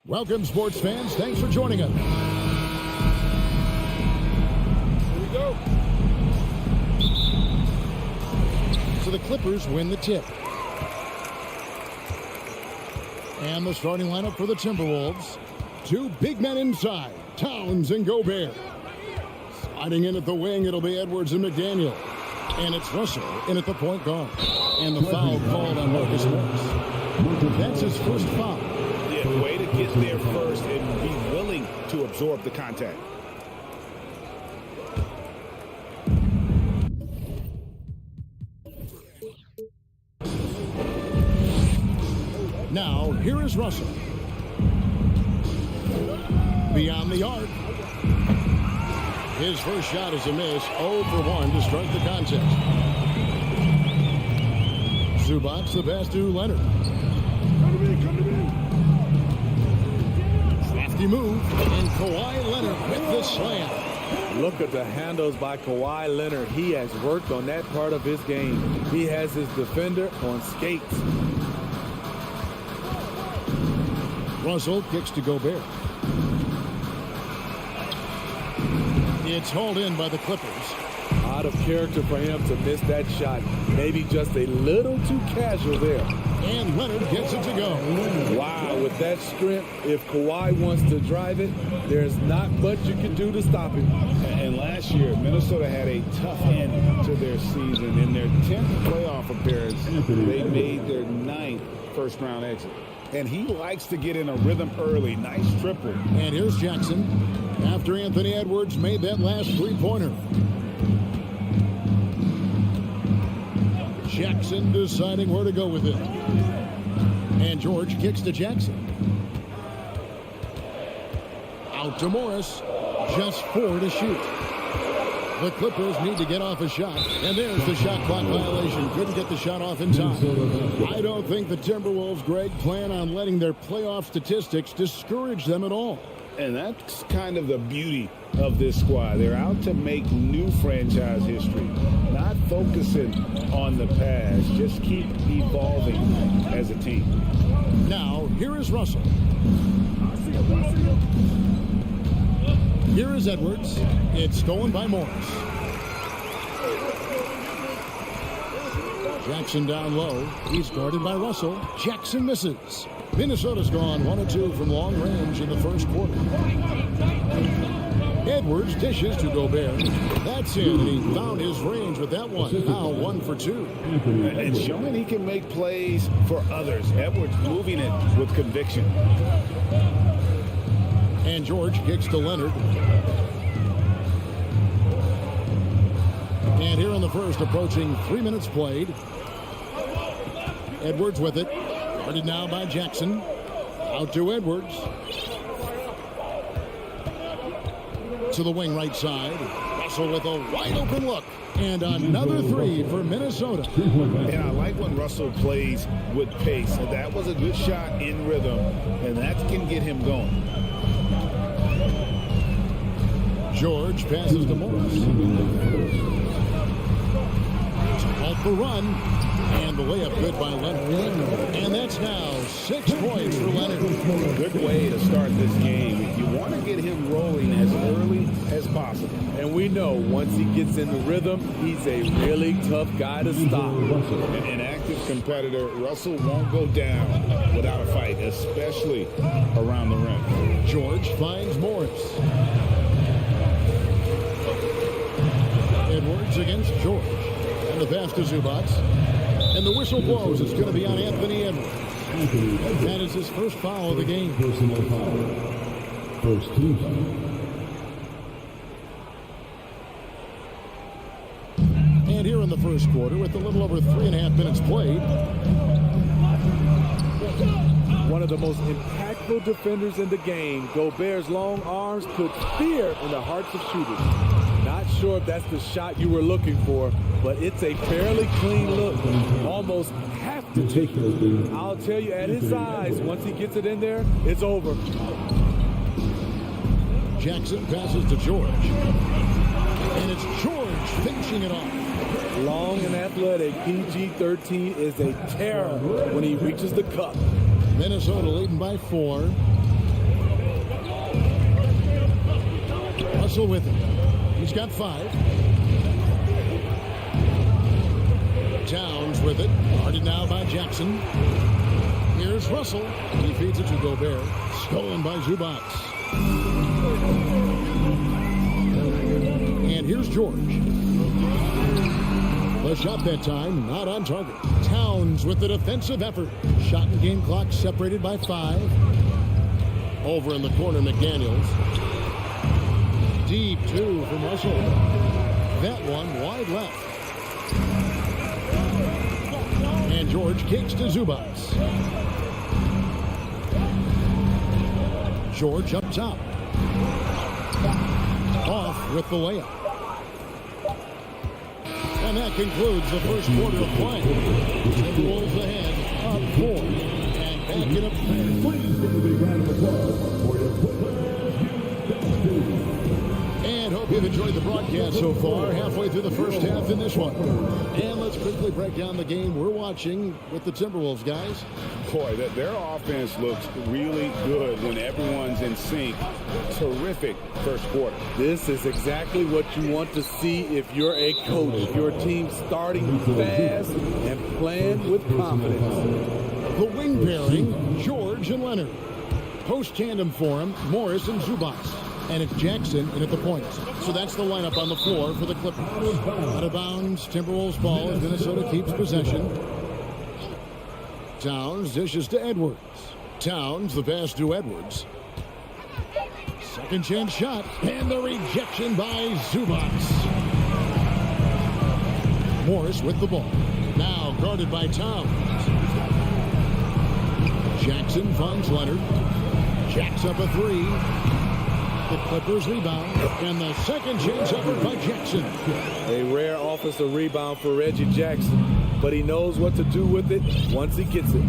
Welcome, sports fans. Thanks for joining us. Here we go. So the Clippers win the tip. And the starting lineup for the Timberwolves. Two big men inside, Towns and Gobert. Sliding in at the wing, it'll be Edwards and McDaniel. And it's Russell in at the point guard. And the foul called on Marcus Morris. That's his first foul. Yeah, way to get there first and be willing to absorb the contact. Now, here is Russell. Beyond the arc. His first shot is a miss. 0 for 1 to start the contest. Zubac the pass to Leonard. Crafty move. And Kawhi Leonard with the slam. Look at the handles by Kawhi Leonard. He has worked on that part of his game. He has his defender on skates. Russell kicks to Gobert. It's hauled in by the Clippers. Out of character for him to miss that shot. Maybe just a little too casual there. And Leonard gets it to go. Wow, with that strength, if Kawhi wants to drive it, there's not much you can do to stop him. And last year, Minnesota had a tough end to their season. In their 10th playoff appearance, they made their 9th first-round exit. And he likes to get in a rhythm early. Nice triple. And here's Jackson after Anthony Edwards made that last three-pointer. Jackson deciding where to go with it. And George kicks to Jackson. Out to Morris. Just 4 to shoot. The Clippers need to get off a shot. And there's the shot clock violation. Couldn't get the shot off in time. I don't think the Timberwolves, Greg, plan on letting their playoff statistics discourage them at all. And that's kind of the beauty of this squad. They're out to make new franchise history. Not focusing on the past. Just keep evolving as a team. Now, here is Russell. Here is Edwards. It's stolen by Morris. Jackson down low. He's guarded by Russell. Jackson misses. Minnesota's gone 1 of 2 from long range in the first quarter. Edwards dishes to Gobert. That's in, and he found his range with that one. Now 1 for 2. And showing he can make plays for others. Edwards moving it with conviction. And George kicks to Leonard. And here in the first, approaching 3 minutes played. Edwards with it. Guarded now by Jackson. Out to Edwards. To the wing right side. Russell with a wide open look. And another 3 for Minnesota. And I like when Russell plays with pace. So that was a good shot in rhythm. And that can get him going. George passes to Morris. Off the run. And the layup good by Leonard. And that's now 6 points for Leonard. Good way to start this game. If you want to get him rolling as early as possible. And we know once he gets in the rhythm, he's a really tough guy to stop. An active competitor, Russell won't go down without a fight, especially around the rim. George finds Morris. Edwards against George. And the pass to Zubac. And the whistle blows. It's going to be on Anthony Edwards. That is his first foul of the game. Personal foul. First team foul. And here in the first quarter, with a little over 3.5 minutes played. One of the most impactful defenders in the game. Gobert's long arms put fear in the hearts of shooters. Not sure if that's the shot you were looking for, but it's a fairly clean look. Almost have to take it. I'll tell you, at his size, once he gets it in there, it's over. Jackson passes to George. And it's George finishing it off. Long and athletic, PG-13 is a terror when he reaches the cup. Minnesota leading by 4. Russell with it. He's got 5. Towns with it. Guarded now by Jackson. Here's Russell. He feeds it to Gobert. Stolen by Zubac. And here's George. The shot that time, not on target. Towns with the defensive effort. Shot and game clock separated by 5. Over in the corner, McDaniels. Deep 2 from Russell. That one wide left. And George kicks to Zubac. George up top. Off with the layup. And that concludes the first quarter of play. Timberwolves ahead, up 4. And back it up. And hope you've enjoyed the broadcast so far. Halfway through the first half in this one. And let's quickly break down the game we're watching with the Timberwolves, guys. Boy, their offense looks really good when everyone's in sync. Terrific first quarter. This is exactly what you want to see if you're a coach. Your team starting fast and playing with confidence. The wing pairing, George and Leonard. Post tandem for him, Morris and Zubac. And it's Jackson in at the points. So that's the lineup on the floor for the Clippers. Out of bounds, Timberwolves ball as Minnesota keeps possession. Towns dishes to Edwards. Towns, the pass to Edwards. Second chance shot, and the rejection by Zubac. Morris with the ball. Now guarded by Towns. Jackson finds Leonard. Jacks up a 3. The Clippers rebound, and the second chance effort by Jackson. A rare offensive rebound for Reggie Jackson, but he knows what to do with it once he gets it.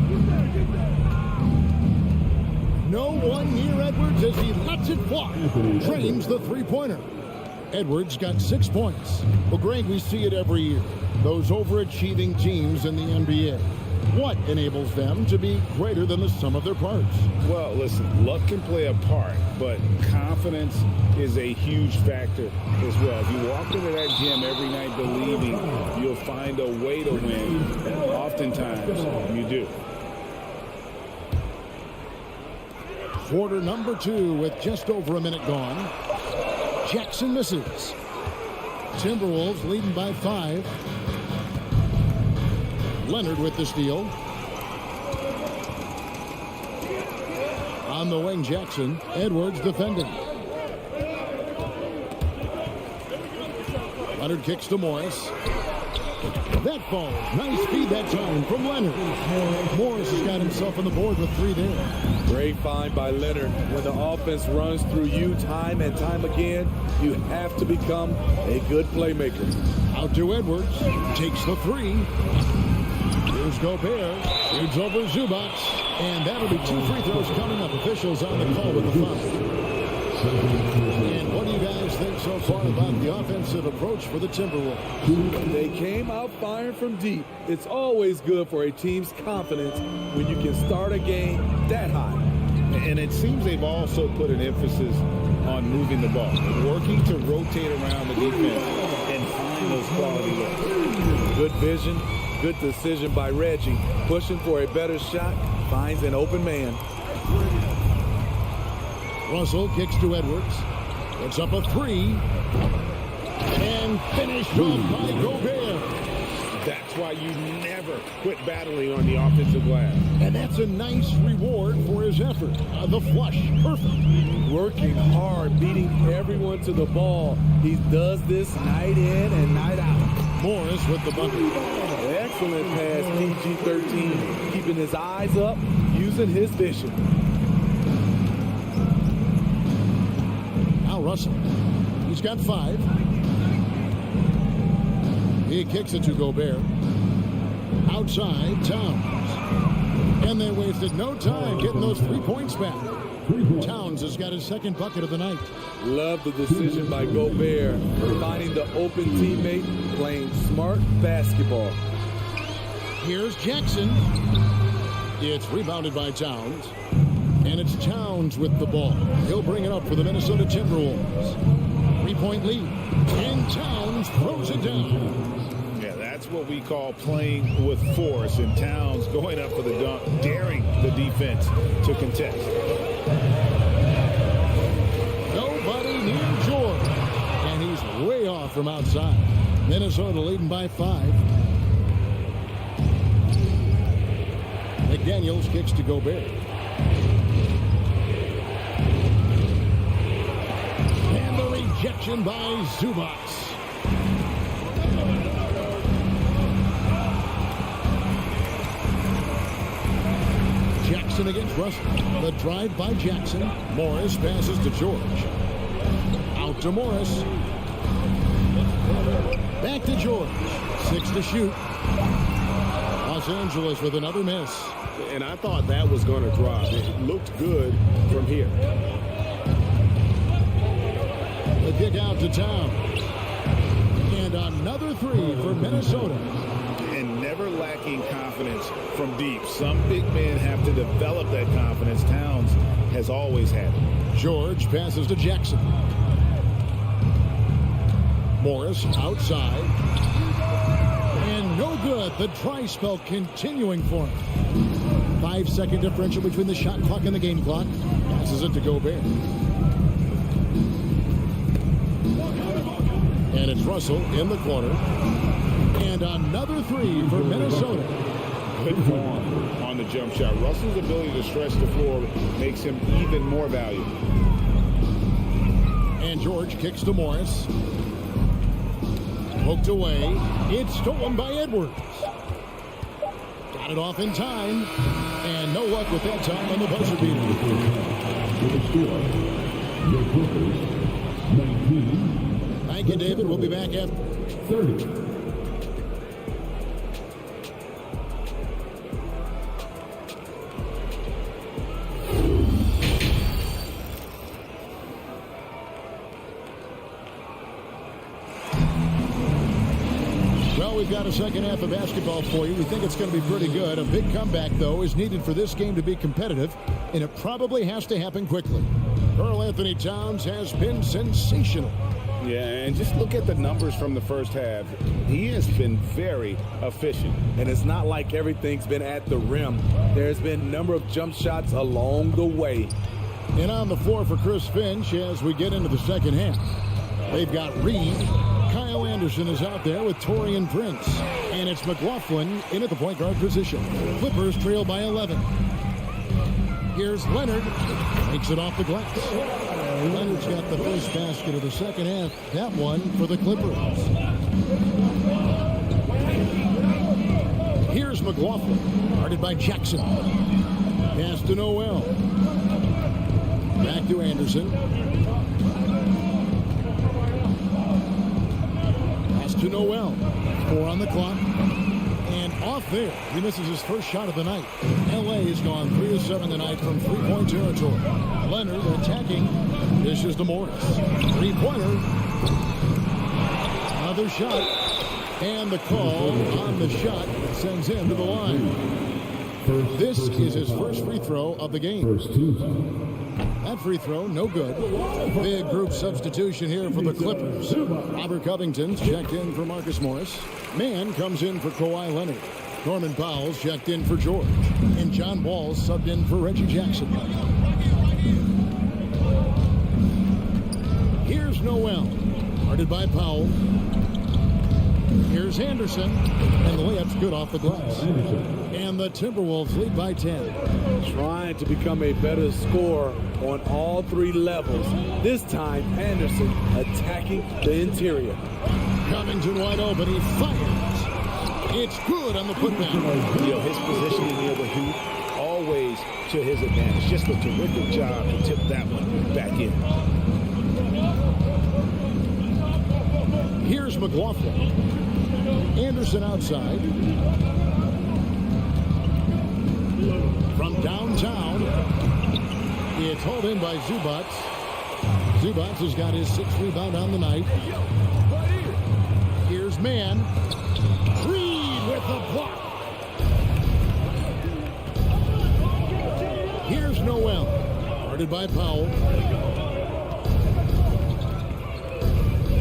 No one near Edwards as he lets it fly. Drains the three-pointer. Edwards got 6 points. Well, Greg, we see it every year. Those overachieving teams in the NBA. What enables them to be greater than the sum of their parts? Well, listen, luck can play a part, but confidence is a huge factor as well. If you walk into that gym every night believing you'll find a way to win, oftentimes you do. Quarter number 2 with just over a minute gone. Jackson misses. Timberwolves leading by 5. Leonard with the steal. On the wing, Jackson. Edwards defending. Leonard kicks to Morris. That falls. Nice speed that time from Leonard. Morris has got himself on the board with 3 there. Great find by Leonard. When the offense runs through you time and time again, you have to become a good playmaker. Out to Edwards. Takes the 3. Here's Gobert. Shoots over Zubac. And that'll be 2 free throws coming up. Officials on the call with the foul. And what do you guys think so far about the offensive approach for the Timberwolves? They came out firing from deep. It's always good for a team's confidence when you can start a game that high. And it seems they've also put an emphasis on moving the ball, working to rotate around the defense and find those quality looks. Good vision, good decision by Reggie. Pushing for a better shot, finds an open man. Russell kicks to Edwards. Puts up a 3. And finished off by Gobert. That's why you never quit battling on the offensive glass. And that's a nice reward for his effort. The flush, perfect. Working hard, beating everyone to the ball. He does this night in and night out. Morris with the bucket. Excellent pass, PG-13. Keeping his eyes up, using his vision. Now Russell. He's got 5. He kicks it to Gobert. Outside, Towns. And they wasted no time getting those 3 points back. Towns has got his second bucket of the night. Love the decision by Gobert. Finding the open teammate, playing smart basketball. Here's Jackson. It's rebounded by Towns. And it's Towns with the ball. He'll bring it up for the Minnesota Timberwolves. 3-point lead. And Towns throws it down. Yeah, that's what we call playing with force. And Towns going up for the dunk, daring the defense to contest. Nobody near George. And he's way off from outside. Minnesota leading by 5. McDaniels kicks to Gobert. And the rejection by Zubac. Jackson against Russell. The drive by Jackson. Morris passes to George. Out to Morris. Back to George. 6 to shoot. Los Angeles with another miss. And I thought that was going to drop. It looked good from here. The kick out to Town. And another 3 for Minnesota. And never lacking confidence from deep. Some big men have to develop that confidence. Towns has always had it. George passes to Jackson. Morris outside. And no good. The dry spell continuing for him. 5-second differential between the shot clock and the game clock. Passes it to Gobert. And it's Russell in the corner. And another 3 for Minnesota. Good form on the jump shot. Russell's ability to stretch the floor makes him even more valuable. And George kicks to Morris. Poked away. It's stolen by Edwards. Got it off in time. And no luck with that time on the buzzer beater. With the score, the Clippers 19. Thank you, David. We'll be back after 30. Well, we've got a second half of basketball for you. We think it's going to be pretty good. A big comeback, though, is needed for this game to be competitive, and it probably has to happen quickly. Karl Anthony Towns has been sensational. Yeah, and just look at the numbers from the first half. He has been very efficient. And it's not like everything's been at the rim. There's been a number of jump shots along the way. And on the floor for Chris Finch as we get into the second half. They've got Reed. Kyle Anderson is out there with Taurean Prince. And it's McLaughlin in at the point guard position. Clippers trail by 11. Here's Leonard. Takes it off the glass. Leonard's got the first basket of the second half. That one for the Clippers. Here's McLaughlin. Guarded by Jackson. Pass to Noel. Back to Anderson. Pass to Noel. 4 on the clock. And off there. He misses his first shot of the night. L.A. has gone 3 of 7 tonight from three-point territory. Leonard attacking. Dishes to Morris. Three-pointer. Another shot. And the call on the shot sends him to the line. This is his first free throw of the game. First team. That free throw, no good. Big group substitution here for the Clippers. Robert Covington's checked in for Marcus Morris. Mann comes in for Kawhi Leonard. Norman Powell's checked in for George. And John Wall's subbed in for Reggie Jackson. Here's Noel. Guarded by Powell. Here's Anderson. And the layup's good off the glass. And the Timberwolves lead by 10. Trying to become a better scorer on all 3 levels. This time, Anderson attacking the interior. Covington wide open. He fires. It's good on the putback. You know, his positioning near the hoop, always to his advantage. Just a terrific job to tip that one back in. Here's McLaughlin. Anderson outside. From downtown, it's hauled in by Zubac. Zubac has got his 6th rebound on the night. Here's Mann. Reed with the block. Here's Noel. Guarded by Powell.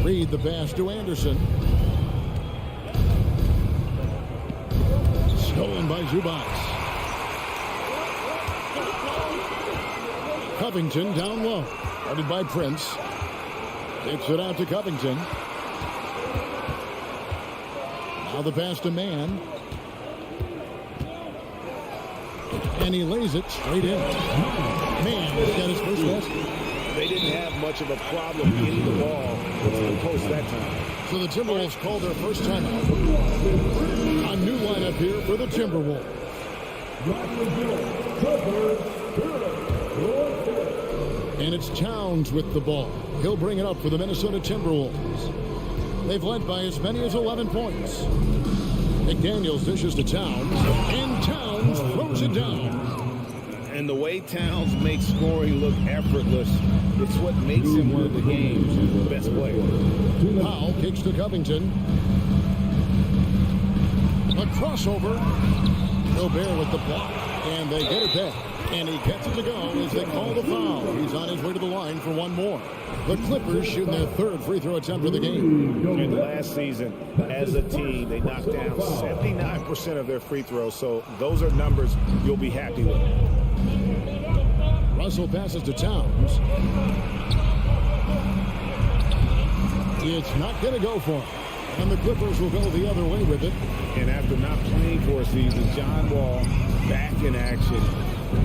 Reed the pass to Anderson. Stolen by Zubats. Covington down low. Guarded by Prince. Kicks it out to Covington. Now the pass to Mann. And he lays it straight in. Mann has got his first basket. They didn't have much of a problem getting the ball to the post that time. So the Timberwolves call their first timeout. A new lineup here for the Timberwolves. And it's Towns with the ball. He'll bring it up for the Minnesota Timberwolves. They've led by as many as 11 points. McDaniels dishes to Towns, and Towns throws it down. And the way Towns makes scoring look effortless, it's what makes him one of the game's best players. Powell kicks to Covington. A crossover. Gobert with the block, and they get it back. And he gets it to go as they call the foul. He's on his way to the line for one more. The Clippers shooting their third free throw attempt of the game. And last season, as a team, they knocked down 79% of their free throws. So those are numbers you'll be happy with. Russell passes to Towns. It's not going to go for him. And the Clippers will go the other way with it. And after not playing for a season, John Wall back in action.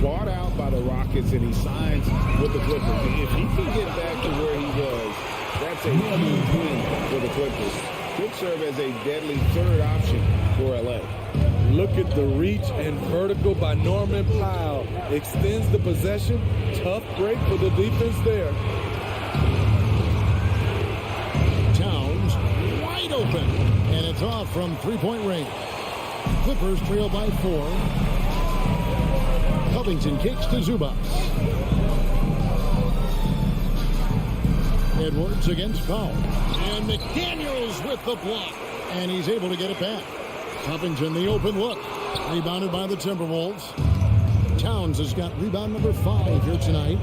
Bought out by the Rockets, and he signs with the Clippers. If he can get back to where he was, that's a huge win for the Clippers. Could serve as a deadly third option for LA. Look at the reach and vertical by Norman Powell. Extends the possession. Tough break for the defense there. Towns wide open, and it's off from three-point range. Clippers trail by 4. Covington kicks to Zubats. Edwards against Powell. And McDaniels with the block. And he's able to get it back. Covington, the open look. Rebounded by the Timberwolves. Towns has got rebound number 5 here tonight.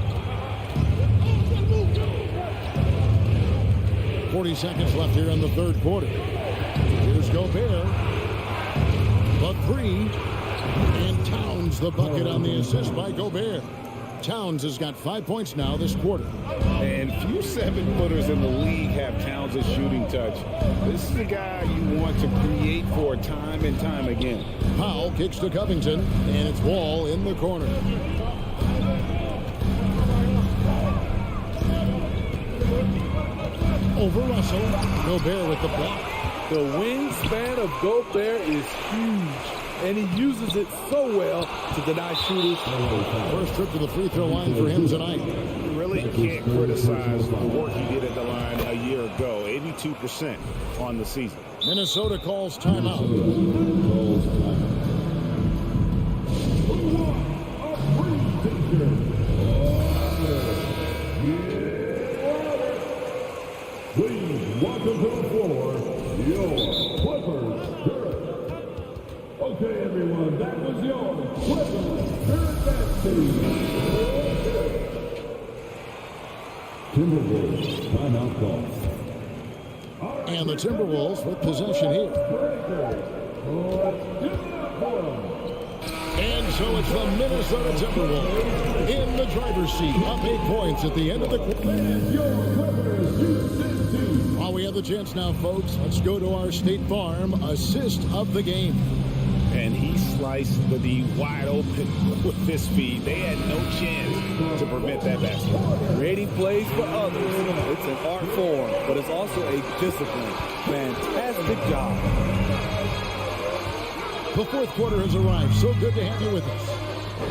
40 seconds left here in the third quarter. Here's Gobert. The 3. And Towns the bucket on the assist by Gobert. Towns has got 5 points now this quarter. And few 7-footers in the league have Towns' shooting touch. This is the guy you want to create for time and time again. Powell kicks to Covington, and it's Wall in the corner. Over Russell. Gobert with the block. The wingspan of Gobert is huge, and he uses it so well to deny shooters. First trip to the free throw line for him tonight. You really can't criticize the work he did at the line a year ago. 82% on the season. Minnesota calls timeout. Please welcome to the floor, your Clippers. Okay, everyone, that was your Clippers. Timberwolves timeout call. And the Timberwolves with possession here. And so it's the Minnesota Timberwolves in the driver's seat, up 8 points at the end of the quarter. While we have the chance now, folks, let's go to our State Farm assist of the game. And he sliced the D wide open with his feed. They had no chance to prevent that basket. Creating plays for others. It's an art form, but it's also a discipline. Fantastic job. The fourth quarter has arrived. So good to have you with us.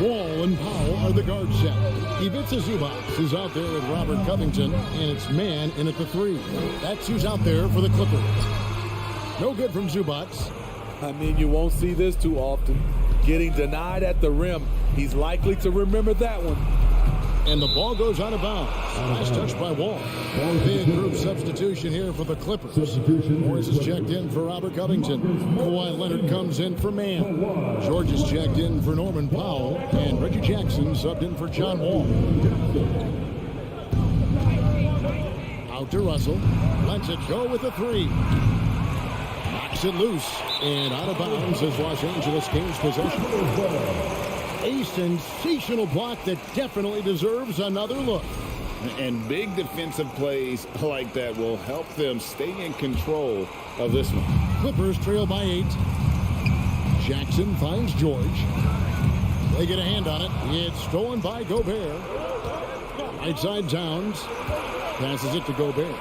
Wall and Powell are the guard set. Ivica Zubac is out there with Robert Covington, and it's Mann in at the 3. That's who's out there for the Clippers. No good from Zubac. I mean, you won't see this too often. Getting denied at the rim. He's likely to remember that one. And the ball goes out of bounds. Nice touch by Wall. Big group substitution here for the Clippers. Morris is checked in for Robert Covington. Kawhi Leonard comes in for Mann. George is checked in for Norman Powell. And Reggie Jackson subbed in for John Wall. Out to Russell. Lets it go with a three. Knocks it loose. And out of bounds as Los Angeles gains possession. A sensational block that definitely deserves another look. And big defensive plays like that will help them stay in control of this one. Clippers trail by 8. Jackson finds George. They get a hand on it. It's stolen by Gobert. Right side Towns. Passes it to Gobert.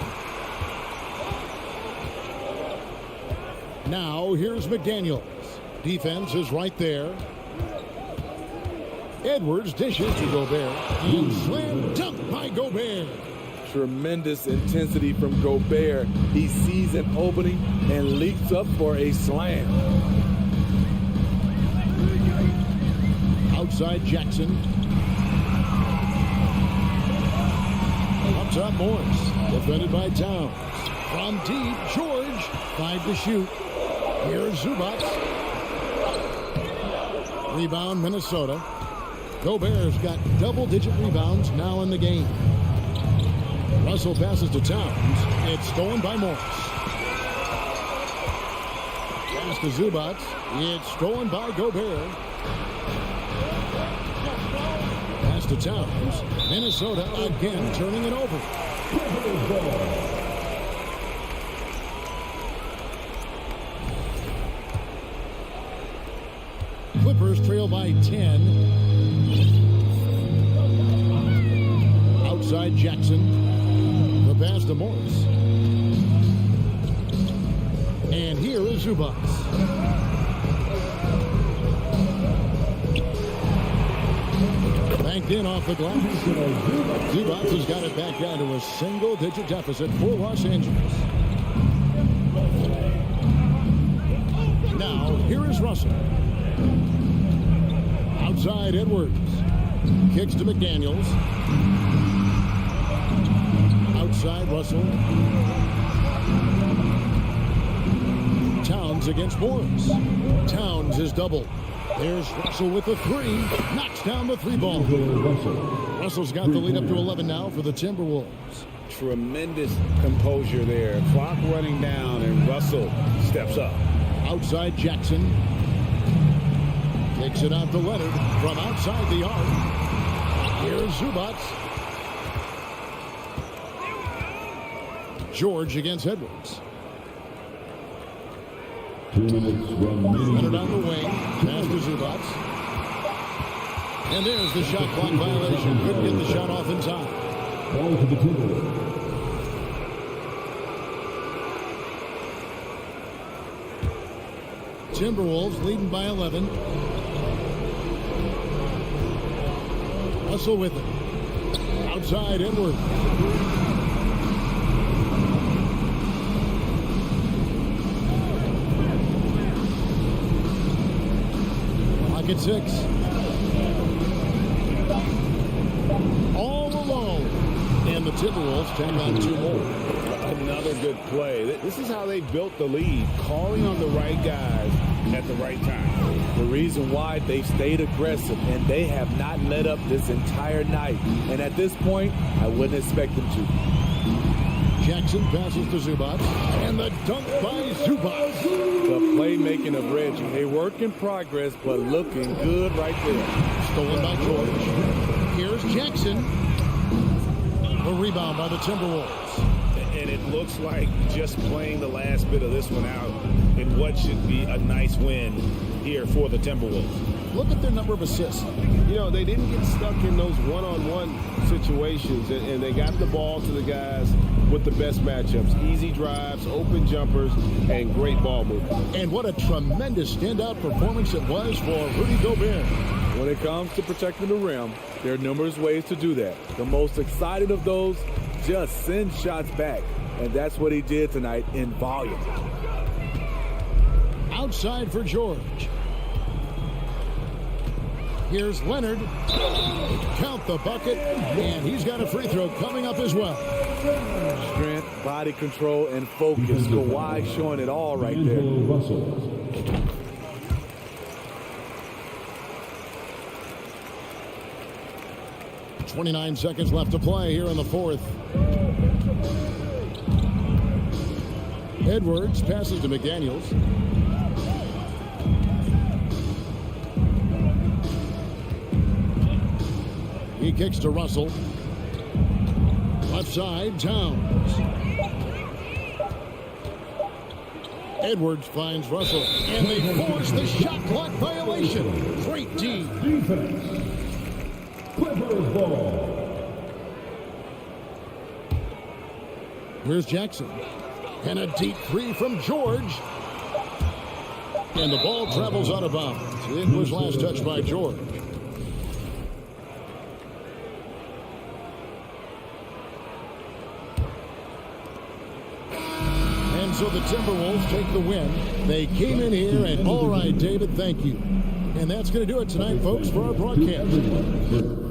Now here's McDaniels. Defense is right there. Edwards dishes to Gobert. And slam dunk by Gobert. Tremendous intensity from Gobert. He sees an opening and leaps up for a slam. Outside Jackson. Up top Morris. Defended by Towns. From deep, George. 5 to shoot. Here's Zubac. Rebound Minnesota. Gobert's got double-digit rebounds now in the game. Russell passes to Towns. It's stolen by Morris. Pass to Zubac. It's stolen by Gobert. Pass to Towns. Minnesota again turning it over. Clippers trail by 10. Outside Jackson. The pass to Morris. And here is Zubac. Banked in off the glass. Zubac has got it back down to a single-digit deficit for Los Angeles. Now, here is Russell. Outside Edwards. Kicks to McDaniels. Outside Russell. Towns against Morris. Towns is doubled. There's Russell with the three. Knocks down the three ball. Russell's got the lead up to 11 now for the Timberwolves. Tremendous composure there. Clock running down, and Russell steps up. Outside Jackson. Takes it out to Leonard from outside the arc. Here's Zubac. George against Edwards. 2 minutes remaining. Leonard on the wing. Pass to Zubac. And there's the shot clock violation. Couldn't get the shot off in time. Ball to the Timberwolves. Timberwolves leading by 11. Russell with it. Outside Edwards. Clock at 6. All alone. And the Timberwolves take on 2 more. Another good play. This is how they built the lead, calling on the right guys at the right time. The reason why they've stayed aggressive, and they have not let up this entire night. And at this point, I wouldn't expect them to. Jackson passes to Zubac. And the dunk by Zubac. The playmaking of Reggie. A work in progress, but looking good right there. Stolen by George. Here's Jackson. The rebound by the Timberwolves. And it looks like just playing the last bit of this one out in what should be a nice win here for the Timberwolves. Look at their number of assists. You know, they didn't get stuck in those one-on-one situations, and they got the ball to the guys with the best matchups. Easy drives, open jumpers, and great ball movement. And what a tremendous standout performance it was for Rudy Gobert. When it comes to protecting the rim, there are numerous ways to do that. The most excited of those, just send shots back. And that's what he did tonight in volume. Outside for George. Here's Leonard. Count the bucket. And he's got a free throw coming up as well. Strength, body control, and focus. Kawhi showing it all right there. Russell. 29 seconds left to play here in the fourth. Edwards passes to McDaniels. He kicks to Russell. Left side, Towns. Edwards finds Russell, and they force the shot clock violation. Great D. Defense. Clippers ball. Here's Jackson. And a deep three from George. And the ball travels out of bounds. It was last touched by George. And so the Timberwolves take the win. They came in here and, all right, David, thank you. And that's going to do it tonight, folks, for our broadcast.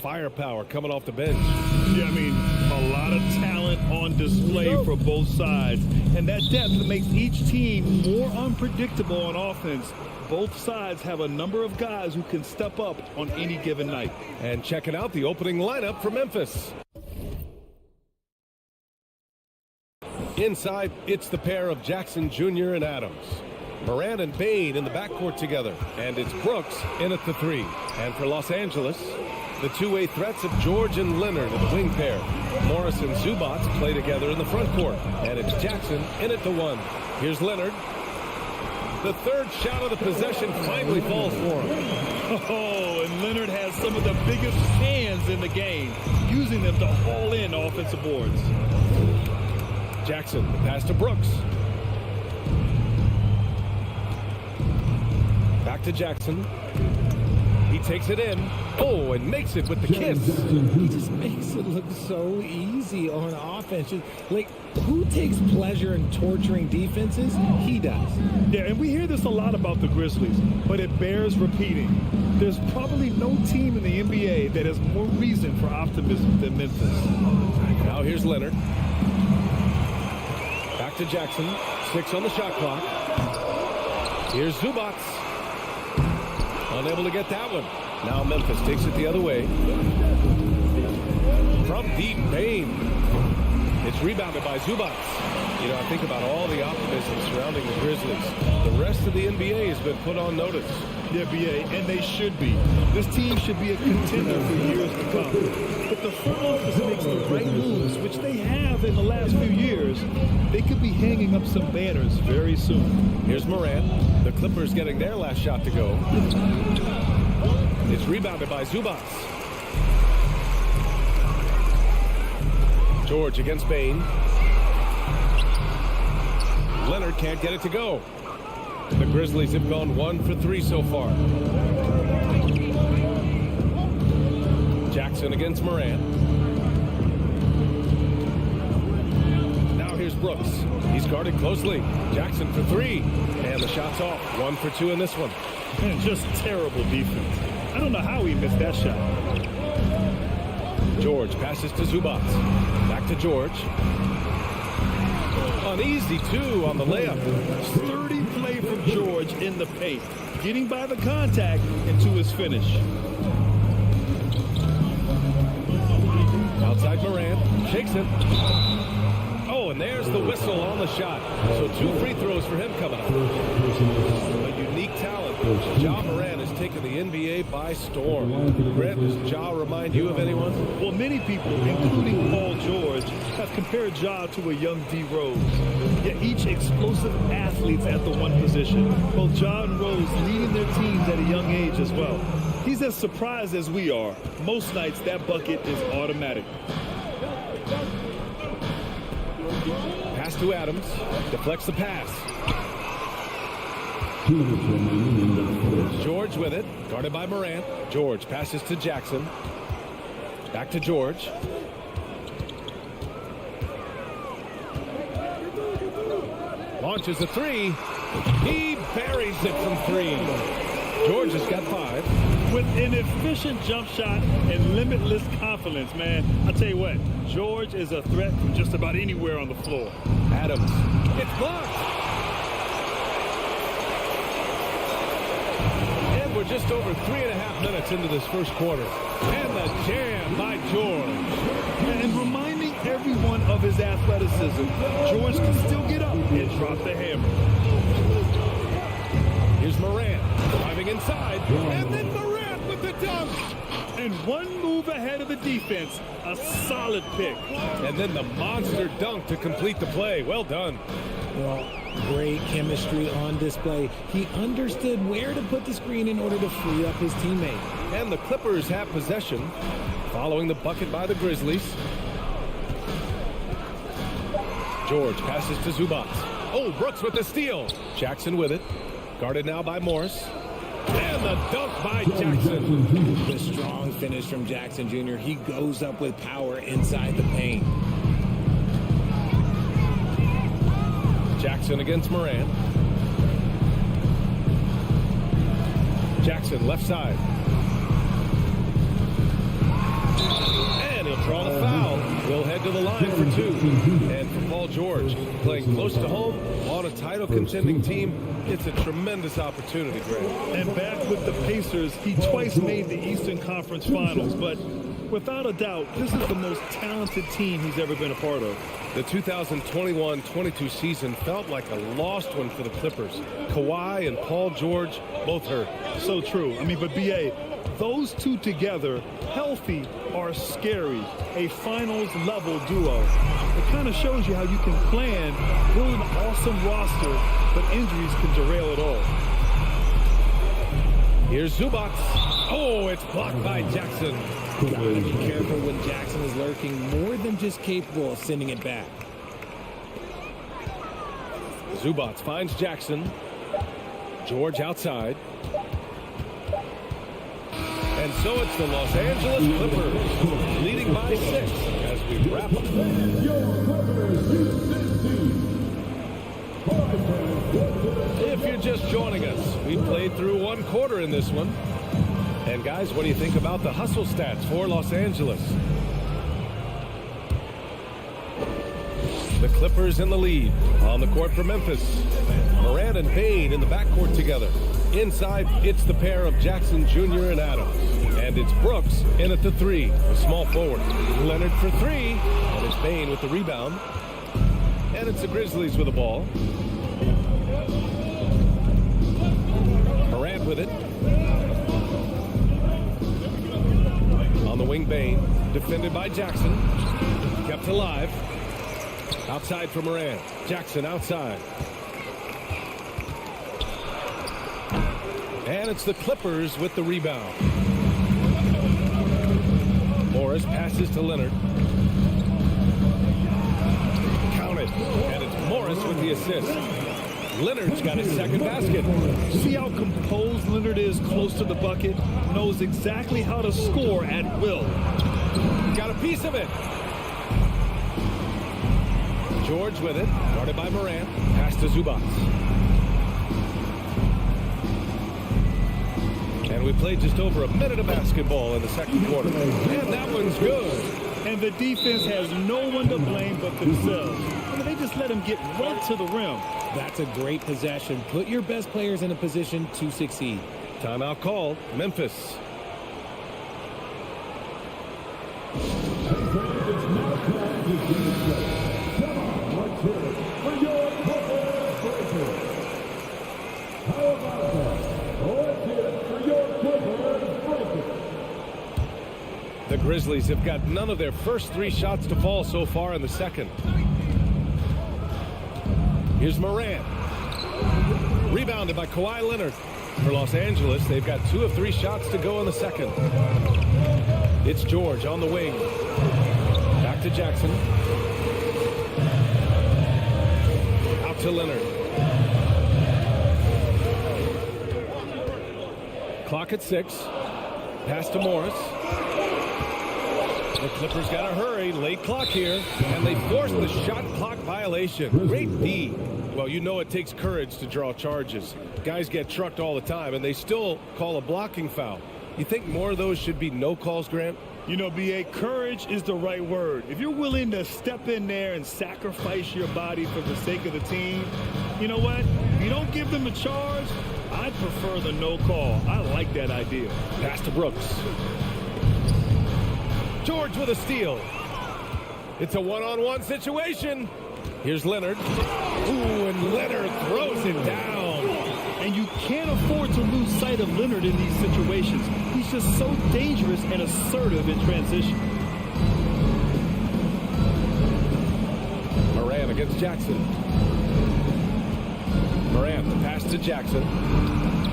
Firepower coming off the bench. Yeah, I mean, a lot of talent on display for both sides. And that depth makes each team more unpredictable on offense. Both sides have a number of guys who can step up on any given night. And checking out the opening lineup for Memphis. Inside, it's the pair of Jackson Jr. and Adams. Moran and Bain in the backcourt together. And it's Brooks in at the three. And for Los Angeles, the two-way threats of George and Leonard in the wing pair. Morris and Zubac play together in the front court. And it's Jackson in at the one. Here's Leonard. The third shot of the possession finally falls for him. Oh, and Leonard has some of the biggest hands in the game, using them to haul in offensive boards. Jackson, pass to Brooks. to Jackson. He takes it in. Oh, and makes it with the kiss. He just makes it look so easy on offense. Like, who takes pleasure in torturing defenses? He does. Yeah, and we hear this a lot about the Grizzlies, but it bears repeating. There's probably no team in the NBA that has more reason for optimism than Memphis. Now here's Leonard. Back to Jackson. 6 on the shot clock. Here's Zubac. Unable to get that one. Now Memphis takes it the other way. From deep, Bane. It's rebounded by Zubac. You know, I think about all the optimism surrounding the Grizzlies. The rest of the NBA has been put on notice. Yeah, BA, and they should be. This team should be a contender for years to come. If the front office makes the right moves, which they have in the last few years, they could be hanging up some banners very soon. Here's Morant. The Clippers getting their last shot to go. It's rebounded by Zubac. George against Bane. Leonard can't get it to go. The Grizzlies have gone 1 for 3 so far. Jackson against Morant. Now here's Brooks. He's guarded closely. Jackson for 3. And the shot's off. 1 for 2 in this one. Man, just terrible defense. I don't know how he missed that shot. George passes to Zubac. Back to George. An easy 2 on the layup. Sturdy play from George in the paint, getting by the contact and to his finish. Outside Morant. Shakes it. Oh, and there's the whistle on the shot. So 2 free throws for him coming up. A unique talent. Ja Morant has taken the NBA by storm. Grant, does Ja remind you of anyone? Well, many people, including Paul George, have compared Ja to a young D. Rose. Yet each explosive athletes at the one position. Both Ja and Rose leading their teams at a young age as well. He's as surprised as we are. Most nights that bucket is automatic. Pass to Adams. Deflects the pass. George with it. Guarded by Morant. George passes to Jackson. Back to George. Launches a 3. He buries it from 3. George has got 5. With an efficient jump shot and limitless confidence, man, I'll tell you what, George is a threat from just about anywhere on the floor. Adams. It's blocked. And we're just over 3.5 minutes into this first quarter. And the jam by George. And reminding everyone of his athleticism, George can still get up and drop the hammer. Here's Morant driving inside. And then Morant with the dunk. And one move ahead of the defense, a solid pick. And then the monster dunk to complete the play. Well done. Well, great chemistry on display. He understood where to put the screen in order to free up his teammate. And the Clippers have possession following the bucket by the Grizzlies. George passes to Zubac. Oh, Brooks with the steal. Jackson with it. Guarded now by Morris. And the dunk by Jackson. The strong finish from Jackson Jr. He goes up with power inside the paint. Jackson against Morant. Jackson left side. And he'll draw the foul. He'll head to the line for 2. And for Paul George, playing close to home on a title contending team, it's a tremendous opportunity, Grant. And back with the Pacers, he twice made the Eastern Conference Finals, but without a doubt, this is the most talented team he's ever been a part of. The 2021-22 season felt like a lost one for the Clippers. Kawhi and Paul George both hurt. So true. I mean, but BA, those two together, healthy, are scary. A finals-level duo. It kind of shows you how you can plan, build an awesome roster, but injuries can derail it all. Here's Zubac. Oh, it's blocked by Jackson. Gotta be careful when Jackson is lurking, more than just capable of sending it back. Zubac finds Jackson. George outside. And so it's the Los Angeles Clippers leading by 6 as we wrap up. If you're just joining us, we played through 1 quarter in this one. And guys, what do you think about the hustle stats for Los Angeles? The Clippers in the lead. On the court for Memphis. Morant and Payne in the backcourt together. Inside, it's the pair of Jackson Jr. and Adams. And it's Brooks in at the 3, the small forward. Leonard for 3, and it's Payne with the rebound. And it's the Grizzlies with the ball. Morant with it. On the wing, Payne. Defended by Jackson. Kept alive. Outside for Morant. Jackson outside. And it's the Clippers with the rebound. Morris passes to Leonard. Counted. And it's Morris with the assist. Leonard's got his second basket. See how composed Leonard is close to the bucket? Knows exactly how to score at will. Got a piece of it. George with it. Guarded by Morant. Pass to Zubac. And we played just over a minute of basketball in the second quarter. And that one's good. And the defense has no one to blame but themselves. I mean, they just let him get right to the rim. That's a great possession. Put your best players in a position to succeed. Timeout called. Memphis. The Grizzlies have got none of their first 3 shots to fall so far in the second. Here's Morant. Rebounded by Kawhi Leonard. For Los Angeles, they've got 2 of 3 shots to go in the second. It's George on the wing. Back to Jackson. Out to Leonard. Clock at 6. Pass to Morris. The Clippers got to hurry. Late clock here. And they forced the shot clock violation. Great D. Well, you know it takes courage to draw charges. Guys get trucked all the time, and they still call a blocking foul. You think more of those should be no calls, Grant? You know, B.A., courage is the right word. If you're willing to step in there and sacrifice your body for the sake of the team, you know what? If you don't give them a charge, I'd prefer the no call. I like that idea. Pass to Brooks. George with a steal. It's a one-on-one situation. Here's Leonard. Ooh, and Leonard throws it down. And you can't afford to lose sight of Leonard in these situations. He's just so dangerous and assertive in transition. Morant against Jackson. Morant, the pass to Jackson.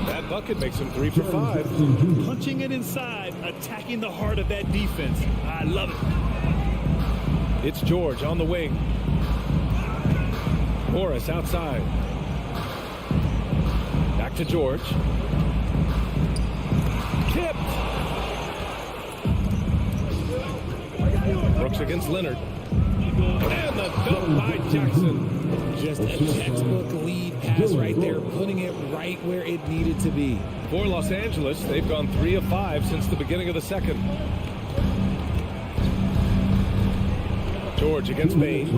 That bucket makes him 3 for 5. Punching it inside, attacking the heart of that defense. I love it. It's George on the wing. Morris outside. Back to George. Tipped. Brooks against Leonard. And the dunk by Jackson. Just a textbook lead pass right there, putting it right where it needed to be. For Los Angeles, they've gone 3 of 5 since the beginning of the second. George against Payne.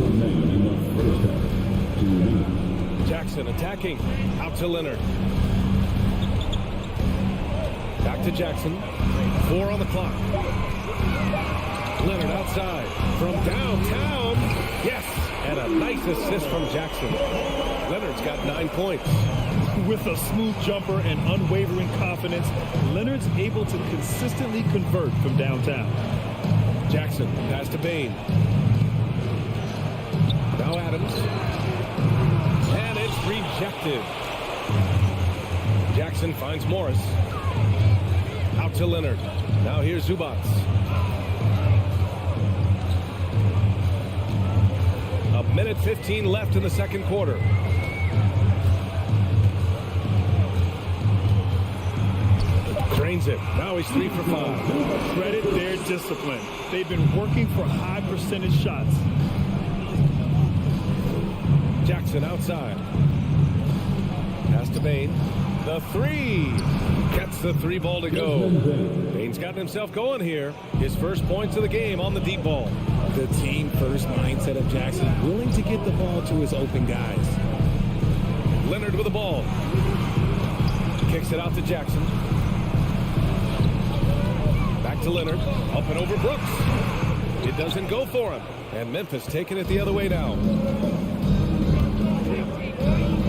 Jackson attacking. Out to Leonard. Back to Jackson. 4 on the clock. Leonard outside. From downtown. Yes. And a nice assist from Jackson. Leonard's got 9 points. With a smooth jumper and unwavering confidence, Leonard's able to consistently convert from downtown. Jackson, pass to Payne. Now Adams. And it's rejected. Jackson finds Morris. Out to Leonard. Now here's Zubac. A minute 15 left in the second quarter. Drains scores it. Now he's 3 for 5. Credit their discipline. They've been working for high percentage shots. Jackson outside. Pass to Bain. The 3. Gets the 3 ball to go. Bain's gotten himself going here. His first points of the game on the deep ball. The team first mindset of Jackson, willing to get the ball to his open guys. Leonard with the ball. Kicks it out to Jackson. Back to Leonard. Up and over Brooks. It doesn't go for him. And Memphis taking it the other way now.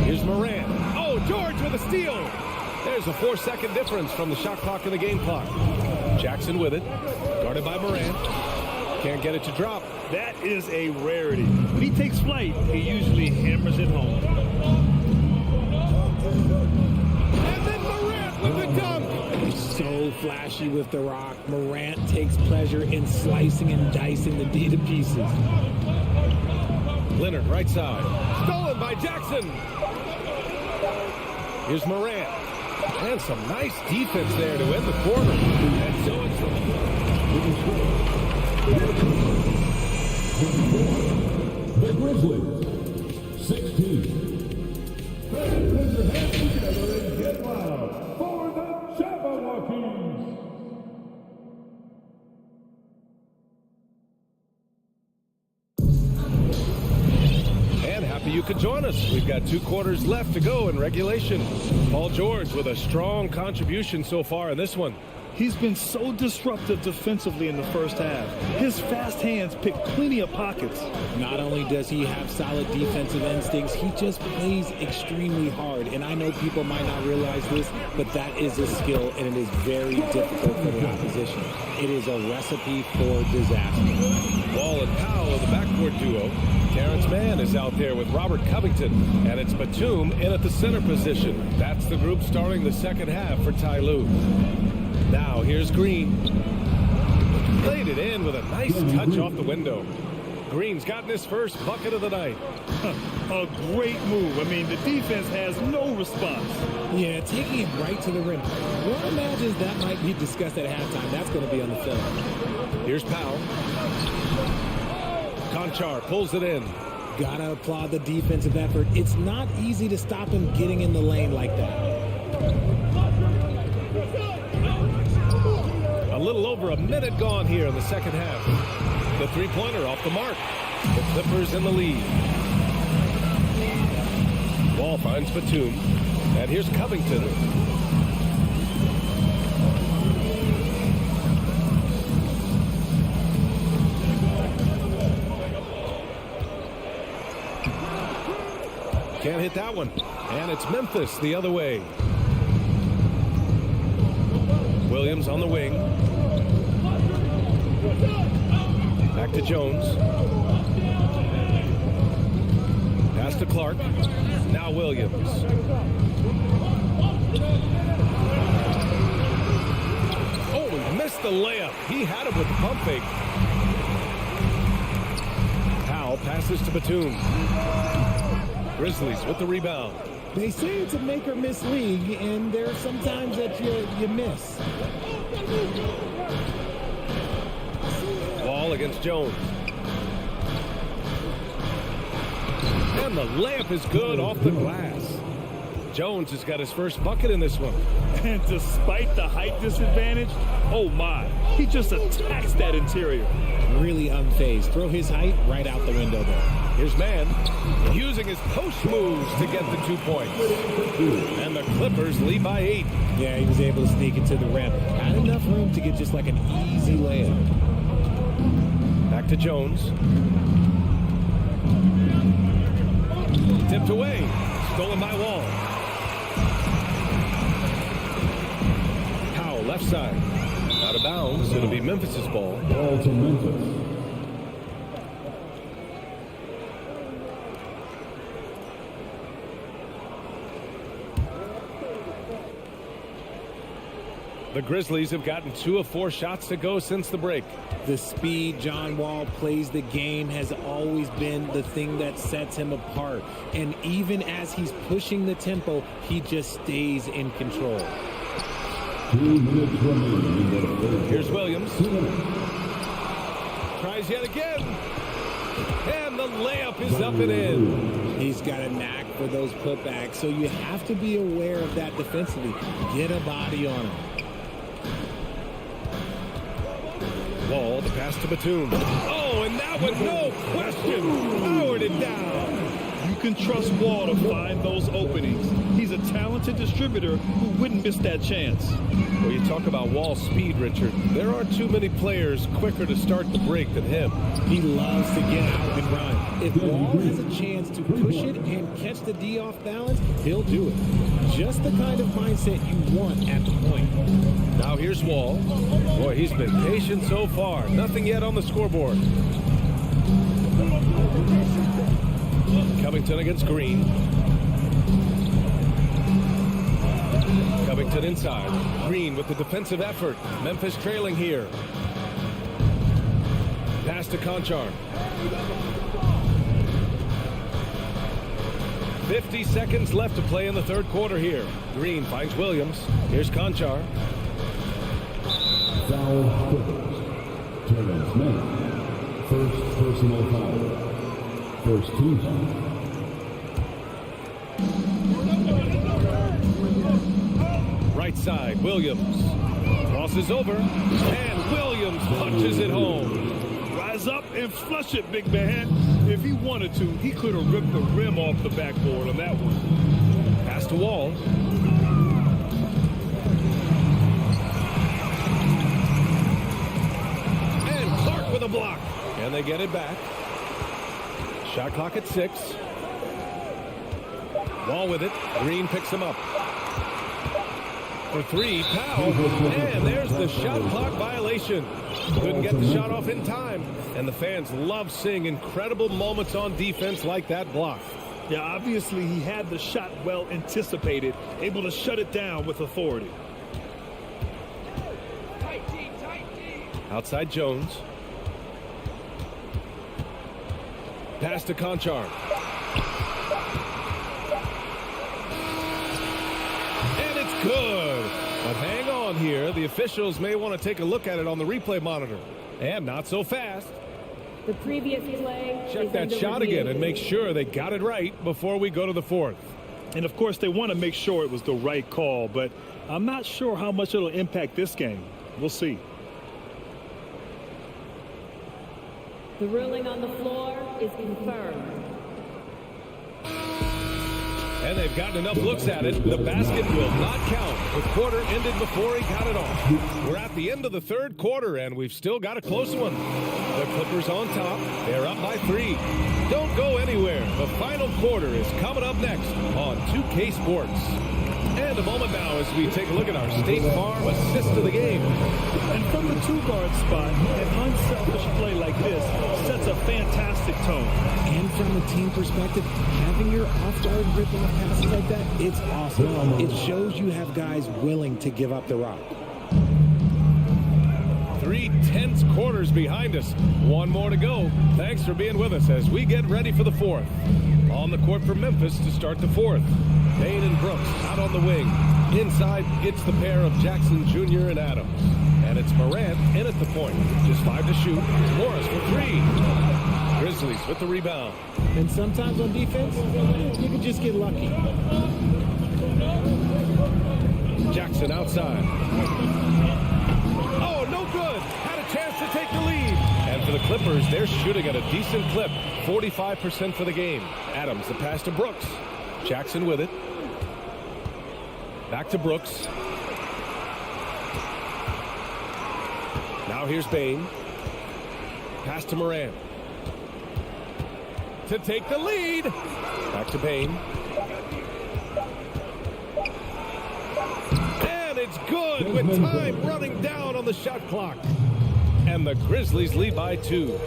Here's Moran. Oh, George with a steal. There's a 4-second difference from the shot clock and the game clock. Jackson with it. Guarded by Moran. Can't get it to drop. That is a rarity. When he takes flight, he usually hammers it home. And then Morant with the dunk. He's so flashy with the rock. Morant takes pleasure in slicing and dicing the D to pieces. Leonard right side. Stolen by Jackson. Here's Morant. And some nice defense there to end the quarter. And so it's The Grizzlies, 16. Fans, put your hands together and get loud for the Jabberwockies. And happy you could join us. We've got 2 quarters left to go in regulation. Paul George with a strong contribution so far in this one. He's been so disruptive defensively in the first half. His fast hands pick plenty of pockets. Not only does he have solid defensive instincts, he just plays extremely hard. And I know people might not realize this, but that is a skill, and it is very difficult for the opposition. It is a recipe for disaster. Wall and Powell, the backcourt duo. Terrence Mann is out there with Robert Covington. And it's Batum in at the center position. That's the group starting the second half for Ty Lue. Now here's Green. Played it in with a nice touch off the window. Green's gotten his first bucket of the night. A great move. I mean, the defense has no response. Yeah, taking it right to the rim. One imagines that might be discussed at halftime. That's going to be on the film. Here's Powell. Conchar pulls it in. Gotta applaud the defensive effort. It's not easy to stop him getting in the lane like that. A little over a minute gone here in the second half. The three-pointer off the mark. The Clippers in the lead. Wall finds Batum. And here's Covington. Can't hit that one. And it's Memphis the other way. Williams on the wing. Back to Jones. Pass to Clark. Now Williams. Oh, he missed the layup. He had it with the pump fake. Powell passes to Batum. Grizzlies with the rebound. They say it's a make or miss league, and there are some times that you miss. Wall against Jones. And the layup is good off the glass. Jones has got his first bucket in this one. And despite the height disadvantage, oh my, he just attacks that interior. Really unfazed. Throw his height right out the window there. Here's Mann using his post moves to get the 2 points. And the Clippers lead by 8. Yeah, he was able to sneak it to the rim. Had enough room to get just like an easy layup. Back to Jones. Tipped away. Stolen by Wall. Powell left side. Out of bounds. It'll be Memphis's ball. Ball to Memphis. The Grizzlies have gotten 2 of 4 shots to go since the break. The speed John Wall plays the game has always been the thing that sets him apart. And even as he's pushing the tempo, he just stays in control. 2 minutes remaining in the third. Here's Williams. Tries yet again. And the layup is up and in. He's got a knack for those putbacks, so you have to be aware of that defensively. Get a body on him. Wall, the pass to Batum. Oh, and that one, no question, powered it down. You can trust Wall to find those openings. He's a talented distributor who wouldn't miss that chance. Well, you talk about Wall's speed, Richard. There aren't too many players quicker to start the break than him. He loves to get out and run. If Wall has a chance to push it and catch the D off balance, he'll do it. Just the kind of mindset you want at the point. Now here's Wall. Boy, he's been patient so far. Nothing yet on the scoreboard. Covington against Green. Covington inside. Green with the defensive effort. Memphis trailing here. Pass to Conchar. 50 seconds left to play in the third quarter here. Green finds Williams. Here's Conchar. Foul first. Terrence Mann. First personal foul. First team foul. Right side, Williams. Crosses over. And Williams punches it home. Rise up and flush it, big man. If he wanted to, he could have ripped the rim off the backboard on that one. Pass to Wall. And Clark with a block. And they get it back. Shot clock at 6. Wall with it. Green picks him up. For 3, Powell. And there's the shot clock violation. Couldn't get the shot off in time. And the fans love seeing incredible moments on defense like that block. Yeah, obviously he had the shot well anticipated, able to shut it down with authority. Outside Jones. Pass to Conchar. And it's good. But hang on here. The officials may want to take a look at it on the replay monitor. And not so fast. The previous play. Check that shot again and make sure they got it right before we go to the fourth. And of course they want to make sure it was the right call, but I'm not sure how much it'll impact this game. We'll see. The ruling on the floor is confirmed. And they've gotten enough looks at it. The basket will not count. The quarter ended before he got it off. We're at the end of the third quarter, and we've still got a close one. The Clippers on top. They're up by 3. Don't go anywhere. The final quarter is coming up next on 2K Sports. And a moment now as we take a look at our State Farm assist of the game. And from the 2-guard spot, an unselfish play like this sets a fantastic tone. And from a team perspective, having your off-guard rip off passes like that, it's awesome. It shows you have guys willing to give up the rock. 3 tense quarters behind us. One more to go. Thanks for being with us as we get ready for the fourth. On the court for Memphis to start the fourth. Bain and Brooks out on the wing. Inside, it's the pair of Jackson Jr. and Adams. And it's Morant in at the point. Just 5 to shoot. Morris for 3. Grizzlies with the rebound. And sometimes on defense, you can just get lucky. Jackson outside. Oh, no good. Had a chance to take the lead. And for the Clippers, they're shooting at a decent clip. 45% for the game. Adams, the pass to Brooks. Jackson with it. Back to Brooks. Now here's Bain. Pass to Morant. To take the lead. Back to Bain. And it's good with time running down on the shot clock. And the Grizzlies lead by 2.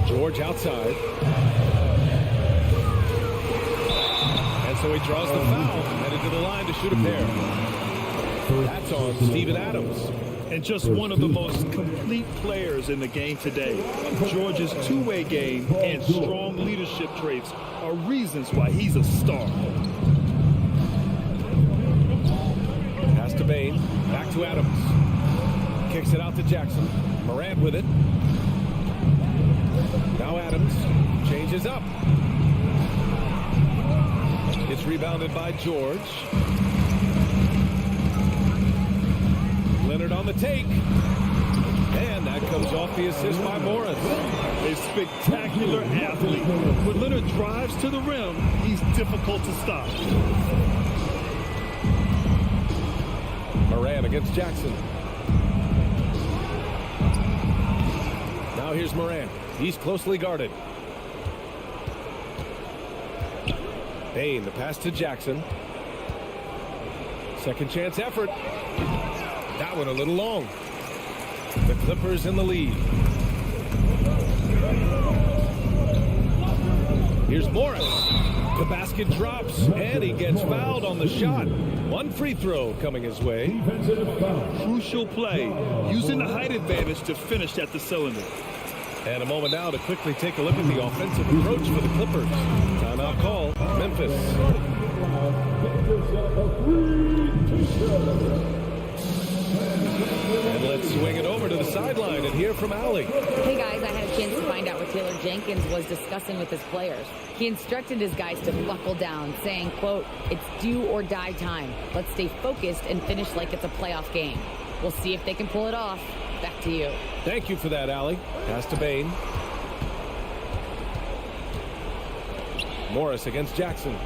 George outside. And so he draws the foul. Headed to the line to shoot a pair. That's on Steven Adams. And just one of the most complete players in the game today. George's two-way game and strong leadership traits are reasons why he's a star. to Adams. Kicks it out to Jackson. Morant with it. Now Adams changes up. It's rebounded by George. Leonard on the take. And that comes off the assist by Morris. A spectacular athlete. When Leonard drives to the rim, he's difficult to stop. Moran against Jackson. Now here's Moran. He's closely guarded. Bain, the pass to Jackson. Second chance effort. That one a little long. The Clippers in the lead. Here's Morris. The basket drops, and he gets fouled on the shot. One free throw coming his way. Crucial play, using the height advantage to finish at the cylinder. And a moment now to quickly take a look at the offensive approach for the Clippers. Timeout call, Memphis. And let's swing it over to the sideline and hear from Allie. Hey guys, I had a chance to find out what Taylor Jenkins was discussing with his players. He instructed his guys to buckle down, saying, quote, "It's do or die time. Let's stay focused and finish like it's a playoff game. We'll see if they can pull it off." Back to you. Thank you for that, Allie. Pass to Bain. Morris against Jackson.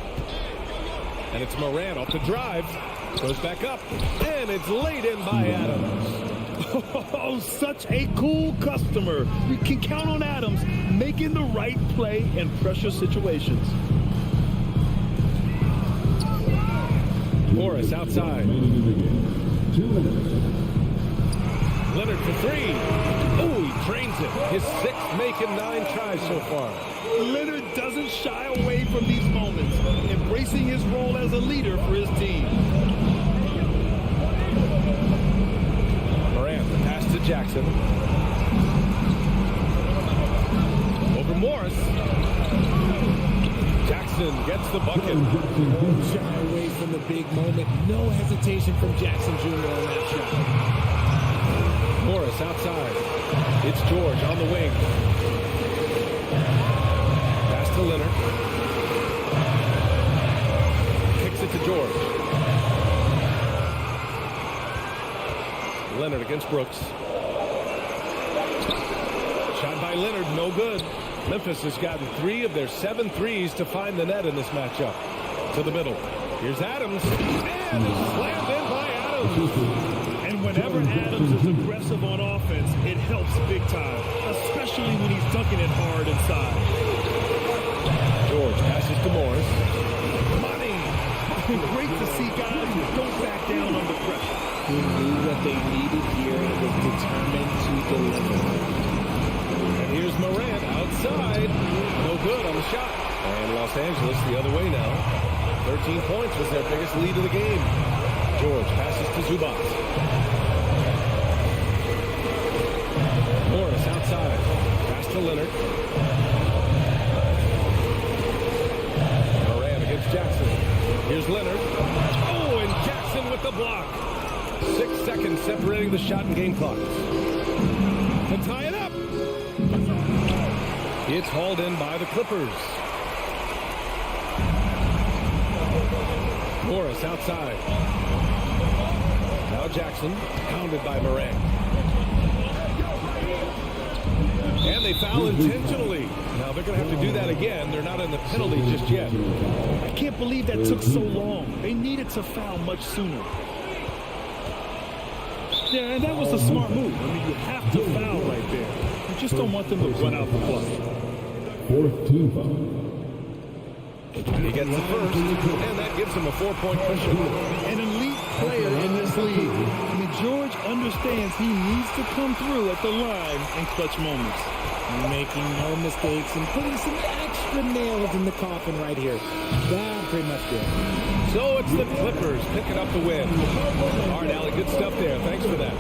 And it's Moran off the drive. Goes back up. And it's laid in by Adams. Oh, such a cool customer. You can count on Adams making the right play in pressure situations. Morris outside. Leonard for three. Oh, he drains it. His sixth making 9 tries so far. Leonard doesn't shy away from these moments, embracing his role as a leader for his team. Morant, the pass to Jackson. Over Morris. Jackson gets the bucket. Won't shy away from the big moment. No hesitation from Jackson Jr. on that shot. Morris outside. It's George on the wing. Pass to Leonard. Kicks it to George. Leonard against Brooks. Shot by Leonard, no good. Memphis has gotten 3 of their 7 threes to find the net in this matchup. To the middle. Here's Adams. And slammed in by Adams. And whenever Adams is aggressive on offense, it helps big time, especially when he's dunking it hard inside. George passes to Morris. Money! Great to see guys who don't back down under pressure. He knew what they needed here and was determined to deliver. And here's Morant outside. No good on the shot. And Los Angeles the other way now. 13 points was their biggest lead of the game. George passes to Zubac. Morris outside. Pass to Leonard. Moran against Jackson. Here's Leonard. Oh, and Jackson with the block. 6 seconds separating the shot and game clock. To tie it up. It's hauled in by the Clippers. Morris outside. Now Jackson, pounded by Moran. And they foul intentionally. Now they're going to have to do that again. They're not in the penalty just yet. I can't believe that took so long. They needed to foul much sooner. Yeah, and that was a smart move. I mean, you have to foul right there. You just don't want them to run out the clock. 4th team foul. He gets the first, and that gives him a 4-point cushion. An elite player in this league. I mean, George understands he needs to come through at the line in clutch moments. Making no mistakes and putting some extra nails in the coffin right here. That pretty much did. So it's the Clippers picking up the win. All right, Allie, good stuff there. Thanks for that.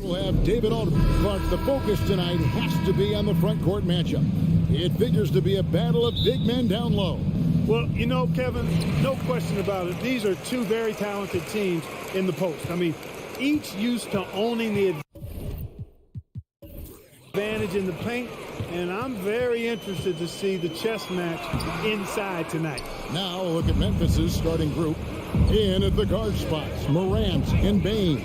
We'll have David Aldridge, but the focus tonight has to be on the front court matchup. It figures to be a battle of big men down low. Well, you know, Kevin, no question about it. These are two very talented teams in the post. I mean, each used to owning the advantage in the paint, and I'm very interested to see the chess match inside tonight. Now a look at Memphis's starting group. In at the guard spots, Morant and Bain.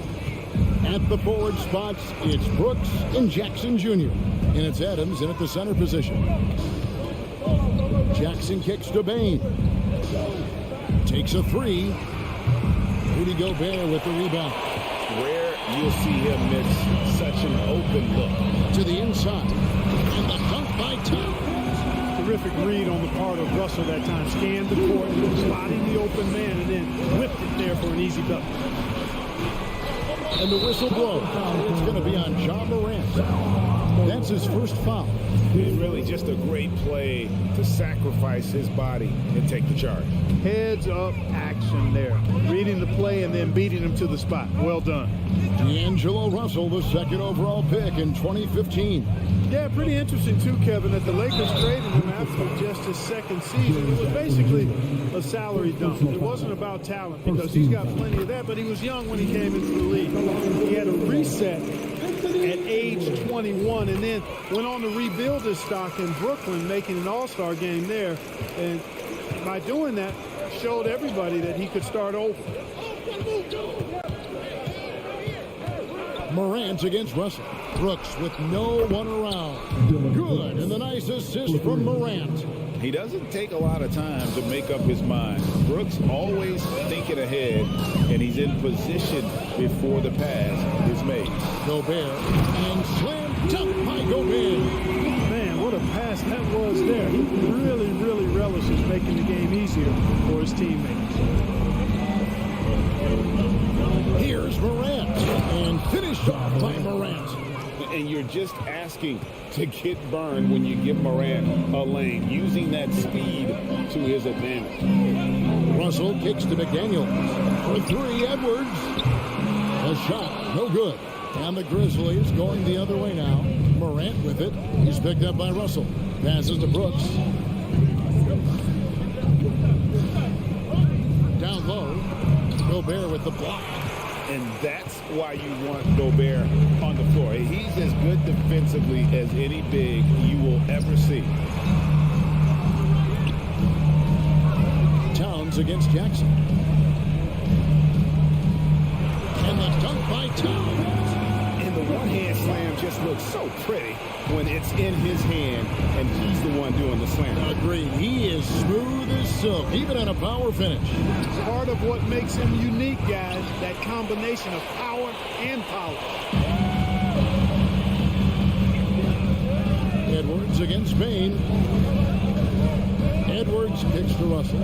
At the forward spots, it's Brooks and Jackson Jr. And it's Adams in at the center position. Jackson kicks to Bain. Takes a three. Rudy Gobert with the rebound. Rare you'll see him miss such an open look. To the inside. And the dunk by Towns. Terrific read on the part of Russell that time. Scanned the court, spotting the open man, and then whipped it there for an easy dunk. And the whistle blows. It's going to be on John Morant. That's his first foul. And really just a great play to sacrifice his body and take the charge. Heads up action there. Reading the play and then beating him to the spot. Well done. D'Angelo Russell, the second overall pick in 2015. Yeah, pretty interesting too, Kevin, that the Lakers traded him after just his second season. It was basically a salary dump. It wasn't about talent because he's got plenty of that, but he was young when he came into the league. He had a reset at age 21 and then went on to rebuild his stock in Brooklyn, making an all-star game there. And by doing that, showed everybody that he could start over. Morant against Russell. Brooks with no one around. Good, and the nice assist from Morant. He doesn't take a lot of time to make up his mind. Brooks always thinking ahead, and he's in position before the pass is made. Gobert, and slam dunk by Gobert. Man, what a pass that was there. He really, really relishes making the game easier for his teammates. Here's Morant, and finished off by Morant. And you're just asking to get burned when you give Morant a lane, using that speed to his advantage. Russell kicks to McDaniel. For three, Edwards. A shot, no good. And the Grizzlies going the other way now. Morant with it. He's picked up by Russell. Passes to Brooks. Down low. Gobert with the block. And that's why you want Gobert on the floor. He's as good defensively as any big you will ever see. Towns against Jackson. And the dunk by Towns. And the one-hand slam just looks so pretty when it's in his hand and he's the one doing the slam. Agreed. He is smooth as silk, even on a power finish. Part of what makes him unique, guys, that combination of power and power. Edwards against Bain. Edwards kicks to Russell.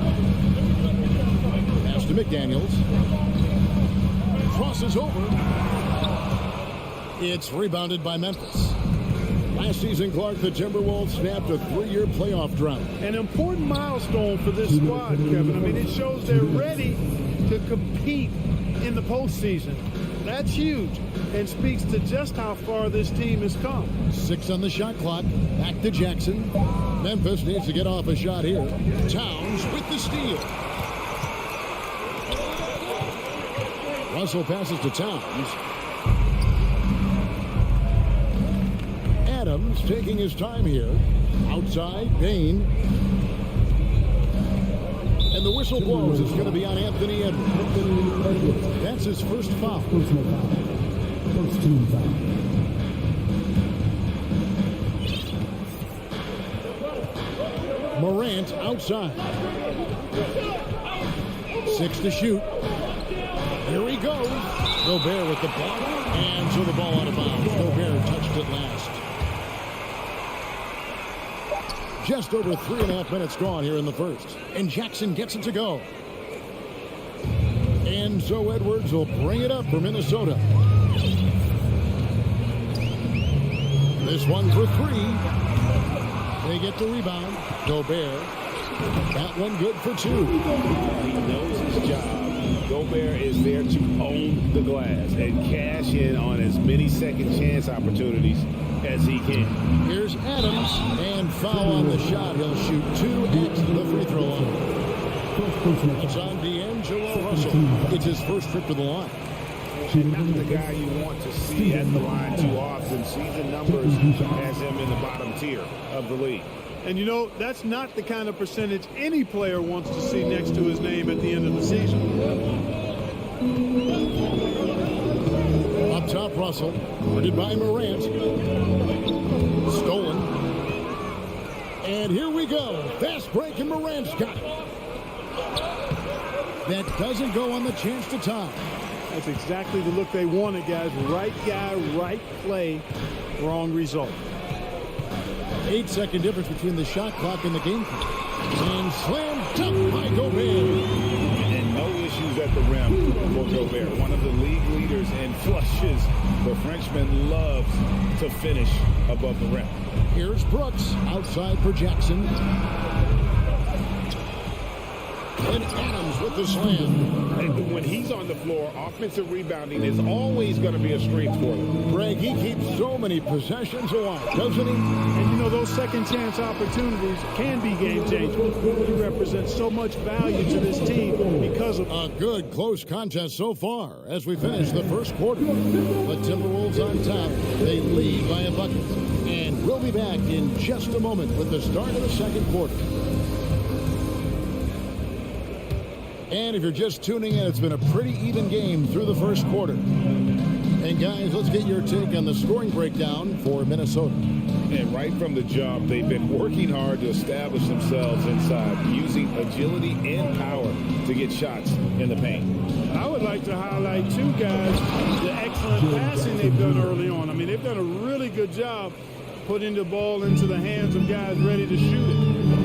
Pass to McDaniels. crosses over. It's rebounded by Memphis. Last season, Clark, the Timberwolves snapped a 3-year playoff drought. An important milestone for this squad, Kevin. I mean, it shows they're ready to compete in the postseason. That's huge and speaks to just how far this team has come. 6 on the shot clock. Back to Jackson. Memphis needs to get off a shot here. Towns with the steal. Russell passes to Towns. Adams taking his time here. Outside, Bain. And the whistle blows. It's going to be on Anthony Edwards. That's his first foul. First team foul. Morant outside. 6 to shoot. Here he goes. Gobert with the ball. And so the ball out of bounds. Gobert touched it last. Just over 3.5 minutes gone here in the first. And Jackson gets it to go. And so Edwards will bring it up for Minnesota. This one for 3. They get the rebound. Gobert. That one good for 2. He knows his job. Gobert is there to own the glass and cash in on as many second chance opportunities as he can. Here's Adams, and foul on the shot. He'll shoot 2 at the free throw line. It's on D'Angelo Russell. It's his first trip to the line. Not the guy you want to see at the line too often. Season numbers has him in the bottom tier of the league. And you know, that's not the kind of percentage any player wants to see next to his name at the end of the season. Up top, Russell. Guarded by Morant. Stolen. And here we go. Fast break, and Morant's got it. That doesn't go on the chance to tie. That's exactly the look they wanted, guys. Right guy, right play, wrong result. 8-second difference between the shot clock and the game clock. And slam dunk by Gobert. And no issues at the rim for Gobert. One of the league leaders in flushes. The Frenchman loves to finish above the rim. Here's Brooks outside for Jackson. And Adams with the slam. And when he's on the floor, offensive rebounding is always going to be a strength for him. Greg, he keeps so many possessions alive, doesn't he? And you know, those second chance opportunities can be game changers. He represents so much value to this team because of a good close contest so far as we finish the first quarter. The Timberwolves on top. They lead by a bucket. And we'll be back in just a moment with the start of the second quarter. And if you're just tuning in, it's been a pretty even game through the first quarter. And guys, let's get your take on the scoring breakdown for Minnesota. And right from the jump, they've been working hard to establish themselves inside, using agility and power to get shots in the paint. I would like to highlight, too, guys, the excellent passing they've done early on. I mean, they've done a really good job putting the ball into the hands of guys ready to shoot it.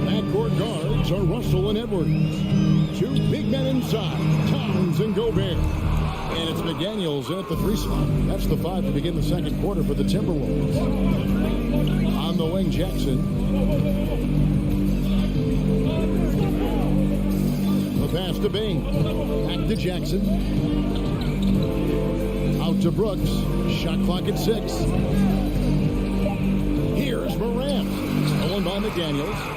Backcourt guards are Russell and Edwards. 2 big men inside, Towns and Gobert. And it's McDaniels at the 3 slot. That's the 5 to begin the second quarter for the Timberwolves. On the wing, Jackson. The pass to Bain. Back to Jackson. Out to Brooks. Shot clock at 6. Here's Morant. Stolen by McDaniels.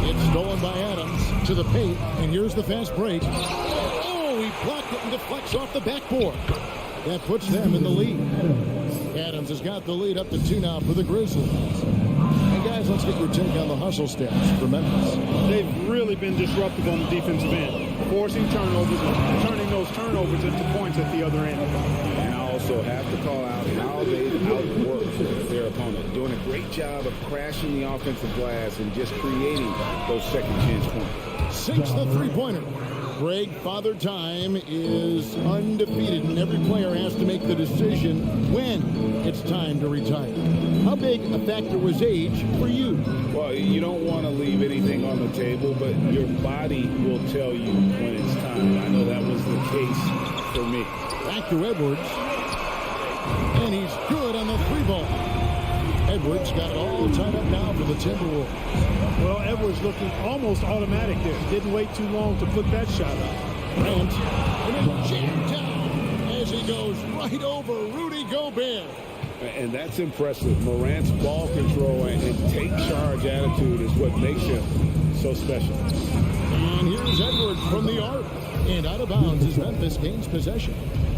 It's stolen by Adams to the paint, and here's the fast break. Oh, he blocked it and deflects off the backboard. That puts them in the lead. Adams has got the lead up to 2 now for the Grizzlies. And guys, let's get your take on the hustle stats for Memphis. They've really been disruptive on the defensive end, forcing turnovers and turning those turnovers into points at the other end. And I also have to call out how they've outworked their opponent, doing a great job of crashing the offensive glass and just creating those second chance points. Sinks the three-pointer. Greg, Father Time is undefeated, and every player has to make the decision when it's time to retire. How big a factor was age for you? Well, you don't want to leave anything on the table, but your body will tell you when it's time. I know that was the case for me. Back to Edwards. And he's good on the 3-ball. Edwards got it all tied up now for the Timberwolves. Well, Edwards looking almost automatic there. Didn't wait too long to put that shot up. Grant, and then jammed down as he goes right over Rudy Gobert. And that's impressive. Morant's ball control and take charge attitude is what makes him so special. And here's Edwards from the arc. And out of bounds as Memphis gains possession.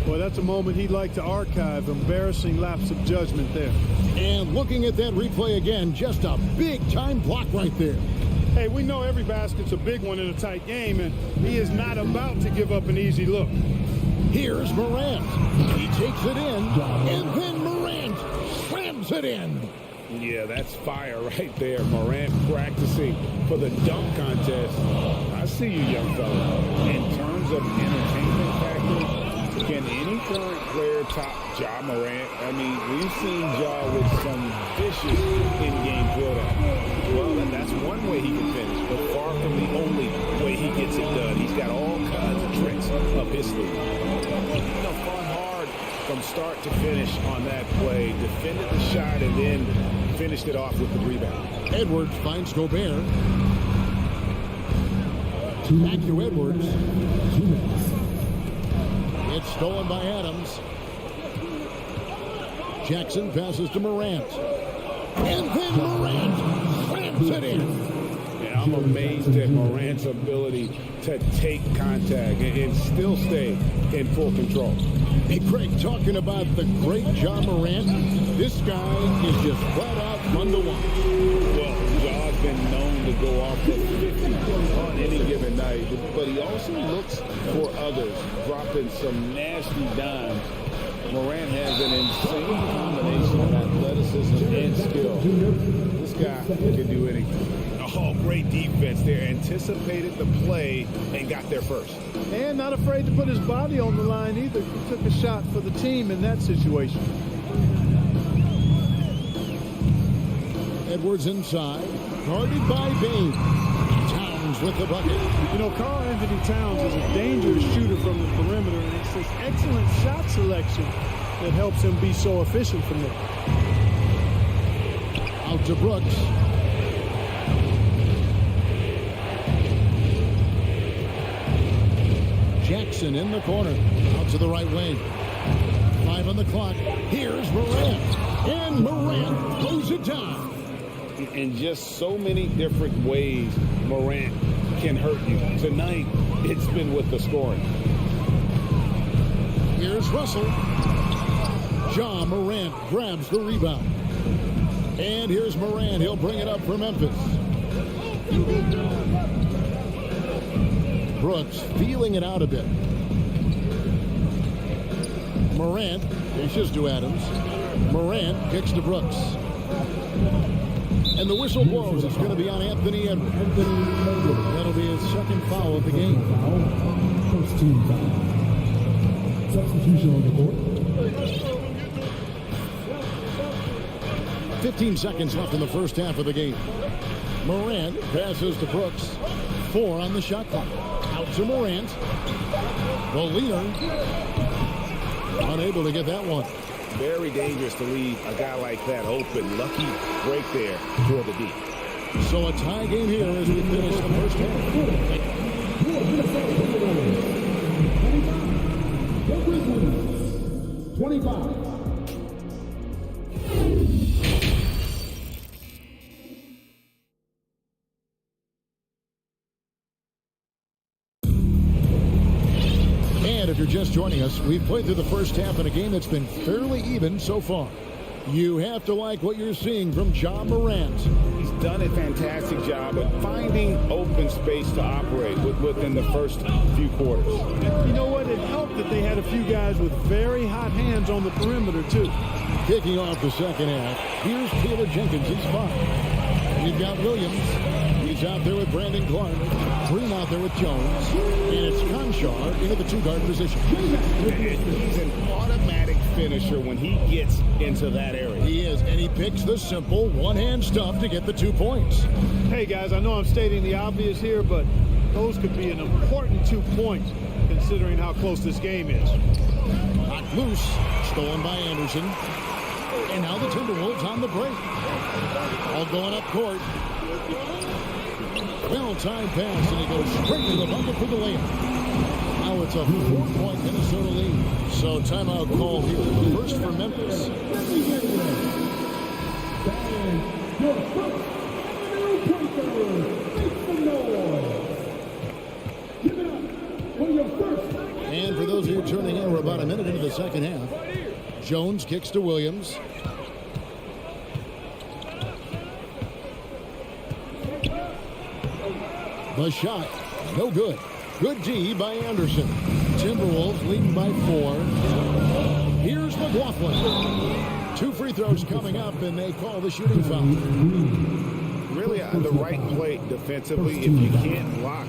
Well, that's a moment he'd like to archive. Embarrassing lapse of judgment there. And looking at that replay again, just a big-time block right there. Hey, we know every basket's a big one in a tight game, and he is not about to give up an easy look. Here's Morant. He takes it in, and then Morant slams it in. Yeah, that's fire right there. Morant practicing for the dunk contest. I see you, young fella. In terms of entertainment factor, can any current player top Ja Morant? I mean, we've seen Ja with some vicious in-game build-up. Well, that's one way he can finish, but far from the only way he gets it done. He's got all kinds of tricks up his sleeve. Fought hard from start to finish on that play. Defended the shot and then finished it off with the rebound. Edwards finds Gobert. Back to Edwards. It's stolen by Adams. Jackson passes to Morant. And then Morant slams it in. Yeah, I'm amazed at Morant's ability to take contact and still stay in full control. Hey, Craig, talking about the great Ja Morant, this guy is just flat out fun to watch. Well, Ja's been known to go off at 50 on any given night, but he also looks for others, dropping some nasty dimes. Morant has an insane combination of athleticism and skill. This guy can do anything. Oh, great defense there. Anticipated the play and got there first. And not afraid to put his body on the line either. He took a shot for the team in that situation. Edwards inside, guarded by Bain. Towns with the bucket. You know, Karl Anthony Towns is a dangerous shooter from the perimeter, and it's this excellent shot selection that helps him be so efficient from there. Out to Brooks. Jackson in the corner. Out to the right wing. 5 on the clock. Here's Morant. And Morant throws it down. In just so many different ways, Morant can hurt you. Tonight, it's been with the scoring. Here's Russell. Ja Morant grabs the rebound. And here's Morant. He'll bring it up for Memphis. Brooks feeling it out a bit. Morant dishes to Adams. Morant kicks to Brooks. And the whistle blows. It's going to be on Anthony Edwards. That'll be his second foul of the game. First team foul. Substitution on the court. 15 seconds left in the first half of the game. Morant passes to Brooks. 4 on the shot clock. Out to Morant. The leader. Unable to get that one. Very dangerous to leave a guy like that open. Lucky break there for the D. So a tie game here as we finish the first half. The Grizzlies, 25. And if you're just joining us, we've played through the first half in a game that's been fairly even so far. You have to like what you're seeing from Ja Morant. He's done a fantastic job of finding open space to operate within the first few quarters. You know what? It helped that they had a few guys with very hot hands on the perimeter, too. Kicking off the second half, here's Taylor Jenkins. He's 5. We've got Williams. He's out there with Brandon Clark. Green out there with Jones. And it's Conchar into the 2-guard position. He's an automatic finisher when he gets into that area. He is, and he picks the simple one-hand stuff to get the 2 points. Hey, guys, I know I'm stating the obvious here, but those could be an important 2 points considering how close this game is. Knocked loose, stolen by Anderson. And now the Timberwolves on the break. All going up court. Well-timed pass, and he goes straight to the bucket for the layup. Now it's a 4-point Minnesota lead. So timeout called here. The first for Memphis. And for those of you turning in, we're about a minute into the second half. Jones kicks to Williams. The shot, no good. Good D by Anderson. Timberwolves leading by 4. Here's McLaughlin. 2 free throws coming up, and they call the shooting foul. Really the right play defensively. If you can't block,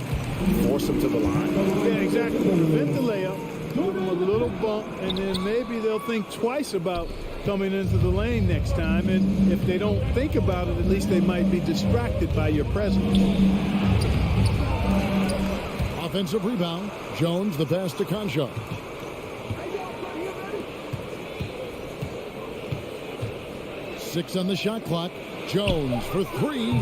force them to the line. Yeah, exactly. Prevent the layup, give them a little bump, and then maybe they'll think twice about coming into the lane next time. And if they don't think about it, at least they might be distracted by your presence. Offensive rebound. Jones, the pass to Conchar. Six on the shot clock. Jones for 3.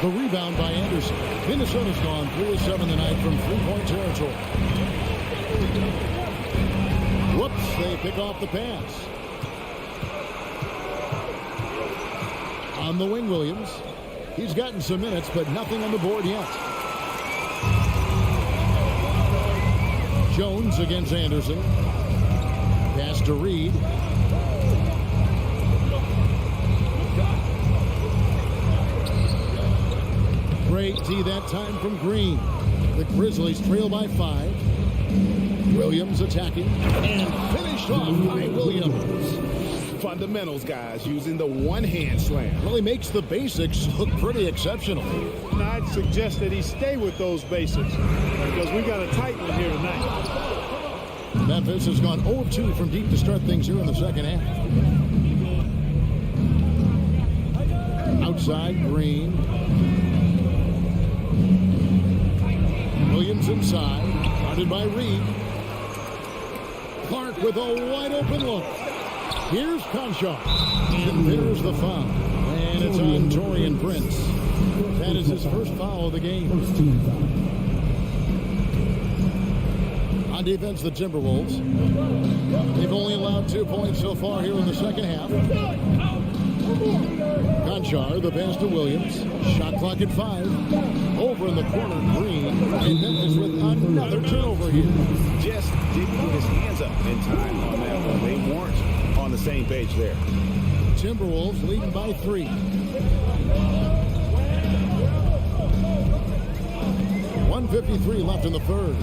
The rebound by Anderson. Minnesota's gone 3 of 7 tonight from 3-point territory. Whoops, they pick off the pass. On the wing, Williams. He's gotten some minutes, but nothing on the board yet. Jones against Anderson. Pass to Reed. Great D that time from Green. The Grizzlies trail by 5. Williams attacking and finished off by Williams. Fundamentals, guys, using the one-hand slam. Well, he makes the basics look pretty exceptional. Now, I'd suggest that he stay with those basics because we got a tight one here tonight. Memphis has gone 0 of 2 from deep to start things here in the second half. Outside, Green. Williams inside, guarded by Reed. Clark with a wide open look. Here's Conchar. And there's the foul. And it's on Taurean Prince. That is his first foul of the game. On defense, the Timberwolves. They've only allowed 2 points so far here in the second half. Conchar, the pass to Williams. Shot clock at 5. Over in the corner, Green. And Memphis with another turnover here. Just didn't get his hands up in time on that one. They weren't on the same page there. Timberwolves leading by 3. .153 left in the third.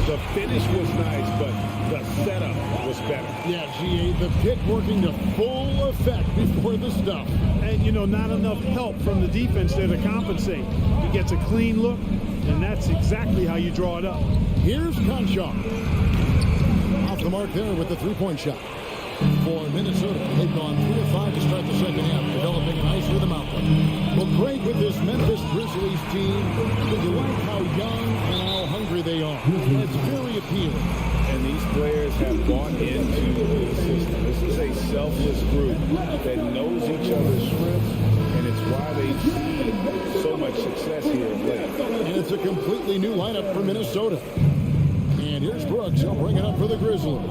The finish was nice, but the setup was better. Yeah, GA, the pick working to full effect before the stuff. And, you know, not enough help from the defense there to compensate. He gets a clean look, and that's exactly how you draw it up. Here's Conchar. Off the mark there with the 3-point shot. For Minnesota, they've gone 3 of 5 to start the second half, developing a nice rhythm output. Well, great with this Memphis Grizzlies team. Did you like how young and how hungry they are? It's very appealing. And these players have bought into the system. This is a selfless group that knows each other's strengths, and it's why they see so much success here of late. And it's a completely new lineup for Minnesota. And here's Brooks. He'll bring it up for the Grizzlies.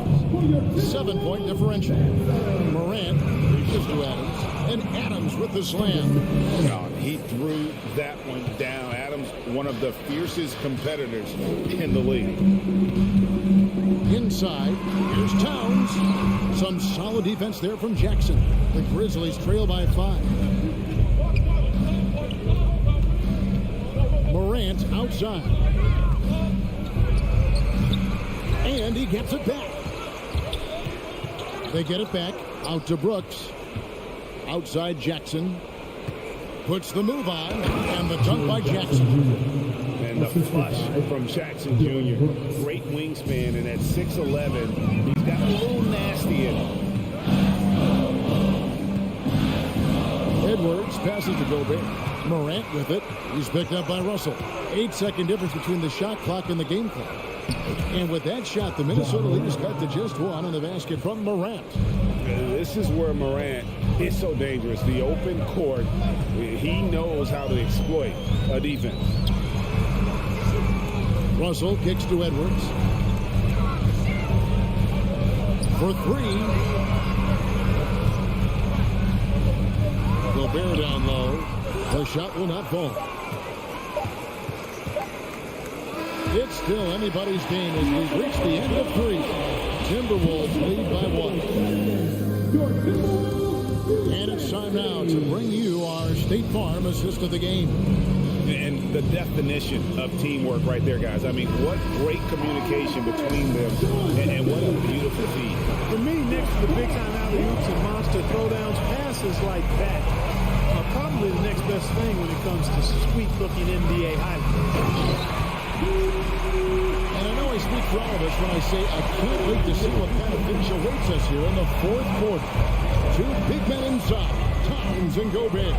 7-point differential. Morant reaches to Adams. And Adams with the slam. Oh, he threw that one down. Adams, one of the fiercest competitors in the league. Inside, here's Towns. Some solid defense there from Jackson. The Grizzlies trail by 5. Morant outside. And he gets it back. They get it back. Out to Brooks. Outside Jackson. Puts the move on. And the dunk by Jackson. And the flush from Jackson Jr. Great wingspan. And at 6'11", he's got a little nasty in him. Edwards passes to Gobert. Morant with it. He's picked up by Russell. 8-second difference between the shot clock and the game clock. And with that shot, the Minnesota lead is cut to just one on the basket from Morant. This is where Morant is so dangerous. The open court, he knows how to exploit a defense. Russell kicks to Edwards. For three. Gobert down low. The shot will not fall. It's still anybody's game as we reach the end of three. Timberwolves lead by one. And it's time now to bring you our State Farm assist of the game. And the definition of teamwork right there, guys. I mean, what great communication between them, and what a beautiful feed. For me, next to the big-time alley-oops and monster throwdowns, passes like that are probably the next best thing when it comes to sweet-looking NBA highlights. And I know I speak for all of us when I say I can't wait to see what kind of finish awaits us here in the fourth quarter. Two big men inside, Towns and Gobert.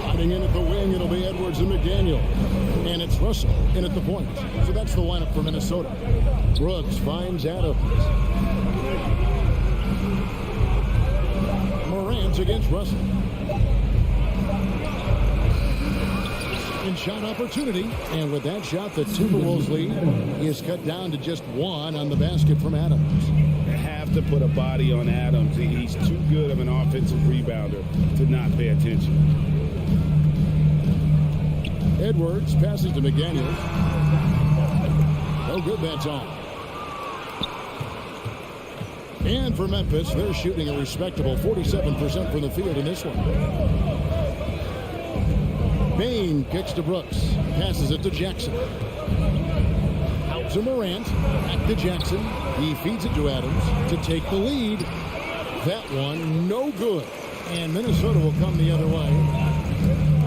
Fighting in at the wing, it'll be Edwards and McDaniel. And it's Russell in at the point. So that's the lineup for Minnesota. Brooks finds Adams. Morant against Russell. Shot opportunity, and with that shot, the Timberwolves lead is cut down to just one on the basket from Adams. They have to put a body on Adams. He's too good of an offensive rebounder to not pay attention. Edwards passes to McDaniel. No good that time. And for Memphis, they're shooting a respectable 47% from the field in this one. Bain kicks to Brooks. Passes it to Jackson. Out to Morant. Back to Jackson. He feeds it to Adams to take the lead. That one, no good. And Minnesota will come the other way.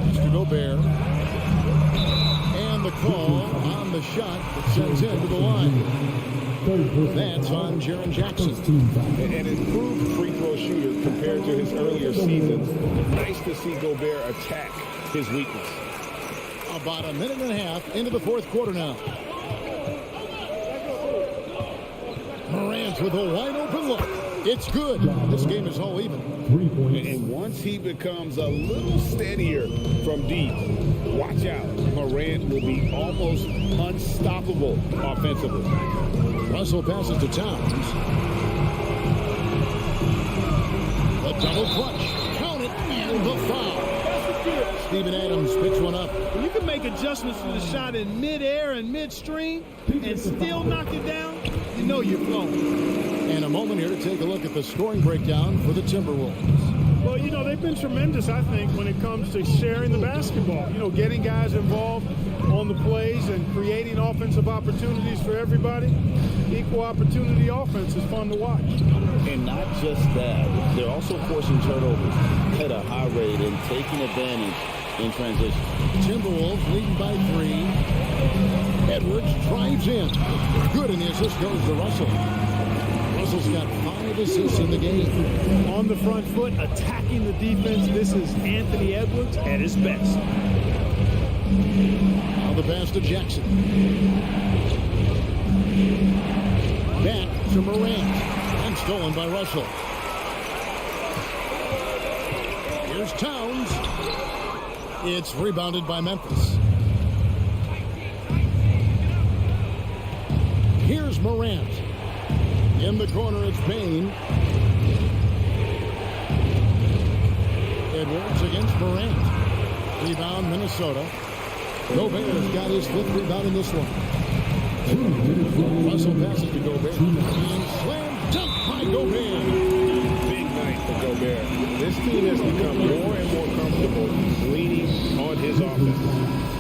It's to Gobert. And the call on the shot that sends him to the line. That's on Jaren Jackson. An improved free throw shooter compared to his earlier seasons. Nice to see Gobert attack his weakness. About a minute and a half into the fourth quarter now. Morant with a wide open look. It's good. This game is all even. And once he becomes a little steadier from deep, watch out. Morant will be almost unstoppable offensively. Russell passes to Towns. The double clutch. Count it. And the foul. Steven Adams picks one up. You can make adjustments to the shot in midair and midstream and still knock it down. You know you're flowing. And a moment here to take a look at the scoring breakdown for the Timberwolves. Well, you know, they've been tremendous, I think, when it comes to sharing the basketball. You know, getting guys involved on the plays and creating offensive opportunities for everybody. Equal opportunity offense is fun to watch. And not just that, they're also forcing turnovers at a high rate and taking advantage in transition. Timberwolves leading by 3. Edwards drives in. Good, and the assist goes to Russell. Russell's got 5 assists in the game. On the front foot, attacking the defense. This is Anthony Edwards at his best. Now the pass to Jackson. Back to Morant. And stolen by Russell. Here's Towns. It's rebounded by Memphis. Here's Morant. In the corner, it's Bain. Edwards against Morant. Rebound, Minnesota. Gobert has got his 5th rebound in this one. Russell passes to Gobert. And slam dunk by Gobert. Big night for Gobert. This team has become more and more comfortable leaning on his offense.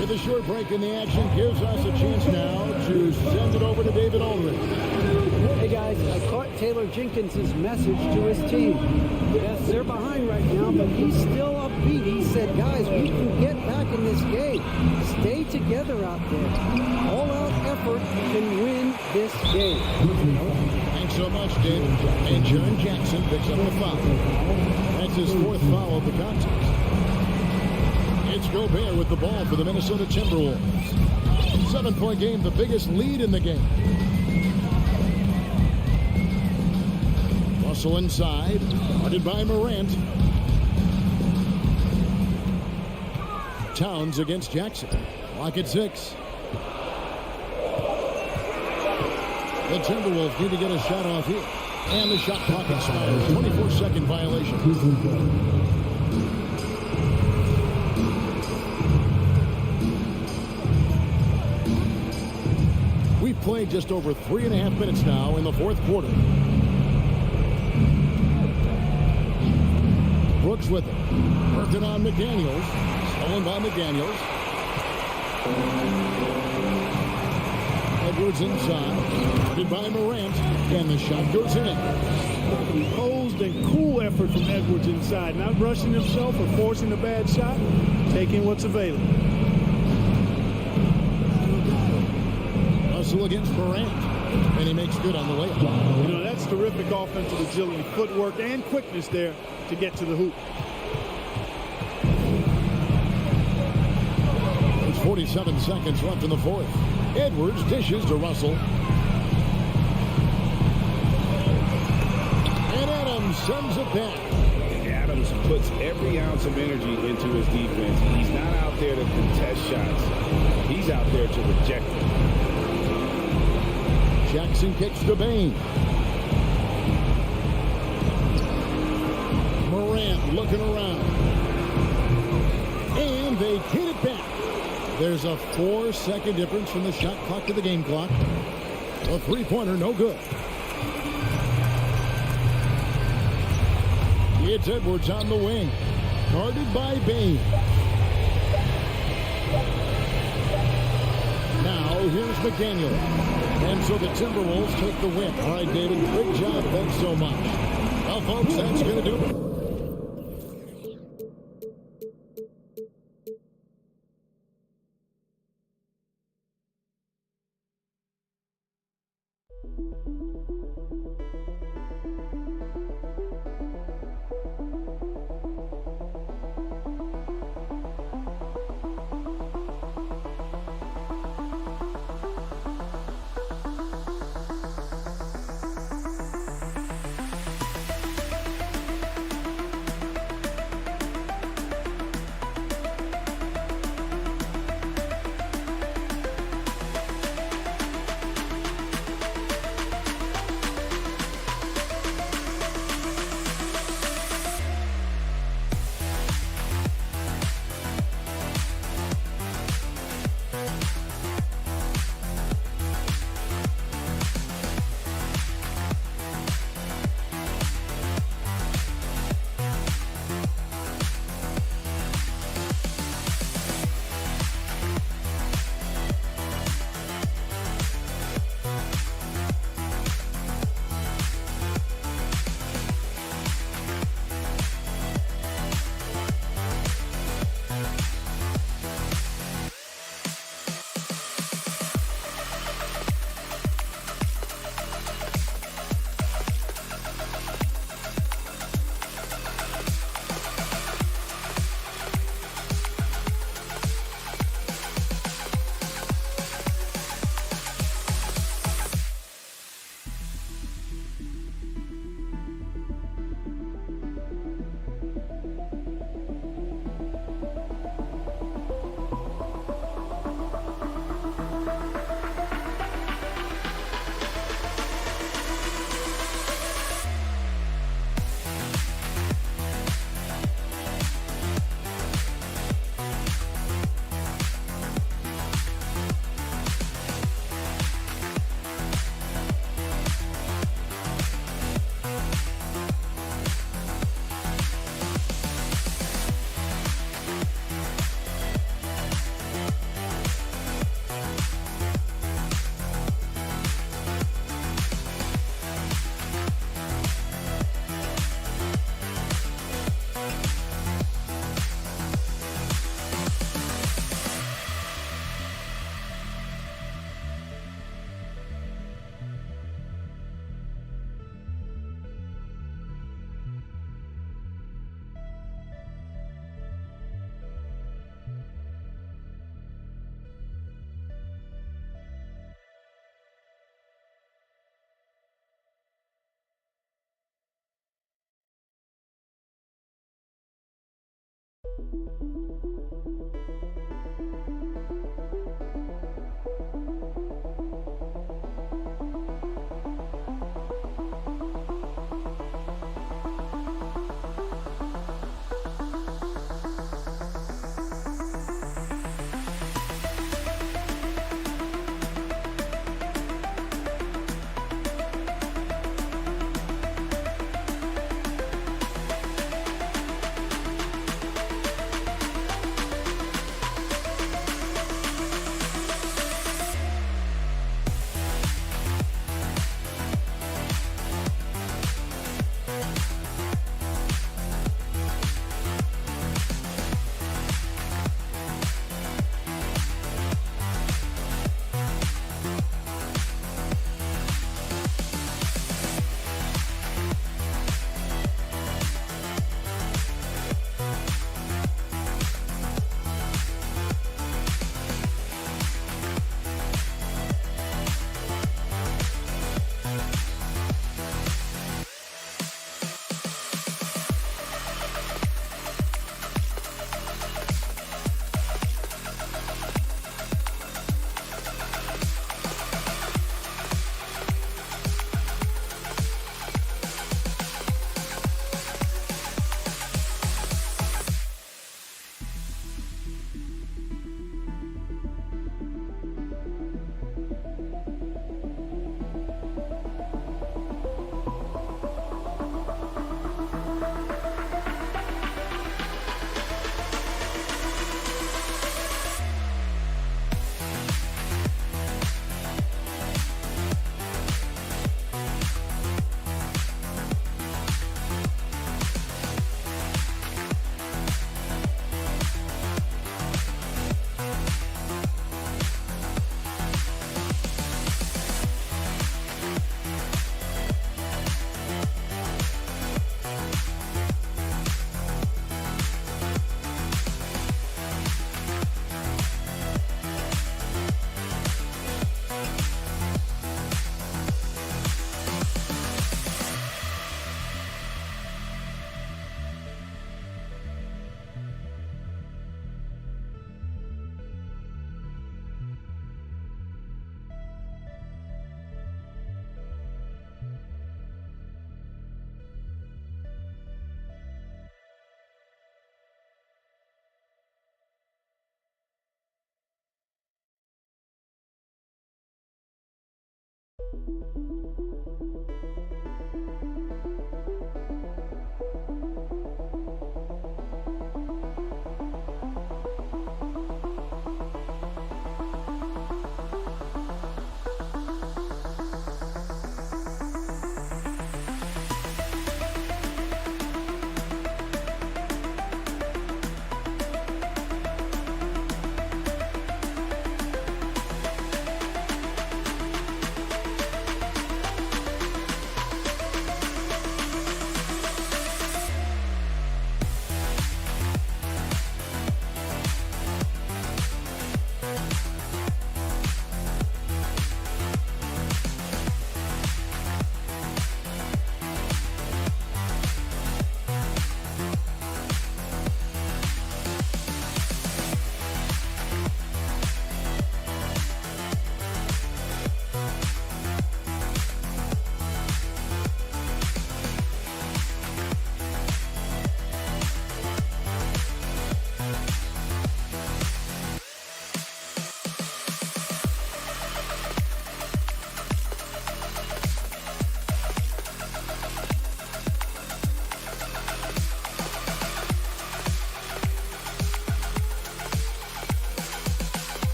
With a short break in the action, gives us a chance now to send it over to David Aldridge. Hey guys, I caught Taylor Jenkins' message to his team. Yes, they're behind right now, but he's still upbeat. He said, guys, we can get back in this game. Stay together out there. All-out effort can win this game. Thanks so much, David. And Jaren Jackson picks up the foul. That's his 4th foul of the contest. It's Gobert with the ball for the Minnesota Timberwolves. 7-point game, the biggest lead in the game. Russell inside, guarded by Morant. Towns against Jackson. Clock at 6. The Timberwolves need to get a shot off here. And the shot clock expires. 24-second violation. We've played just over 3.5 minutes now in the fourth quarter. Brooks with it. Working on McDaniels. Stolen by McDaniels. Edwards inside. Guarded by Morant. And the shot goes in. Composed and cool effort from Edwards inside. Not rushing himself or forcing a bad shot. Taking what's available. Russell against Morant. And he makes good on the layup. You know, that's terrific offensive agility, footwork, and quickness there to get to the hoop. There's 47 seconds left in the fourth. Edwards dishes to Russell. And Adams sends it back. Adams puts every ounce of energy into his defense. He's not out there to contest shots. He's out there to reject them. Jackson kicks to Bain. Morant looking around. And they get it back. There's a 4-second difference from the shot clock to the game clock. A three-pointer, no good. It's Edwards on the wing. Guarded by Bain. Now here's McDaniel. And so the Timberwolves take the win. All right, David, great job. Thanks so much. Well, folks, that's going to do it.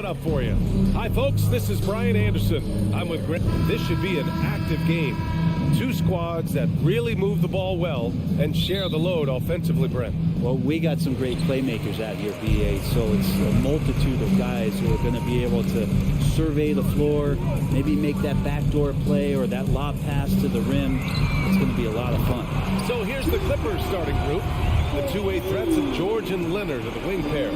Up for you. Hi, folks. This is Brian Anderson. I'm with Grizzlies. This should be an active game. Two squads that really move the ball well and share the load offensively, Brent. Well, we got some great playmakers out here, BA, so it's a multitude of guys who are going to be able to survey the floor, maybe make that backdoor play or that lob pass to the rim. It's going to be a lot of fun. So here's the Clippers starting group. The two-way threats of George and Leonard are the wing pair.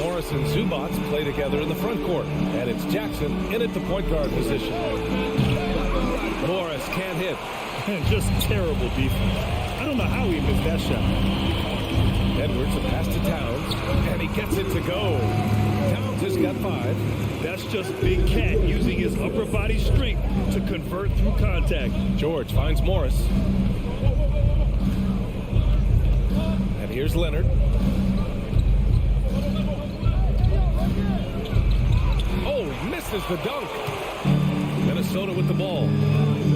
Morris and Zubats play together in the front court. And it's Jackson in at the point guard position. Morris can't hit. Just terrible defense. I don't know how he missed that shot. Edwards a pass to Towns, and he gets it to go. Towns has got 5. That's just Big Cat using his upper body strength to convert through contact. George finds Morris. And here's Leonard. Oh, misses the dunk. Minnesota with the ball.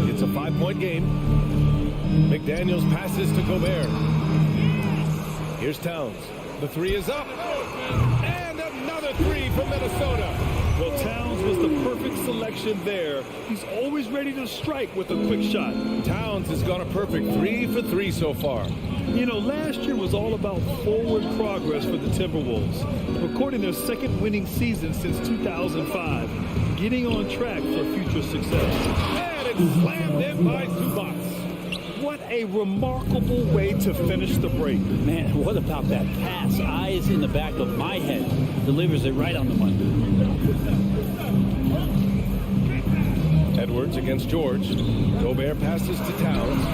It's a 5-point game. McDaniels passes to Gobert. Here's Towns. The 3 is up. And another 3 for Minnesota. Well, Towns was the perfect selection there. He's always ready to strike with a quick shot. Towns has gone a perfect 3 for 3 so far. You know, last year was all about forward progress for the Timberwolves, recording their second winning season since 2005, getting on track for future success. And it's slammed in by Zubats. What a remarkable way to finish the break. Man, what about that pass? Eyes in the back of my head. Delivers it right on the money. Edwards against George. Gobert passes to Towns.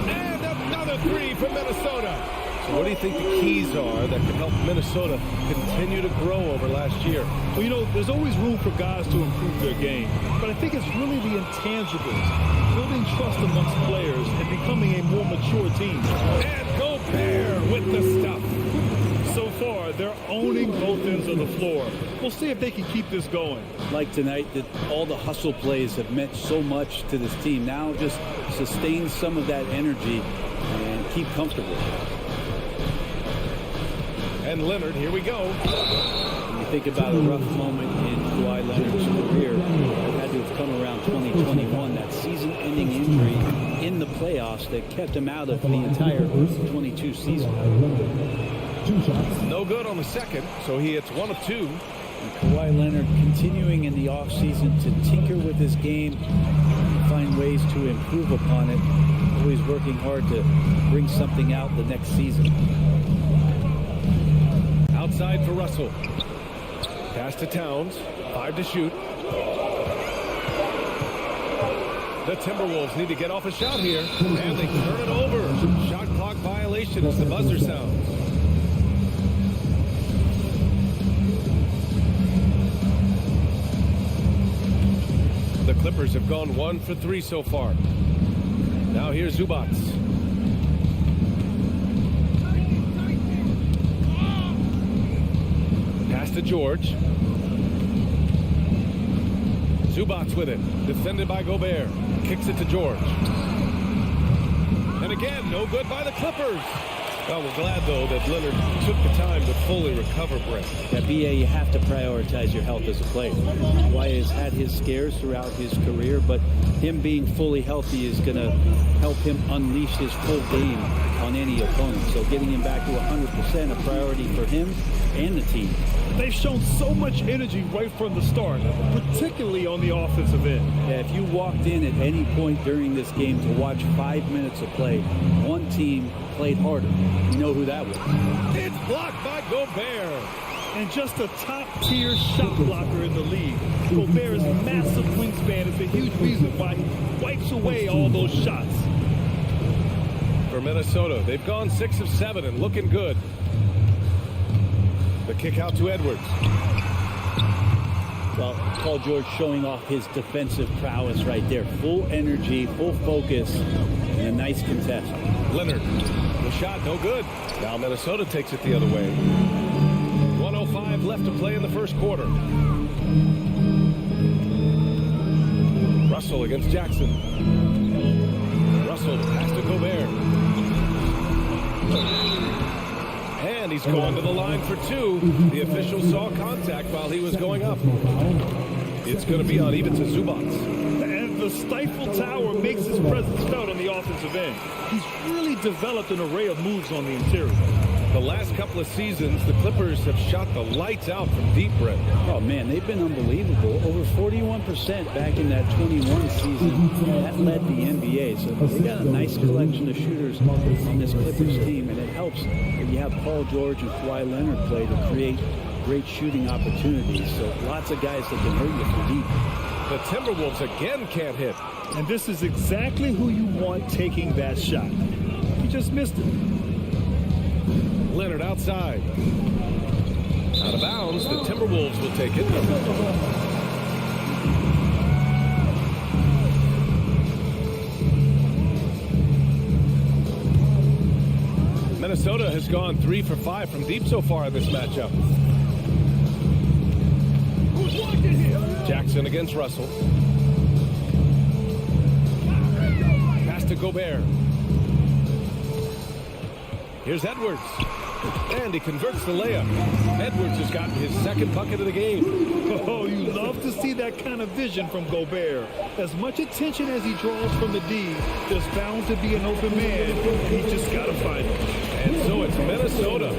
And another 3 for Minnesota. So what do you think the keys are that can help Minnesota continue to grow over last year? Well, you know, there's always room for guys to improve their game. But I think it's really the intangibles. Building trust amongst players and becoming a more mature team. And Gobert with the stuff. So far, they're owning both ends of the floor. We'll see if they can keep this going. Like tonight, that all the hustle plays have meant so much to this team. Now just sustain some of that energy and keep comfortable. And Leonard, here we go. When you think about a rough moment in Kawhi Leonard's career, it had to have come around 2021, that season-ending injury in the playoffs that kept him out of the entire 22 season. No good on the second, so he hits 1 of 2. And Kawhi Leonard continuing in the offseason to tinker with his game, find ways to improve upon it, always working hard to bring something out the next season. Outside for Russell. Pass to Towns. 5 to shoot. The Timberwolves need to get off a shot here, and they turn it over. Shot clock violation as the buzzer sounds. Clippers have gone 1 for 3 so far. Now here's Zubats. Pass to George. Zubats with it. Defended by Gobert. Kicks it to George. And again, no good by the Clippers. Well, we're glad, though, that Leonard took the time to fully recover, Brett. At BA, you have to prioritize your health as a player. Wyatt has had his scares throughout his career, but him being fully healthy is going to help him unleash his full game on any opponent. So getting him back to 100% a priority for him and the team. They've shown so much energy right from the start, particularly on the offensive end. Yeah, if you walked in at any point during this game to watch 5 minutes of play, one team played harder. You know who that was. It's blocked by Gobert. And just a top-tier shot blocker in the league. Gobert's massive wingspan is a huge reason why he wipes away all those shots. For Minnesota, they've gone 6 of 7 and looking good. The kick out to Edwards. Well, Paul George showing off his defensive prowess right there. Full energy, full focus, and a nice contest. Leonard, the shot, no good. Now Minnesota takes it the other way. 1:05 left to play in the first quarter. Russell against Jackson. Russell, pass to Gobert. And he's going to the line for 2. The official saw contact while he was going up. It's going to be uneven to Zubats. And the stifle tower makes his presence felt on the offensive end. He's really developed an array of moves on the interior. The last couple of seasons, the Clippers have shot the lights out from deep, Brett. Oh, man, they've been unbelievable. Over 41% back in that 21 season. That led the NBA. So they got a nice collection of shooters on this Clippers team, and it helps when you have Paul George and Kawhi Leonard play to create great shooting opportunities. So lots of guys that can hurt you from deep. The Timberwolves again can't hit. And this is exactly who you want taking that shot. He just missed it. Leonard outside. Out of bounds. The Timberwolves will take it. Minnesota has gone 3 for 5 from deep so far in this matchup. Jackson against Russell. Pass to Gobert. Here's Edwards. And he converts the layup. Edwards has gotten his second bucket of the game. Oh, you love to see that kind of vision from Gobert. As much attention as he draws from the D, there's bound to be an open man. He just got to find him. And so it's Minnesota.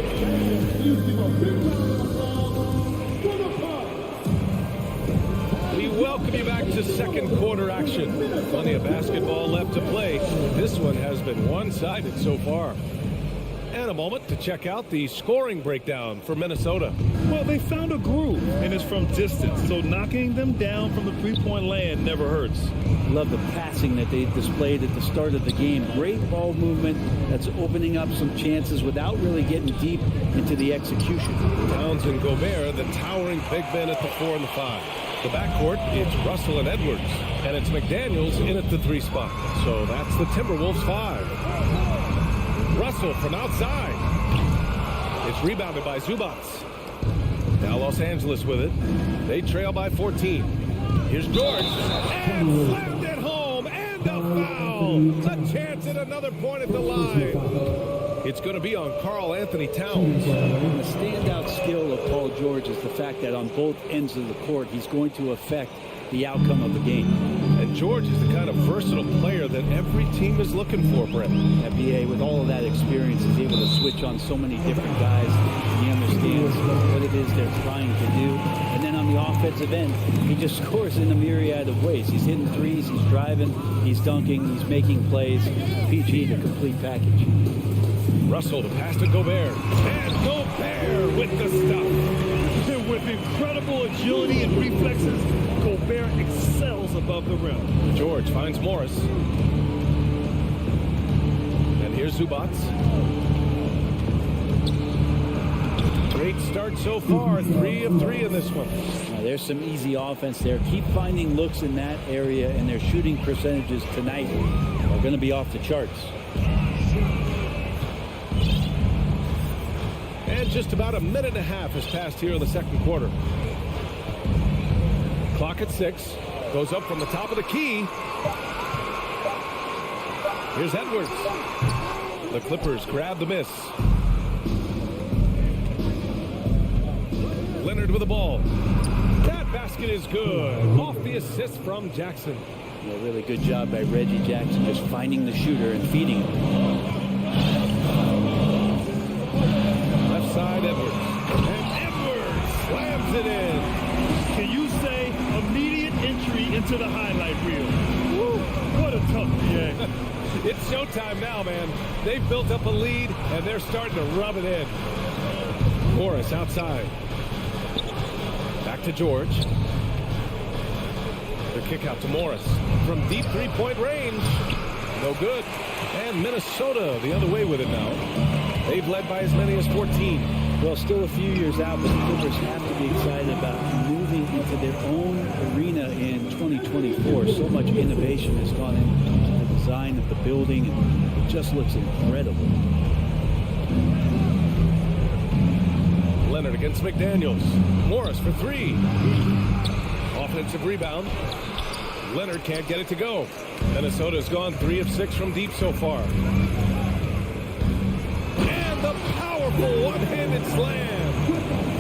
We welcome you back to second quarter action. Plenty of basketball left to play. This one has been one-sided so far. And a moment to check out the scoring breakdown for Minnesota. Well, they found a groove, and it's from distance, so knocking them down from the three-point land never hurts. Love the passing that they displayed at the start of the game. Great ball movement that's opening up some chances without really getting deep into the execution. Towns and Gobert, the towering big men at the 4 and the 5. The backcourt, it's Russell and Edwards, and it's McDaniels in at the 3 spot. So that's the Timberwolves 5. Russell from outside. It's rebounded by Zubats. Now Los Angeles with it. They trail by 14. Here's George. And slammed it home. And a foul. A chance at another point at the line. It's going to be on Karl Anthony Towns. The standout skill of Paul George is the fact that on both ends of the court, he's going to affect the outcome of the game. And George is the kind of versatile player that every team is looking for, Brett. NBA, with all of that experience, is able to switch on so many different guys. He understands what it is they're trying to do. And then on the offensive end, he just scores in a myriad of ways. He's hitting threes, he's driving, he's dunking, he's making plays. PG, the complete package. Russell to pass to Gobert. And Gobert with the stuff. And with incredible agility and reflexes, Gobert excels above the rim. George finds Morris. And here's Zubats. Great start so far. 3 of 3 in this one. There's some easy offense there. Keep finding looks in that area, and their shooting percentages tonight are going to be off the charts. And just about a minute and a half has passed here in the second quarter. Clock at 6. Goes up from the top of the key. Here's Edwards. The Clippers grab the miss. Leonard with the ball. That basket is good. Off the assist from Jackson. A really good job by Reggie Jackson just finding the shooter and feeding him. Left side, Edwards. And Edwards slams it in. Can you say immediate entry into the highlight reel? Woo, what a tough react. It's showtime now, man. They've built up a lead, and they're starting to rub it in. Morris outside. Back to George. The kick out to Morris. From deep three-point range. No good. And Minnesota the other way with it now. They've led by as many as 14. Well, still a few years out, but the Clippers have to be excited about moving into their own arena in 2024. So much innovation has gone into the design of the building, and it just looks incredible. Leonard against McDaniels. Morris for 3. Offensive rebound. Leonard can't get it to go. Minnesota's gone 3 of 6 from deep so far. And the powerful one-handed slam.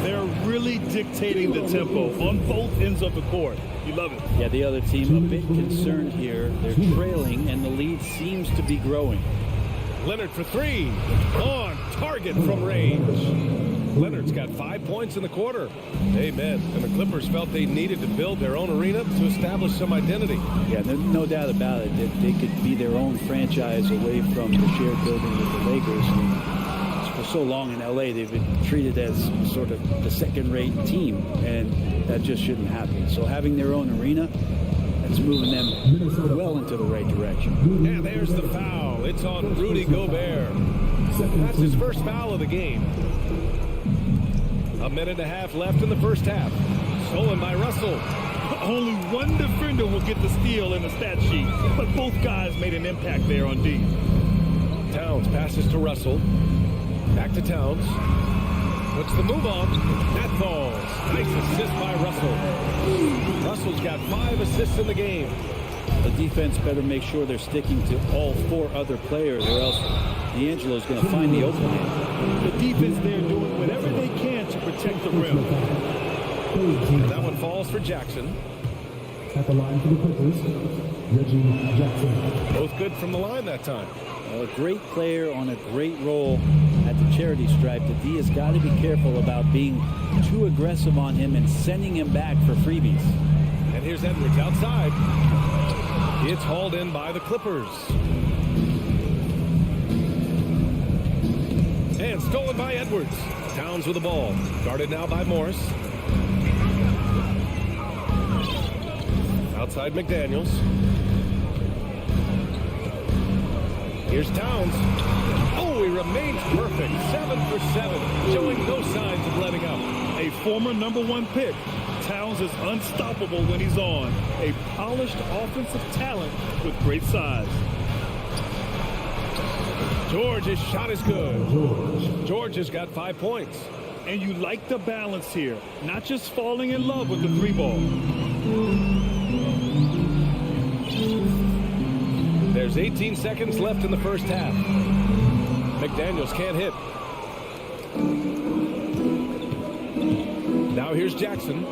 They're really dictating the tempo on both ends of the court. You love it. Yeah, the other team a bit concerned here. They're trailing, and the lead seems to be growing. Leonard for 3. On target from range. Leonard's got 5 points in the quarter. Amen. And the Clippers felt they needed to build their own arena to establish some identity. Yeah, no doubt about it. That they could be their own franchise away from the shared building with the Lakers. And for so long in LA, they've been treated as sort of the second-rate team, and that just shouldn't happen. So having their own arena, that's moving them well into the right direction. And there's the foul. It's on Rudy Gobert. That's his first foul of the game. A minute and a half left in the first half. Stolen by Russell. Only one defender will get the steal in the stat sheet, but both guys made an impact there on D. Towns passes to Russell. Back to Towns. Puts the move on. That falls. Nice assist by Russell. Russell's got 5 assists in the game. The defense better make sure they're sticking to all 4 other players, or else D'Angelo's going to find the opening. The defense there doing whatever they can to protect the rim. And that one falls for Jackson. At the line for the Clippers, Reggie Jackson. Both good from the line that time. A great player on a great role at the charity stripe. The D has got to be careful about being too aggressive on him and sending him back for freebies. And here's Edwards outside. It's hauled in by the Clippers. And stolen by Edwards. Towns with the ball. Guarded now by Morris. Outside McDaniels. Here's Towns. Oh, he remains perfect. 7 for 7. Showing no signs of letting up. A former #1 pick. Towns is unstoppable when he's on. A polished offensive talent with great size. George's shot is good. George has got 5 points. And you like the balance here. Not just falling in love with the 3-ball. There's 18 seconds left in the first half. McDaniels can't hit. Now here's Jackson.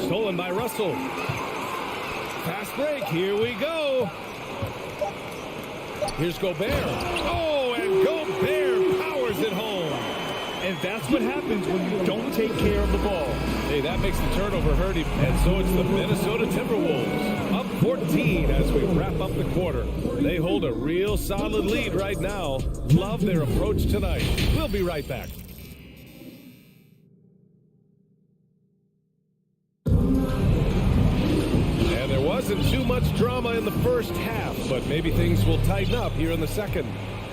Stolen by Russell. Fast break. Here we go. Here's Gobert. Oh, and Gobert powers it home. And that's what happens when you don't take care of the ball. Hey, that makes the turnover hurt him. And so it's the Minnesota Timberwolves up 14 as we wrap up the quarter. They hold a real solid lead right now. Love their approach tonight. We'll be right back. And there wasn't too much drama in the first half, but maybe things will tighten up here in the second.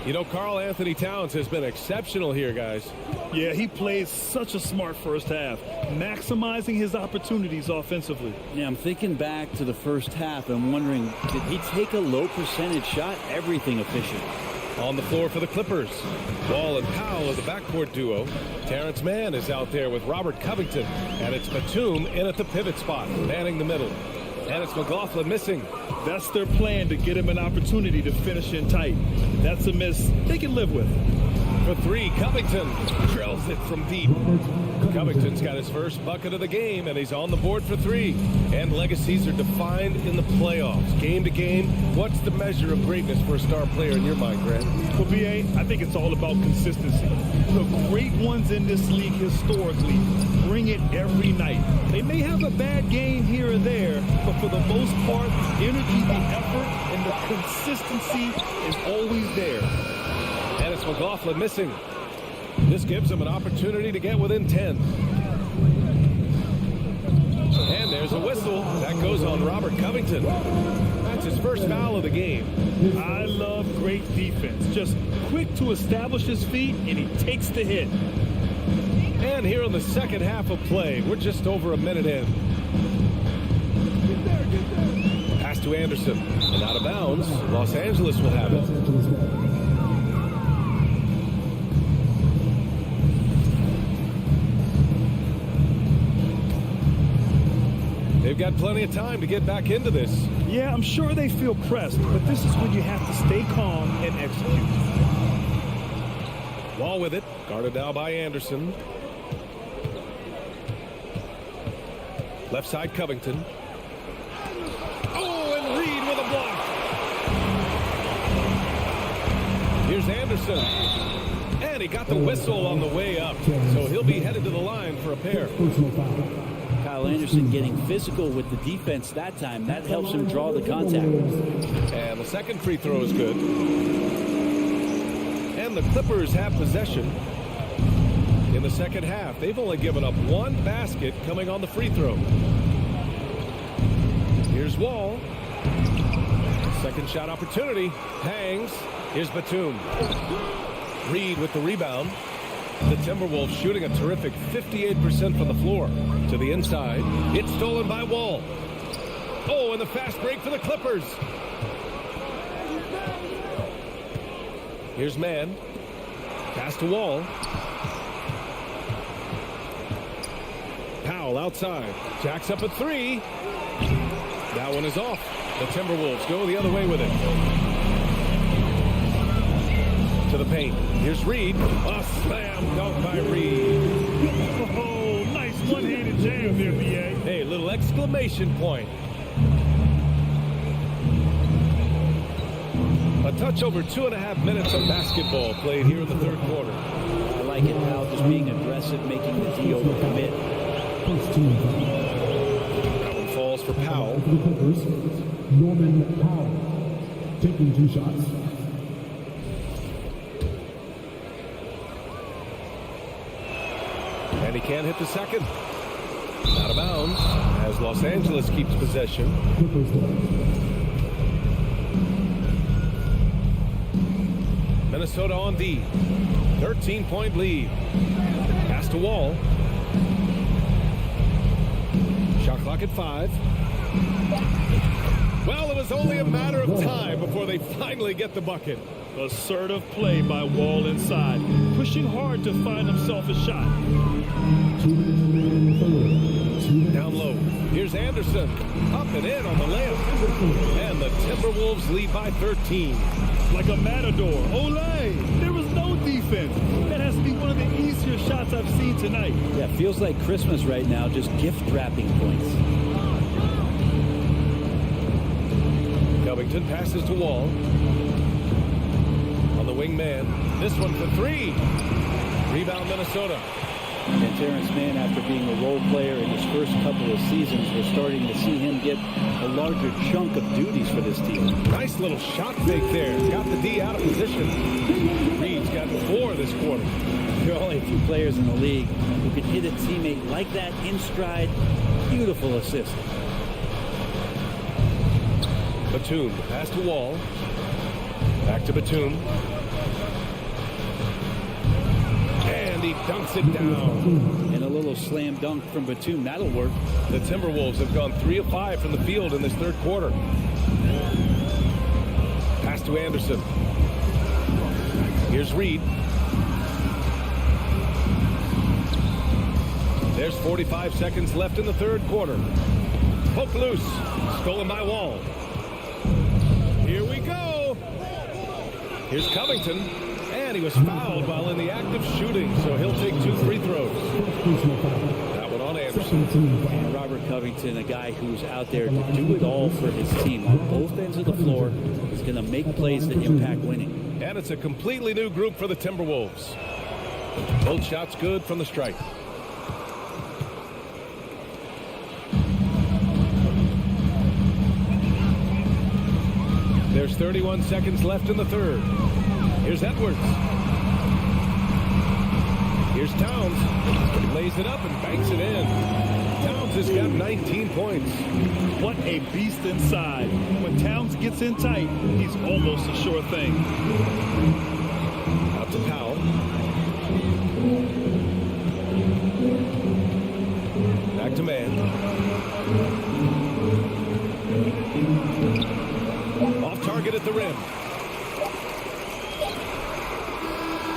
You know, Karl Anthony Towns has been exceptional here, guys. Yeah, he plays such a smart first half, maximizing his opportunities offensively. Yeah, I'm thinking back to the first half and wondering, did he take a low percentage shot? Everything efficient. On the floor for the Clippers, Wall and Powell are the backcourt duo. Terrence Mann is out there with Robert Covington, and it's Batum in at the pivot spot, manning the middle. And it's McLaughlin missing. That's their plan, to get him an opportunity to finish in tight. That's a miss they can live with. For three, Covington drills it from deep. Covington's got his first bucket of the game, and he's on the board for three. And legacies are defined in the playoffs. Game to game, what's the measure of greatness for a star player in your mind, Grant? Well, B.A., I think it's all about consistency. The great ones in this league historically bring it every night. They may have a bad game here or there, but for the most part, the energy, the effort, and the consistency is always there. And it's McLaughlin missing. This gives him an opportunity to get within 10. And there's a whistle. That goes on Robert Covington. That's his first foul of the game. I love great defense. Just quick to establish his feet, and he takes the hit. And here in the second half of play, we're just over a minute in. Pass to Anderson. And out of bounds, Los Angeles will have it. They've got plenty of time to get back into this. Yeah, I'm sure they feel pressed, but this is when you have to stay calm and execute. Wall with it, guarded now by Anderson. Left side, Covington. Oh, and Reed with a block. Here's Anderson. And he got the whistle on the way up, so he'll be headed to the line for a pair. Kyle Anderson getting physical with the defense that time. That helps him draw the contact. And the second free throw is good. And the Clippers have possession. In the second half, they've only given up one basket coming on the free throw. Here's Wall. Second shot opportunity. Hangs. Here's Batum. Reed with the rebound. The Timberwolves shooting a terrific 58% from the floor. To the inside. It's stolen by Wall. Oh, and the fast break for the Clippers. Here's Mann. Pass to Wall. Powell outside. Jacks up a three. That one is off. The Timberwolves go the other way with it. To the paint. Here's Reed. A slam dunk by Reed. Oh, nice one-handed jam there, B.A. Hey, little exclamation point. A touch over 2.5 minutes of basketball played here in the third quarter. I like it now, just being aggressive, making the D overcommit. That one falls for Powell. Norman Powell taking 2 shots. And he can't hit the second. Out of bounds as Los Angeles keeps possession. Minnesota on D. 13-point lead. Pass to Wall. Shot clock at 5. Well, it was only a matter of time before they finally get the bucket. Assertive play by Wall inside, pushing hard to find himself a shot. Down low. Here's Anderson. Up and in on the layup. And the Timberwolves lead by 13. Like a matador. Olé! There was no defense. That has to be one of the easier shots I've seen tonight. Yeah, feels like Christmas right now, just gift wrapping points. Covington passes to Wall. On the wing man. This one for 3. Rebound Minnesota. And Terrence Mann, after being a role player in his first couple of seasons, we're starting to see him get a larger chunk of duties for this team. Nice little shot fake there. Got the D out of position. Reed's got 4 this quarter. There are only a few players in the league who can hit a teammate like that in stride. Beautiful assist. Batum, pass to Wall. Back to Batum. he dunks it down. And a little slam dunk from Batum. That'll work. The Timberwolves have gone 3 of 5 from the field in this third quarter. Pass to Anderson. Here's Reed. There's 45 seconds left in the third quarter. Poke loose. Stolen by Wall. Here we go. Here's Covington. And he was fouled while in the act of shooting, so he'll take 2 free throws. That one on Anderson. And Robert Covington, a guy who's out there to do it all for his team on both ends of the floor, is going to make plays that impact winning. And it's a completely new group for the Timberwolves. Both shots good from the stripe. There's 31 seconds left in the third. Here's Edwards. Here's Towns. He lays it up and banks it in. Towns has got 19 points. What a beast inside. When Towns gets in tight, he's almost a sure thing. Out to Powell. Back to Man. Off target at the rim.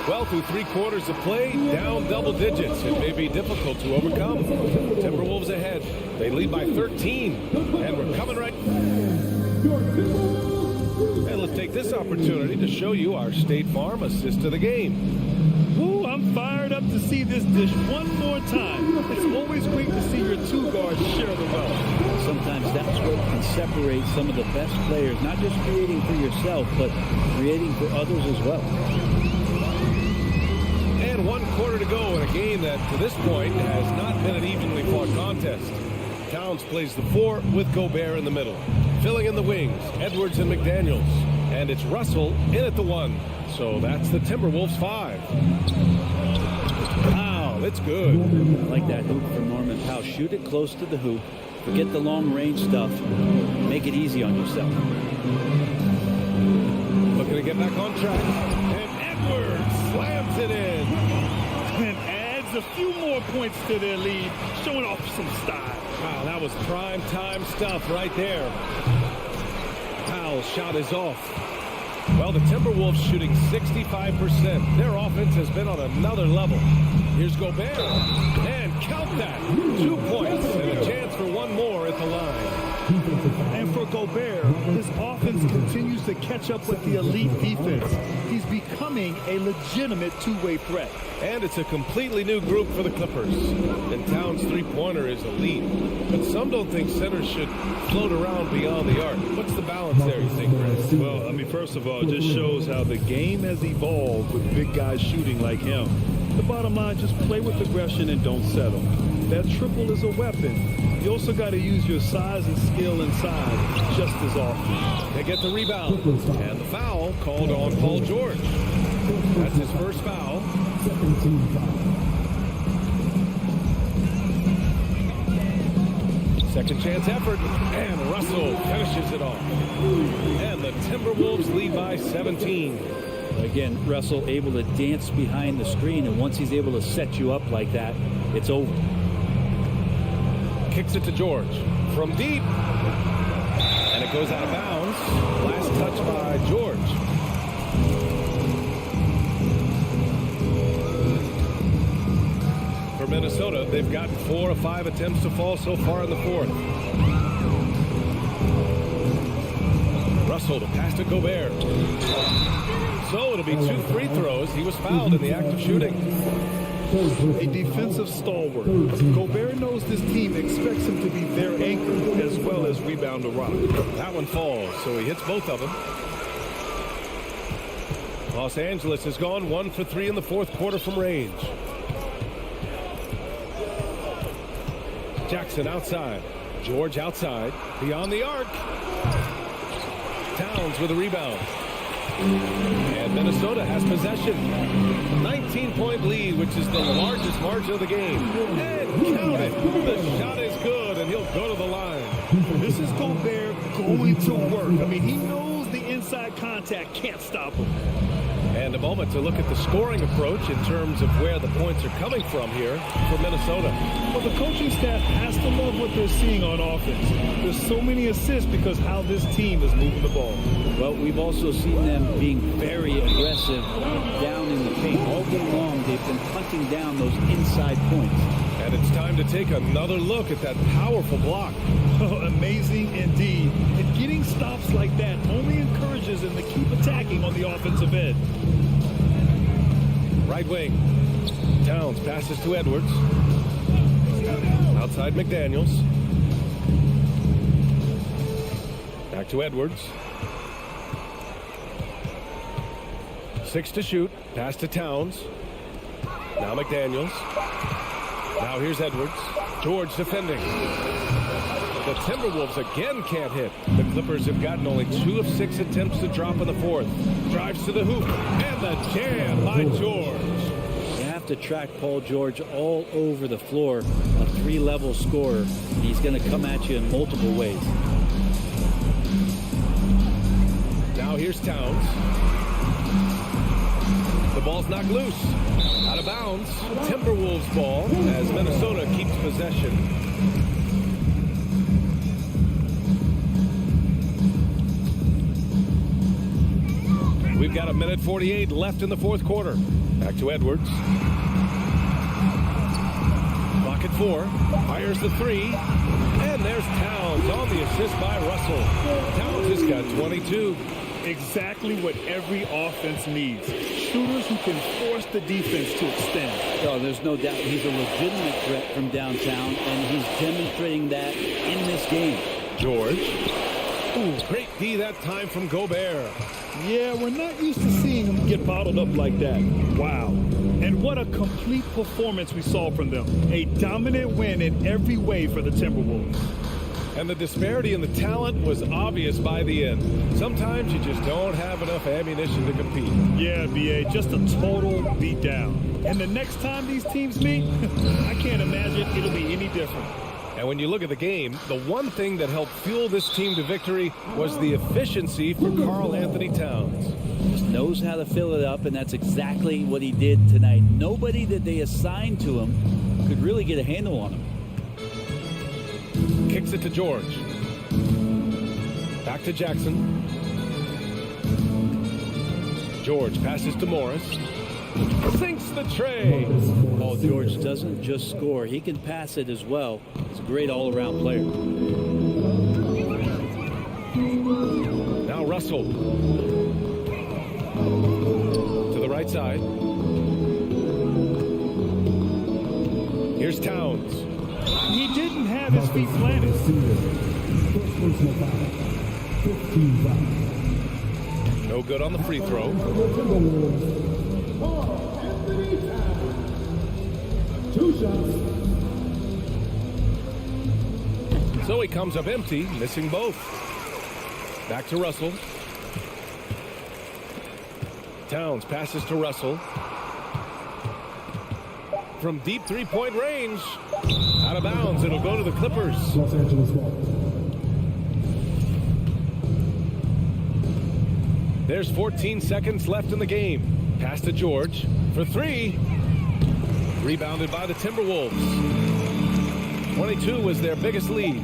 Well, through 3 quarters of play, down double digits. It may be difficult to overcome. Timberwolves ahead. They lead by 13. And we're coming right. And let's take this opportunity to show you our State Farm assist of the game. Ooh, I'm fired up to see this dish one more time. It's always great to see your 2 guards share the wealth. Sometimes that's what can separate some of the best players, not just creating for yourself, but creating for others as well. And 1 quarter to go in a game that, to this point, has not been an evenly fought contest. Towns plays the 4 with Gobert in the middle. Filling in the wings, Edwards and McDaniels. And it's Russell in at the 1. So that's the Timberwolves 5. Wow, that's good. I like that hoop from Norman Powell. Shoot it close to the hoop. Forget the long range stuff. Make it easy on yourself. Looking to get back on track. And Edwards slams it in. And adds a few more points to their lead, showing off some style. Wow, that was prime time stuff right there. Powell's shot is off. Well, the Timberwolves shooting 65%. Their offense has been on another level. Here's Gobert. And count that. 2 points and a chance for 1 more at the line. And for Gobert, his offense continues to catch up with the elite defense. He's becoming a legitimate 2-way threat. And it's a completely new group for the Clippers. And Towns' 3-pointer is elite. But some don't think centers should float around beyond the arc. What's the balance there, you think, Chris? Well, I mean, first of all, it just shows how the game has evolved with big guys shooting like him. The bottom line, just play with aggression and don't settle. That triple is a weapon. You also got to use your size and skill inside just as often. They get the rebound. And the foul called on Paul George. That's his first foul. Second chance effort. And Russell finishes it off. And the Timberwolves lead by 17. Again, Russell able to dance behind the screen, and once he's able to set you up like that, it's over. Kicks it to George from deep. And it goes out of bounds. Last touch by George. For Minnesota, they've gotten 4 of 5 attempts to fall so far in the fourth. Russell to pass to Gobert. So it'll be 2 free throws. He was fouled in the act of shooting. A defensive stalwart. Gobert knows this team expects him to be their anchor as well as rebound the rock. That one falls, so he hits both of them. Los Angeles has gone 1 for 3 in the fourth quarter from range. Jackson outside. George outside. Beyond the arc. Towns with a rebound. And Minnesota has possession. 19-point lead, which is the largest margin of the game. And count it. The shot is good, and he'll go to the line. This is Gobert going to work. I mean, he knows the inside contact can't stop him. And a moment to look at the scoring approach in terms of where the points are coming from here for Minnesota. Well, the coaching staff has to love what they're seeing on offense. There's so many assists because how this team is moving the ball. Well, we've also seen them being very aggressive down in the paint. All game long, they've been hunting down those inside points. And it's time to take another look at that powerful block. Oh, amazing indeed. And getting stops like that only encourages them to keep attacking on the offensive end. Right wing. Towns passes to Edwards. Outside McDaniels. Back to Edwards. 6 to shoot. Pass to Towns. Now McDaniels. Now here's Edwards. George defending. The Timberwolves again can't hit. The Clippers have gotten only 2 of 6 attempts to drop in the fourth. Drives to the hoop. And the jam by George. You have to track Paul George all over the floor. A 3-level scorer. He's going to come at you in multiple ways. Now here's Towns. The ball's knocked loose. Out of bounds. Timberwolves ball as Minnesota keeps possession. We've got 1:48 left in the fourth quarter. Back to Edwards. Clock at 4. Fires the 3. And there's Towns on the assist by Russell. Towns has got 22. Exactly what every offense needs. Shooters who can force the defense to extend. Oh, there's no doubt he's a legitimate threat from downtown, and he's demonstrating that in this game. George. Ooh, great D that time from Gobert. Yeah, we're not used to seeing him get bottled up like that. Wow. And what a complete performance we saw from them. A dominant win in every way for the Timberwolves. And the disparity in the talent was obvious by the end. Sometimes you just don't have enough ammunition to compete. Yeah, B.A., just a total beatdown. And the next time these teams meet, I can't imagine it'll be any different. And when you look at the game, the one thing that helped fuel this team to victory was the efficiency for Karl Anthony Towns. Just knows how to fill it up, and that's exactly what he did tonight. Nobody that they assigned to him could really get a handle on him. Kicks it to George. Back to Jackson. George passes to Morris. Sinks the tray. Paul George doesn't just score. He can pass it as well. He's a great all-around player. Now Russell. To the right side. Here's Towns. He didn't have his feet planted. No good on the free throw. So he comes up empty, missing both. Back to Russell. Towns passes to Russell. From deep three-point range. Out of bounds. It'll go to the Clippers. Los Angeles ball. There's 14 seconds left in the game. Pass to George for 3. Rebounded by the Timberwolves. 22 was their biggest lead.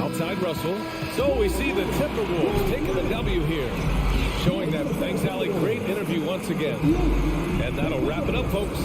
Outside Russell. So we see the Timberwolves taking the W here. Showing that. Thanks, Allie. Great interview once again. And that'll wrap it up, folks.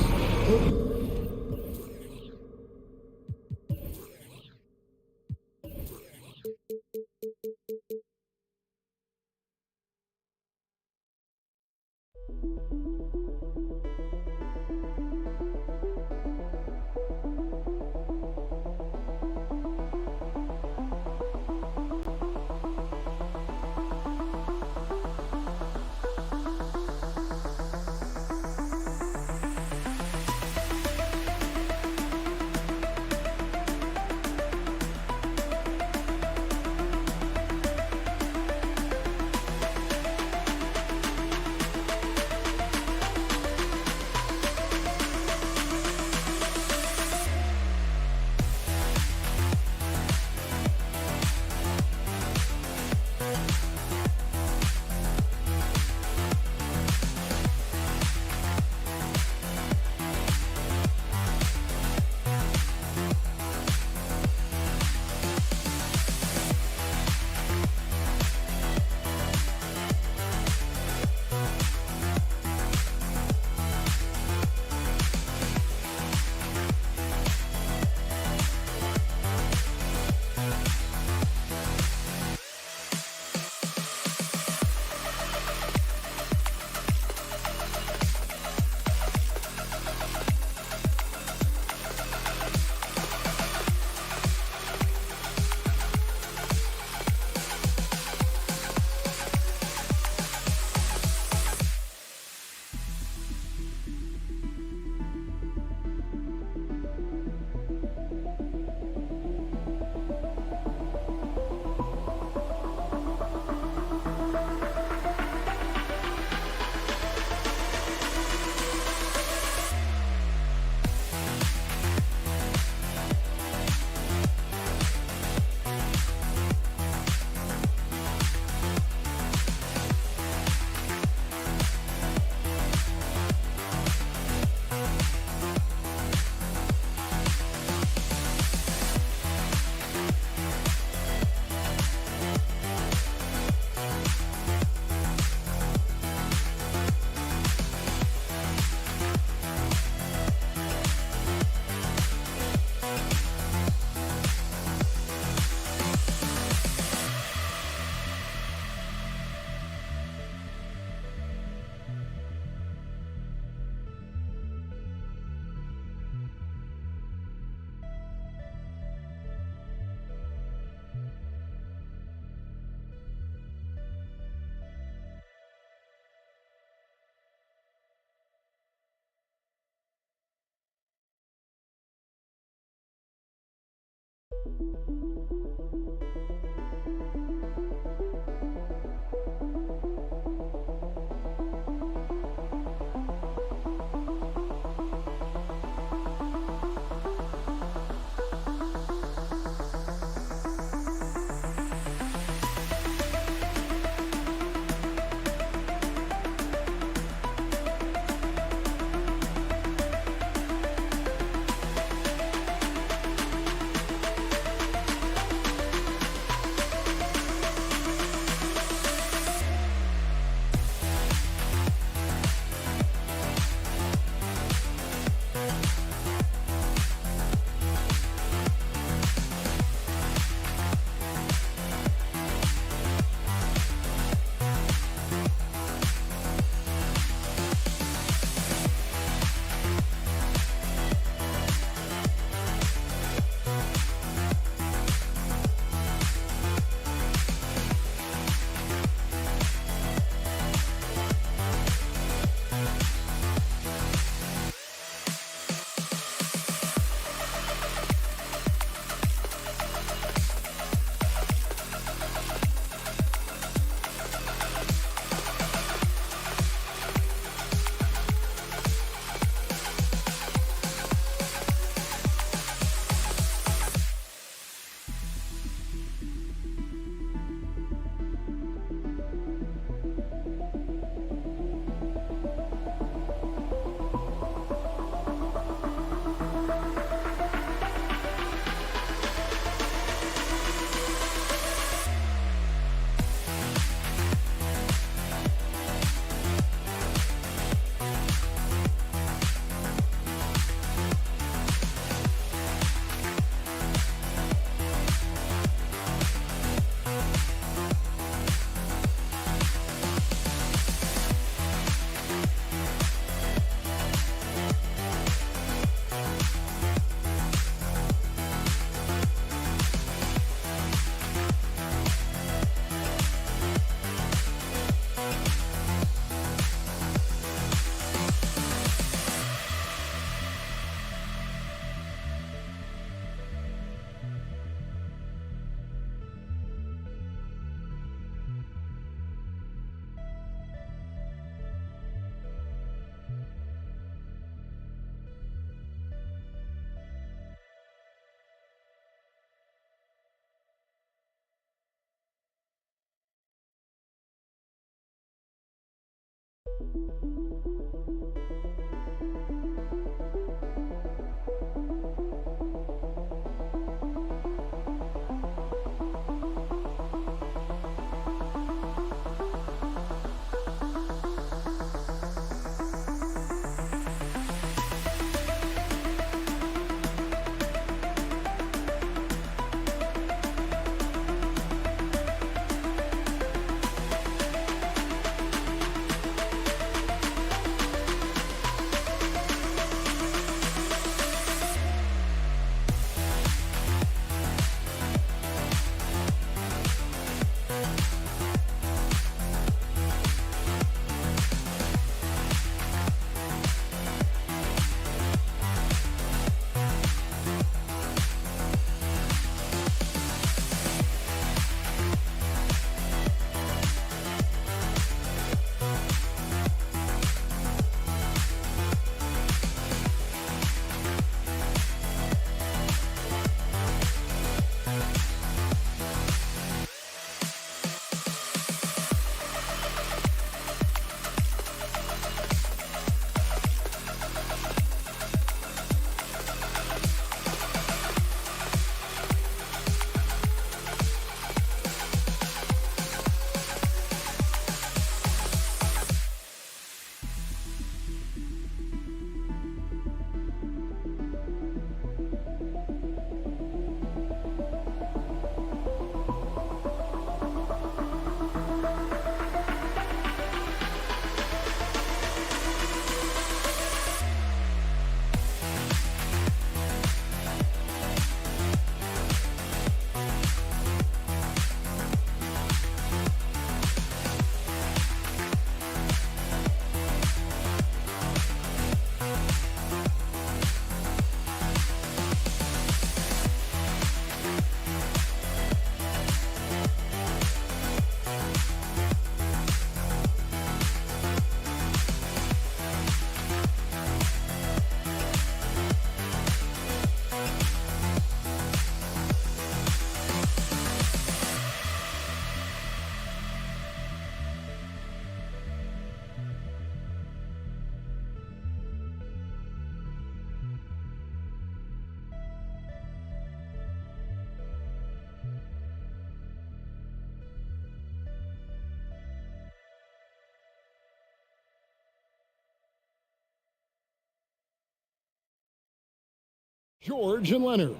George and Leonard.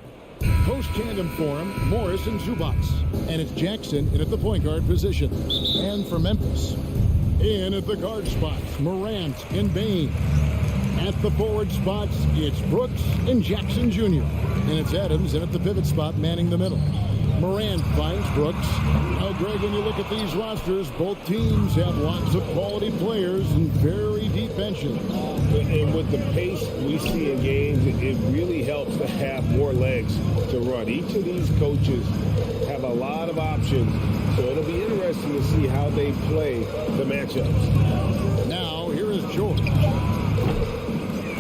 Post tandem for him, Morris and Zubac. And it's Jackson in at the point guard position. And for Memphis, in at the guard spots, Morant and Bain. At the forward spots, it's Brooks and Jackson Jr. And it's Adams in at the pivot spot, manning the middle. Morant finds Brooks. Now, Greg, when you look at these rosters, both teams have lots of quality players and very deep benches. And with the pace we see in games, it really helps to have more legs to run. Each of these coaches have a lot of options, so it'll be interesting to see how they play the matchups. Now, here is George.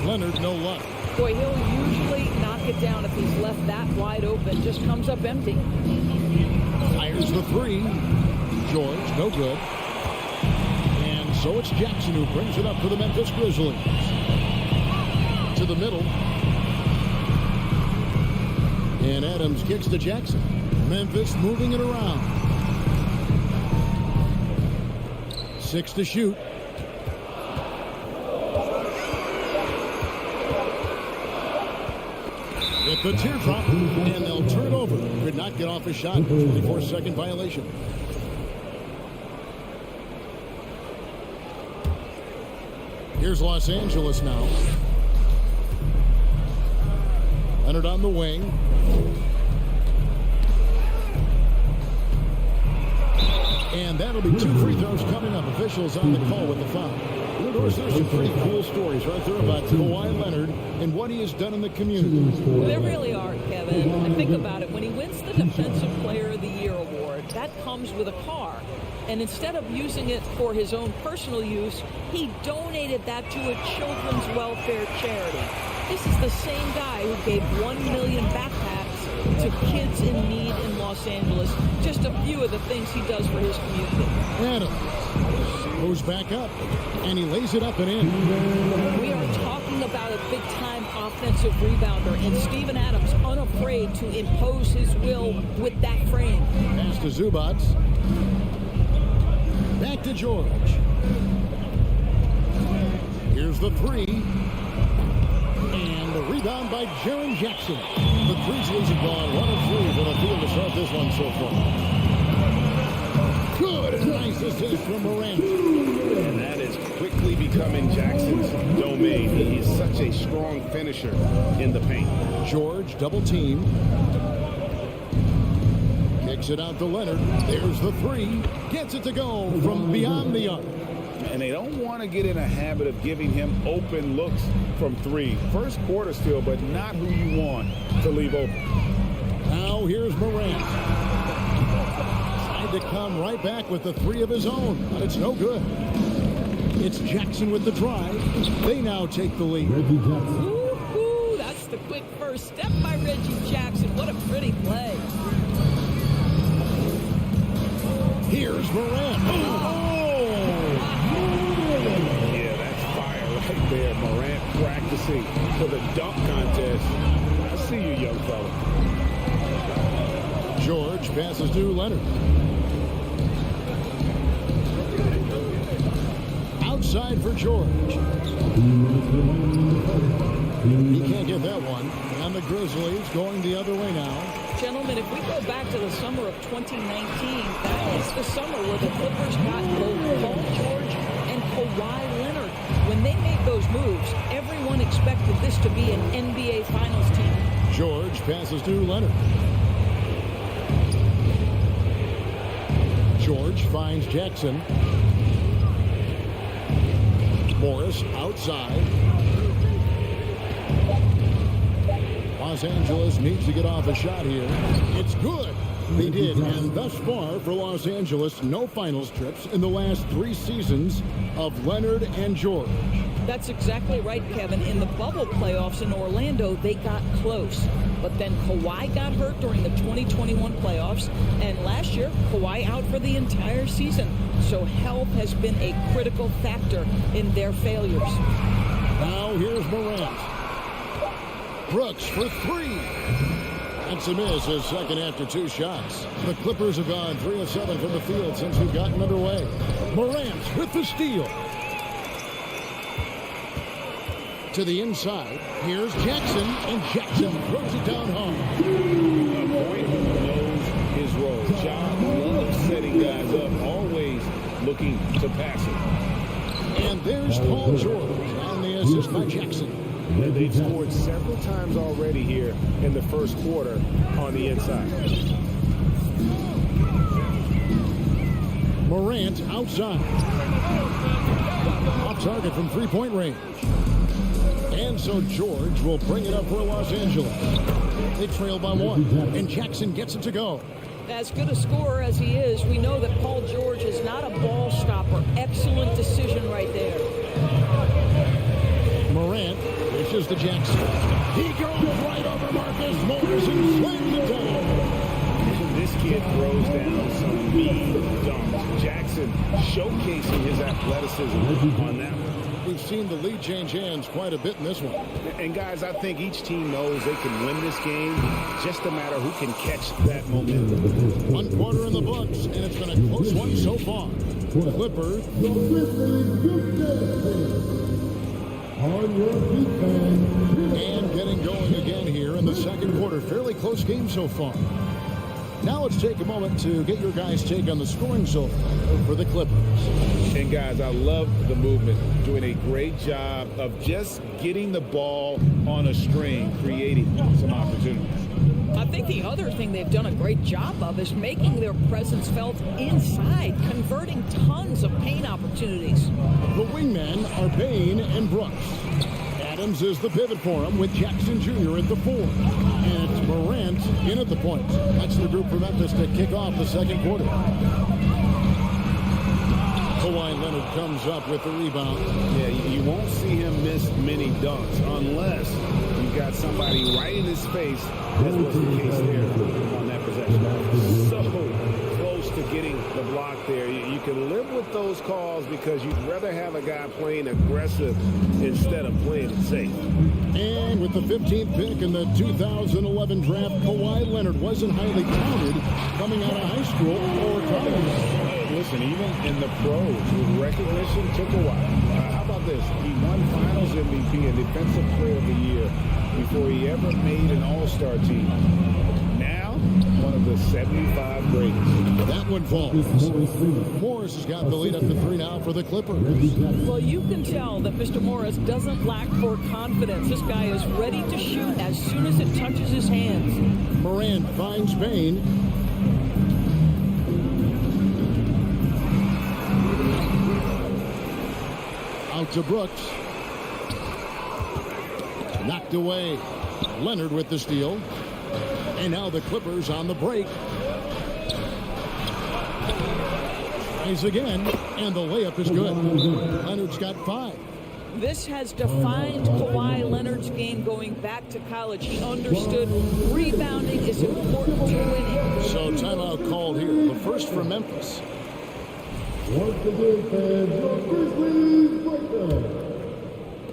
Leonard, no luck. Boy, he'll usually knock it down if he's left that wide open. Just comes up empty. Fires the three. George, no good. And so it's Jackson who brings it up for the Memphis Grizzlies. To the middle. And Adams kicks to Jackson. Memphis moving it around. 6 to shoot. With the teardrop, and they'll turn it over. Could not get off a shot. 24-second violation. Here's Los Angeles now. Leonard on the wing. And that'll be 2 free throws coming up. Officials on the call with the foul. Of course, there's some pretty cool stories right there about Kawhi Leonard and what he has done in the community. There really are, Kevin. And think about it. When he wins the Defensive Player of the Year award, that comes with a car. And instead of using it for his own personal use, he donated that to a children's welfare charity. This is the same guy who gave 1 million backpacks to kids in need in Los Angeles. Just a few of the things he does for his community. Adams goes back up, and he lays it up and in. We are talking about a big-time offensive rebounder, and Steven Adams unafraid to impose his will with that frame. Pass to Zubac. Back to George. Here's the three. And the rebound by Jaren Jackson. The Grizzlies have gone 1 of 3 for the field to start this one so far. Good and nice assist from Morant. And that is quickly becoming Jackson's domain. He is such a strong finisher in the paint. George double team. Kicks it out to Leonard. There's the three. Gets it to go from beyond the arc. And they don't want to get in a habit of giving him open looks from 3. First quarter still, but not who you want to leave open. Now here's Morant. Tried to come right back with the 3 of his own, but it's no good. It's Jackson with the drive. They now take the lead. Ooh, that's the quick first step by Reggie Jackson. What a pretty play. Here's Morant. Yeah, that's fire right there. Morant practicing for the dunk contest. I see you, young fella. George passes to Leonard. Outside for George. He can't get that one. And the Grizzlies going the other way now. Gentlemen, if we go back to the summer of 2019, that is the summer where the Clippers got both Paul George and Kawhi Leonard. When they made those moves, everyone expected this to be an NBA Finals team. George passes to Leonard. George finds Jackson. Morris outside. Los Angeles needs to get off a shot here. It's good. They did. And thus far for Los Angeles, no finals trips in the last 3 seasons of Leonard and George. That's exactly right, Kevin. In the bubble playoffs in Orlando, they got close. But then Kawhi got hurt during the 2021 playoffs. And last year, Kawhi out for the entire season. So health has been a critical factor in their failures. Now here's Morant. Brooks for 3. That's a miss, his second after 2 shots. The Clippers have gone 3 of 7 from the field since we've gotten underway. Morant with the steal. To the inside. Here's Jackson, and Jackson throws it down hard. A point who knows his role. John loves setting guys up, always looking to pass it. And there's Paul George on the assist by Jackson. And they've scored several times already here in the first quarter on the inside. Morant outside. Off target from three-point range. And so George will bring it up for Los Angeles. They trail by 1, and Jackson gets it to go. As good a scorer as he is, we know that Paul George is not a ball stopper. Excellent decision right there. Morant dishes to Jackson. He goes right over Marcus Morris and slams it down. This kid throws down some mean dunks. Jackson showcasing his athleticism on that one. We've seen the lead change hands quite a bit in this one. And guys, I think each team knows they can win this game. Just a matter who can catch that momentum. 1 quarter in the books, and it's been a close one so far. Clippers. And getting going again here in the second quarter. Fairly close game so far. Now let's take a moment to get your guys' take on the scoring so far for the Clippers. And guys, I love the movement. Doing a great job of just getting the ball on a string, creating some opportunities. I think the other thing they've done a great job of is making their presence felt inside, converting tons of paint opportunities. The wingmen are Bain and Brooks. Adams is the pivot for him with Jackson Jr. at the 4. And it's Morant in at the point. That's the group for Memphis to kick off the second quarter. Kawhi Leonard comes up with the rebound. Yeah, you won't see him miss many dunks unless you've got somebody right in his face, as was the case there on that possession. So close to getting the block there. You can live with those calls because you'd rather have a guy playing aggressive instead of playing it safe. And with the 15th pick in the 2011 draft, Kawhi Leonard wasn't highly counted coming out of high school or college. Listen, even in the pros, recognition took a while. How about this? He won Finals MVP and Defensive Player of the Year before he ever made an All-Star team. Now, one of the 75 greatest. That one falls. Morris has got the lead up to 3 now for the Clippers. Well, you can tell that Mr. Morris doesn't lack for confidence. This guy is ready to shoot as soon as it touches his hands. Morant finds Bain. Out to Brooks. Knocked away. Leonard with the steal. And now the Clippers on the break. Tries again, and the layup is good. Leonard's got 5. This has defined Kawhi Leonard's game going back to college. He understood rebounding is important to winning. So timeout called here. The first for Memphis.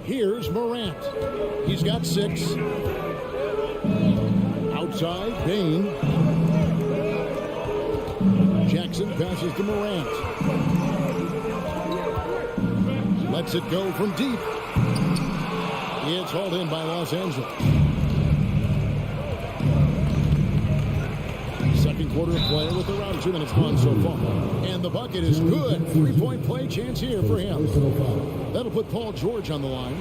Here's Morant. He's got 6. Outside, Bain. Jackson passes to Morant. Lets it go from deep. It's hauled in by Los Angeles. Second quarter of play with around 2 minutes gone so far. And the bucket is good. 3-point play chance here for him. That'll put Paul George on the line.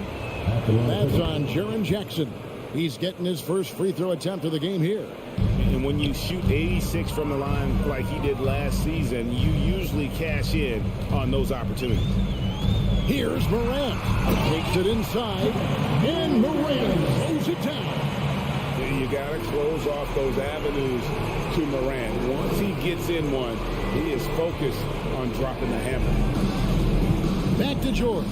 That's on Jaren Jackson. He's getting his first free throw attempt of the game here. And when you shoot 86 from the line like he did last season, you usually cash in on those opportunities. Here's Morant. Takes it inside. And Morant throws it down. You got to close off those avenues to Morant. Once he gets in one, he is focused on dropping the hammer. Back to George.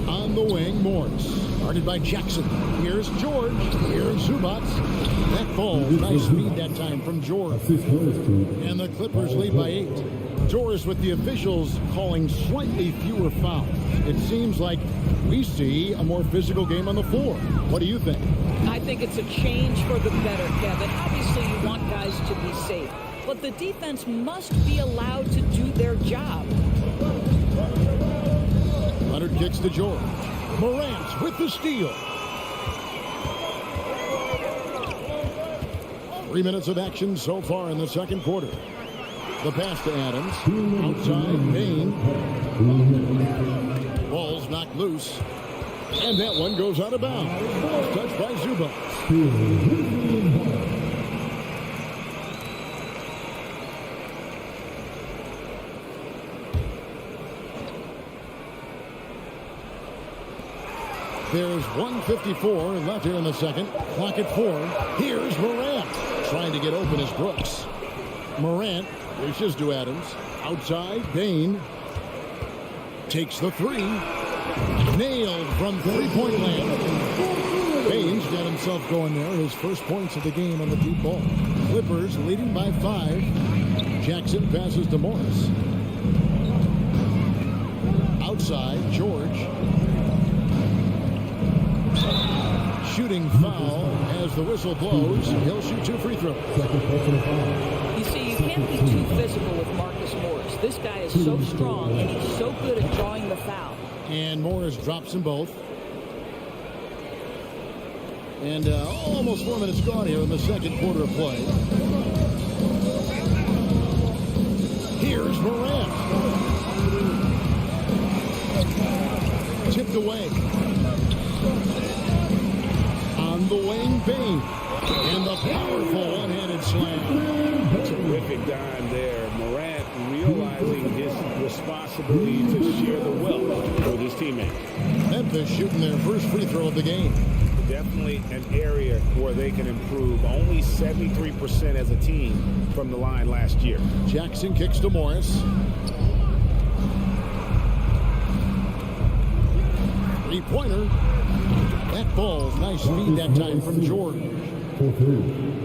On the wing, Morris. Guarded by Jackson. Here's George. Here's Zubac. That falls. Nice speed that time from George. And the Clippers lead by 8. Doris with the officials calling slightly fewer fouls. It seems like we see a more physical game on the floor. What do you think? I think it's a change for the better, Kevin. Obviously, you want guys to be safe, but the defense must be allowed to do their job. Leonard kicks to George. Morant with the steal. 3 minutes of action so far in the second quarter. The pass to Adams. Outside, Payne. Ball's knocked loose. And that one goes out of bounds. Touched by Zubac. There's 1:54 left here in the second. Clock at 4. Here's Morant. Trying to get open is Brooks. Morant reaches to Adams. Outside, Payne. Takes the three. Nailed from three-point land. Payne's got himself going there. His first points of the game on the deep ball. Clippers leading by 5. Jackson passes to Morris. Outside, George. Shooting foul as the whistle blows. He'll shoot 2 free throws. You see, you can't be too physical with Marcus Morris. This guy is so strong, and he's so good at drawing the foul. And Morris drops them both. And almost 4 minutes gone here in the second quarter of play. Here's Morant. Tipped away. On the wing, Payne. And the powerful one-handed slam. Terrific dime there. Morant realizing his responsibility to share the wealth with his teammates. Memphis shooting their first free throw of the game. Definitely an area where they can improve. Only 73% as a team from the line last year. Jackson kicks to Morris. Three-pointer. That ball's nice speed that time from George.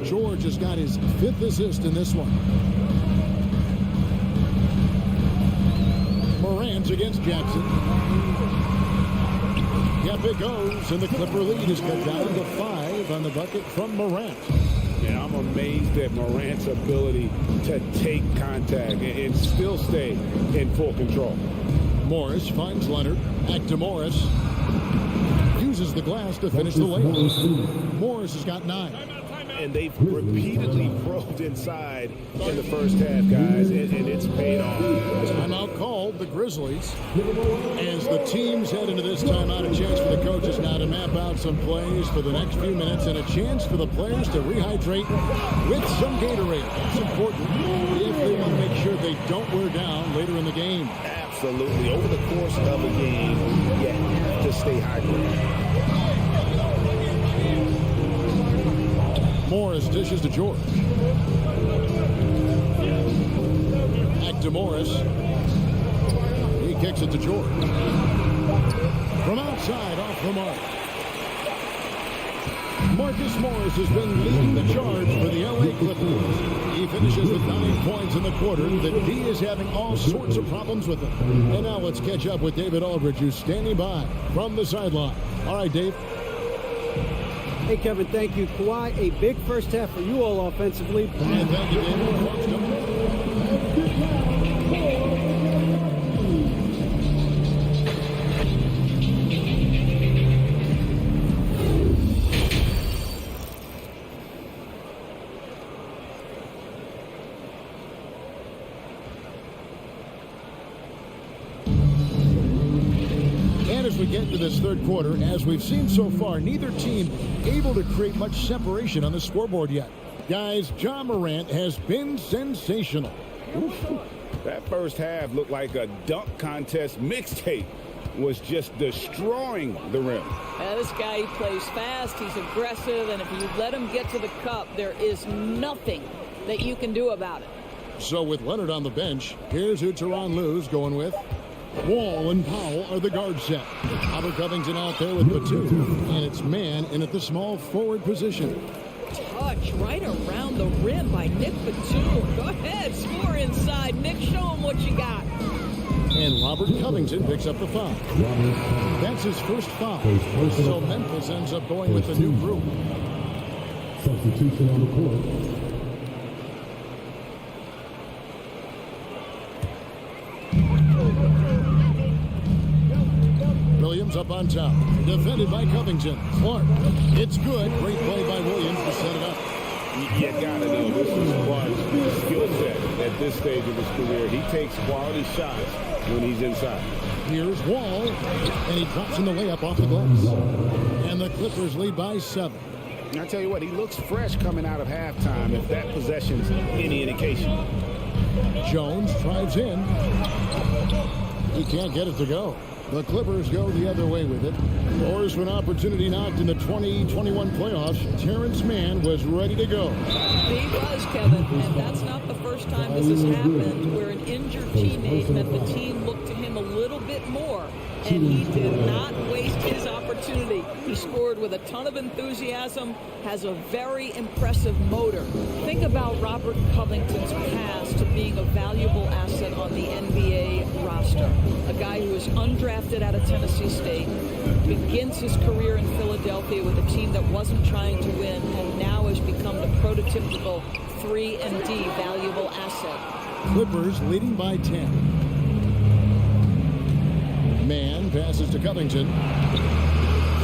George has got his 5th assist in this one. Morant against Jackson. Yep, it goes, and the Clipper lead is cut down to 5 on the bucket from Morant. Yeah, I'm amazed at Morant's ability to take contact and still stay in full control. Morris finds Leonard. Back to Morris. Uses the glass to finish the layup. Morris has got 9. And they've repeatedly probed inside in the first half, guys, and it's paid off. Timeout called, the Grizzlies. As the teams head into this timeout, a chance for the coaches now to map out some plays for the next few minutes and a chance for the players to rehydrate with some Gatorade. That's important if they want to make sure they don't wear down later in the game. Absolutely. Over the course of a game, you have to stay hydrated. Morris dishes to George. Back to Morris. He kicks it to George. From outside, off the mark. Marcus Morris has been leading the charge for the LA Clippers. He finishes with 9 points in the quarter. The D is having all sorts of problems with him. And now let's catch up with David Aldridge, who's standing by from the sideline. All right, Dave. Hey, Kevin, thank you. Kawhi, a big first half for you all offensively. And thank you, David. As we get into this third quarter, as we've seen so far, neither team able to create much separation on the scoreboard yet. Guys, Ja Morant has been sensational. That first half looked like a dunk contest mixtape. Was just destroying the rim. This guy, he plays fast, he's aggressive, and if you let him get to the cup, there is nothing that you can do about it. So with Leonard on the bench, here's who Tyronn Lue's going with. Wall and Powell are the guard set. Robert Covington out there with the 2. And it's man in at the small forward position. Touch right around the rim by Nick Batum. Go ahead, score inside. Nick, show him what you got. And Robert Covington picks up the foul. That's his first foul. So Memphis ends up going with the new group. Substitution on the court. Williams up on top. Defended by Covington. Clark. It's good. Great play by Williams to set it up. You gotta know this is Clark's skill set at this stage of his career. He takes quality shots when he's inside. Here's Wall, and he drops in the layup off the glass. And the Clippers lead by 7. And I tell you what, he looks fresh coming out of halftime if that possession's any indication. Jones drives in. He can't get it to go. The Clippers go the other way with it. Doors for an opportunity knocked in the 2021 playoffs. Terrence Mann was ready to go. He was, Kevin, and that's not the first time this has happened where an injured teammate meant the team looked to him a little bit more, and he did not waste his opportunity. He scored with a ton of enthusiasm, has a very impressive motor. Think about Robert Covington's past to being a valuable asset on the NBA roster. A guy who was undrafted out of Tennessee State, begins his career in Philadelphia with a team that wasn't trying to win, and now has become the prototypical 3-and-D valuable asset. Clippers leading by 10. Mann passes to Covington.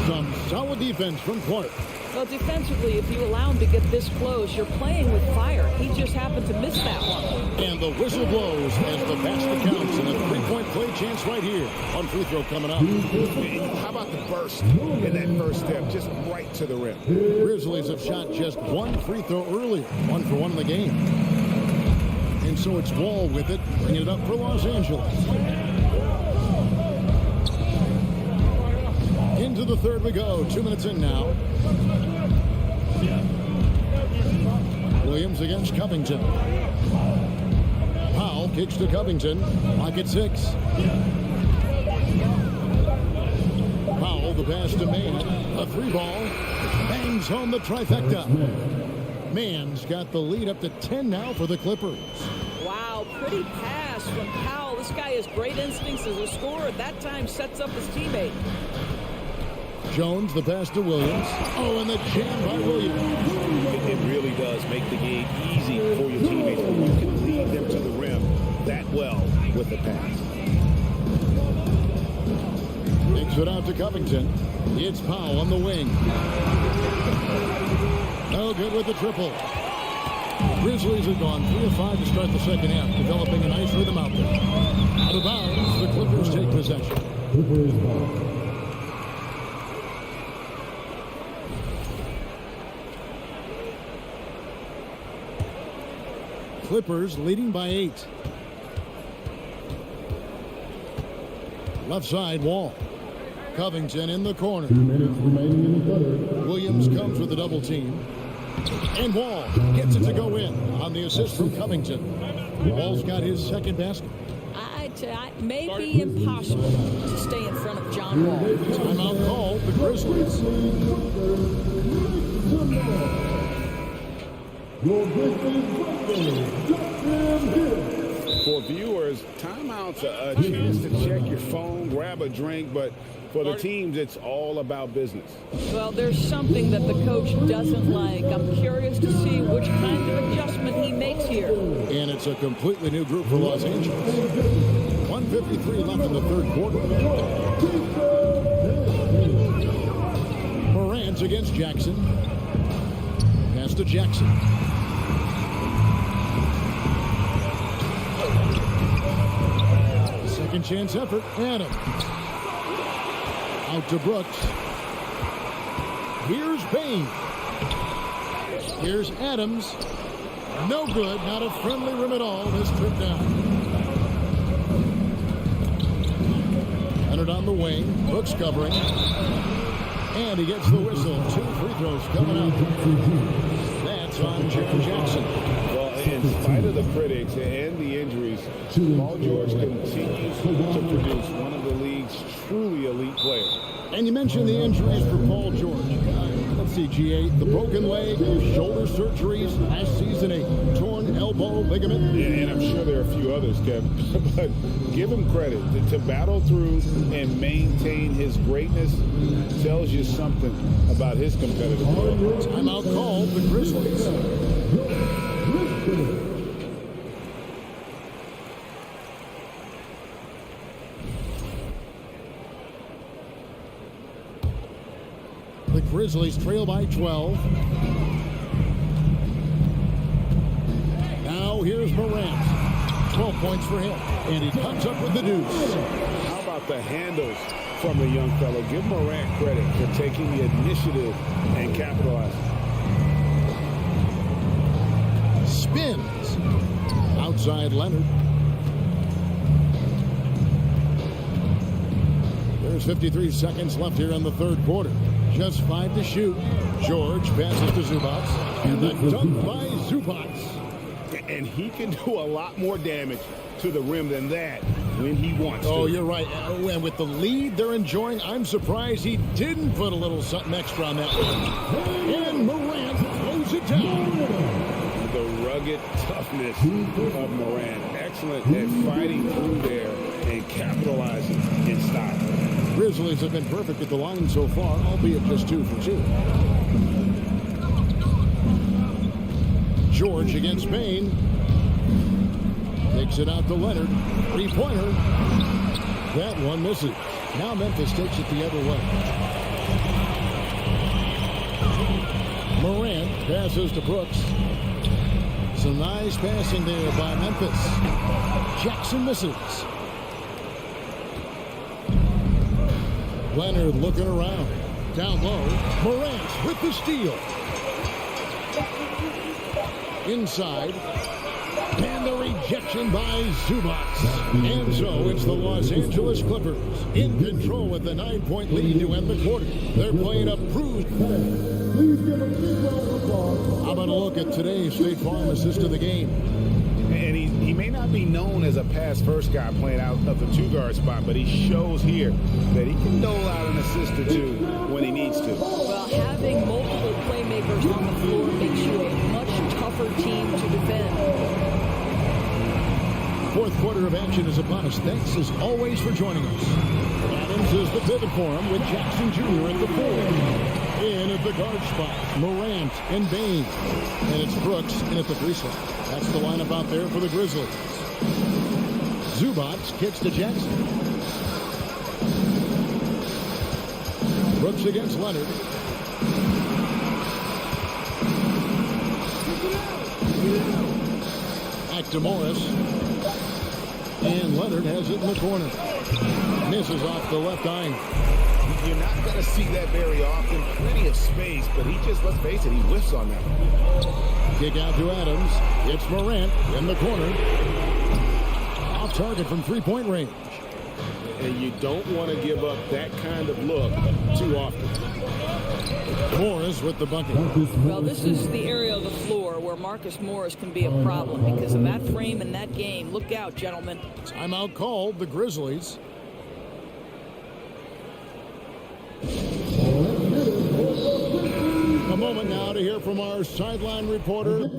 Some solid defense from Clark. Well, defensively, if you allow him to get this close, you're playing with fire. He just happened to miss that one. And the whistle blows as the basket counts, and a three-point play chance right here. One free throw coming up. How about the burst in that first step, just right to the rim? Grizzlies have shot just one free throw earlier, 1 for 1 in the game. And so it's Wall with it, bringing it up for Los Angeles. Into the third we go. 2 minutes in now. Williams against Covington. Powell kicks to Covington. Lock at 6. Powell, the pass to Mann. A free ball. Bangs home the trifecta. Mann's got the lead up to 10 now for the Clippers. Wow, pretty pass from Powell. This guy has great instincts as a scorer. At that time, sets up his teammate. Jones, the pass to Williams. Oh, and the jam by Williams. It really does make the game easy for your teammates when you can lead them to the rim that well with the pass. Takes it out to Covington. It's Powell on the wing. No good with the triple. Grizzlies have gone 3 of 5 to start the second half, developing a nice rhythm out there. Out of bounds, the Clippers take possession. Clippers ball. Clippers leading by 8. Left side, Wall. Covington in the corner. 2 minutes remaining in the third. Williams comes with a double team. And Wall gets it to go in on the assist from Covington. Wall's got his second basket. It may be impossible to stay in front of John Wall. Timeout called the Grizzlies. For viewers, timeout's a chance to check your phone, grab a drink, but for the teams, it's all about business. Well, there's something that the coach doesn't like. I'm curious to see which kind of adjustment he makes here. And it's a completely new group for Los Angeles. 1:53 left in the third quarter. Morant's against Jackson. Pass to Jackson. Second chance effort. Adams. Out to Brooks. Here's Bain. Here's Adams. No good. Not a friendly rim at all this trip down. Leonard on the wing. Brooks covering. And he gets the whistle. 2 free throws coming up. That's on Jaren Jackson. Well, in spite of the critics and the injuries, Paul George continues to produce one of the league's truly elite players. And you mentioned the injuries for Paul George. Let's see, GA, the broken leg, shoulder surgeries, last season a torn elbow ligament. Yeah, and I'm sure there are a few others, Kevin. But give him credit. To battle through and maintain his greatness tells you something about his competitive play. Timeout called the Grizzlies. The Grizzlies trail by 12. Now here's Morant. 12 points for him. And he comes up with the deuce. How about the handles from the young fellow? Give Morant credit for taking the initiative and capitalizing. Spins. Outside Leonard. There's 53 seconds left here in the third quarter. Just 5 to shoot. George passes to Zubac. And the dunk by Zubac. And he can do a lot more damage to the rim than that when he wants to. Oh, you're right. And with the lead they're enjoying, I'm surprised he didn't put a little something extra on that one. And Morant throws it down. The rugged toughness of Morant. Excellent at fighting through there and capitalizing in style. Grizzlies have been perfect at the line so far, albeit just 2 for 2. George against Bain. Takes it out to Leonard. 3-pointer. That one misses. Now Memphis takes it the other way. Morant passes to Brooks. Some nice passing there by Memphis. Jackson misses. Leonard looking around. Down low. Morant with the steal. Inside. And the rejection by Zubac. And so it's the Los Angeles Clippers in control with the 9-point lead to end the quarter. They're playing a bruised. How about a look at today's State Farm assist of the game? And he may not be known as a pass-first guy playing out of the 2-guard spot, but he shows here that he can dole out an assist or two when he needs to. Well, having multiple playmakers on the floor makes you a much tougher team to defend. Fourth quarter of action is upon us. Thanks as always for joining us. Adams is the pivot for him with Jackson Jr. at the 4. In at the guard spot, Morant and Bain. And it's Brooks in at the 3 slot. That's the lineup out there for the Grizzlies. Zubac kicks to Jackson. Brooks against Leonard. Back to Morris. And Leonard has it in the corner. Misses off the left eye. You're not going to see that very often. Plenty of space, but he just, let's face it, he whiffs on that one. Kick out to Adams. It's Morant in the corner. Off target from 3-point range. And you don't want to give up that kind of look too often. Morris with the bucket. Well, this is the area of the floor where Marcus Morris can be a problem because of that frame in that game. Look out, gentlemen. Timeout called, the Grizzlies. A moment now to hear from our sideline reporter.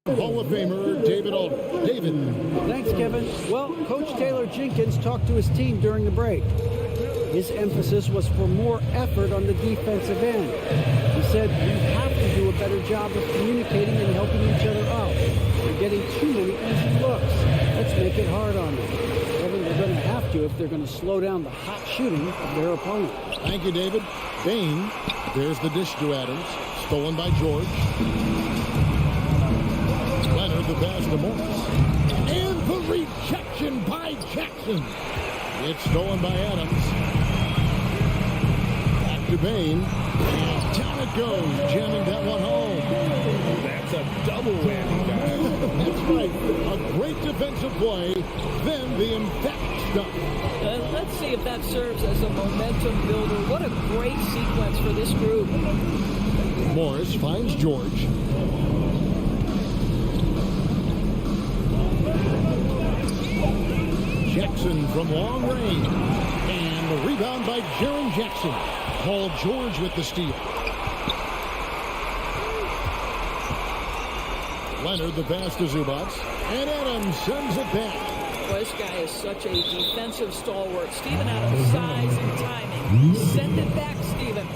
Hall of Famer David Aldridge. David. Thanks, Kevin. Well, Coach Taylor Jenkins talked to his team during the break. His emphasis was for more effort on the defensive end. He said, we have to do a better job of communicating and helping each other out. They're getting too many easy looks. Let's make it hard on them. Kevin, they're going to have to if they're going to slow down the hot shooting of their opponent. Thank you, David. Bain. There's the dish to Adams. Stolen by George. Leonard, the pass to Morris. And the rejection by Jackson. It's stolen by Adams. Back to Bain. And down it goes, jamming that one home. That's a double whammy, guys. That's right. A great defensive play, then the emphatic stuff. Let's see if that serves as a momentum builder. What a great sequence for this group. Morris finds George. Jackson from long range. And the rebound by Jaren Jackson. Paul George with the steal. Leonard the pass to Zubac. And Adams sends it back. Well, this guy is such a defensive stalwart. Steven Adams' size and timing. Send it back, Steven.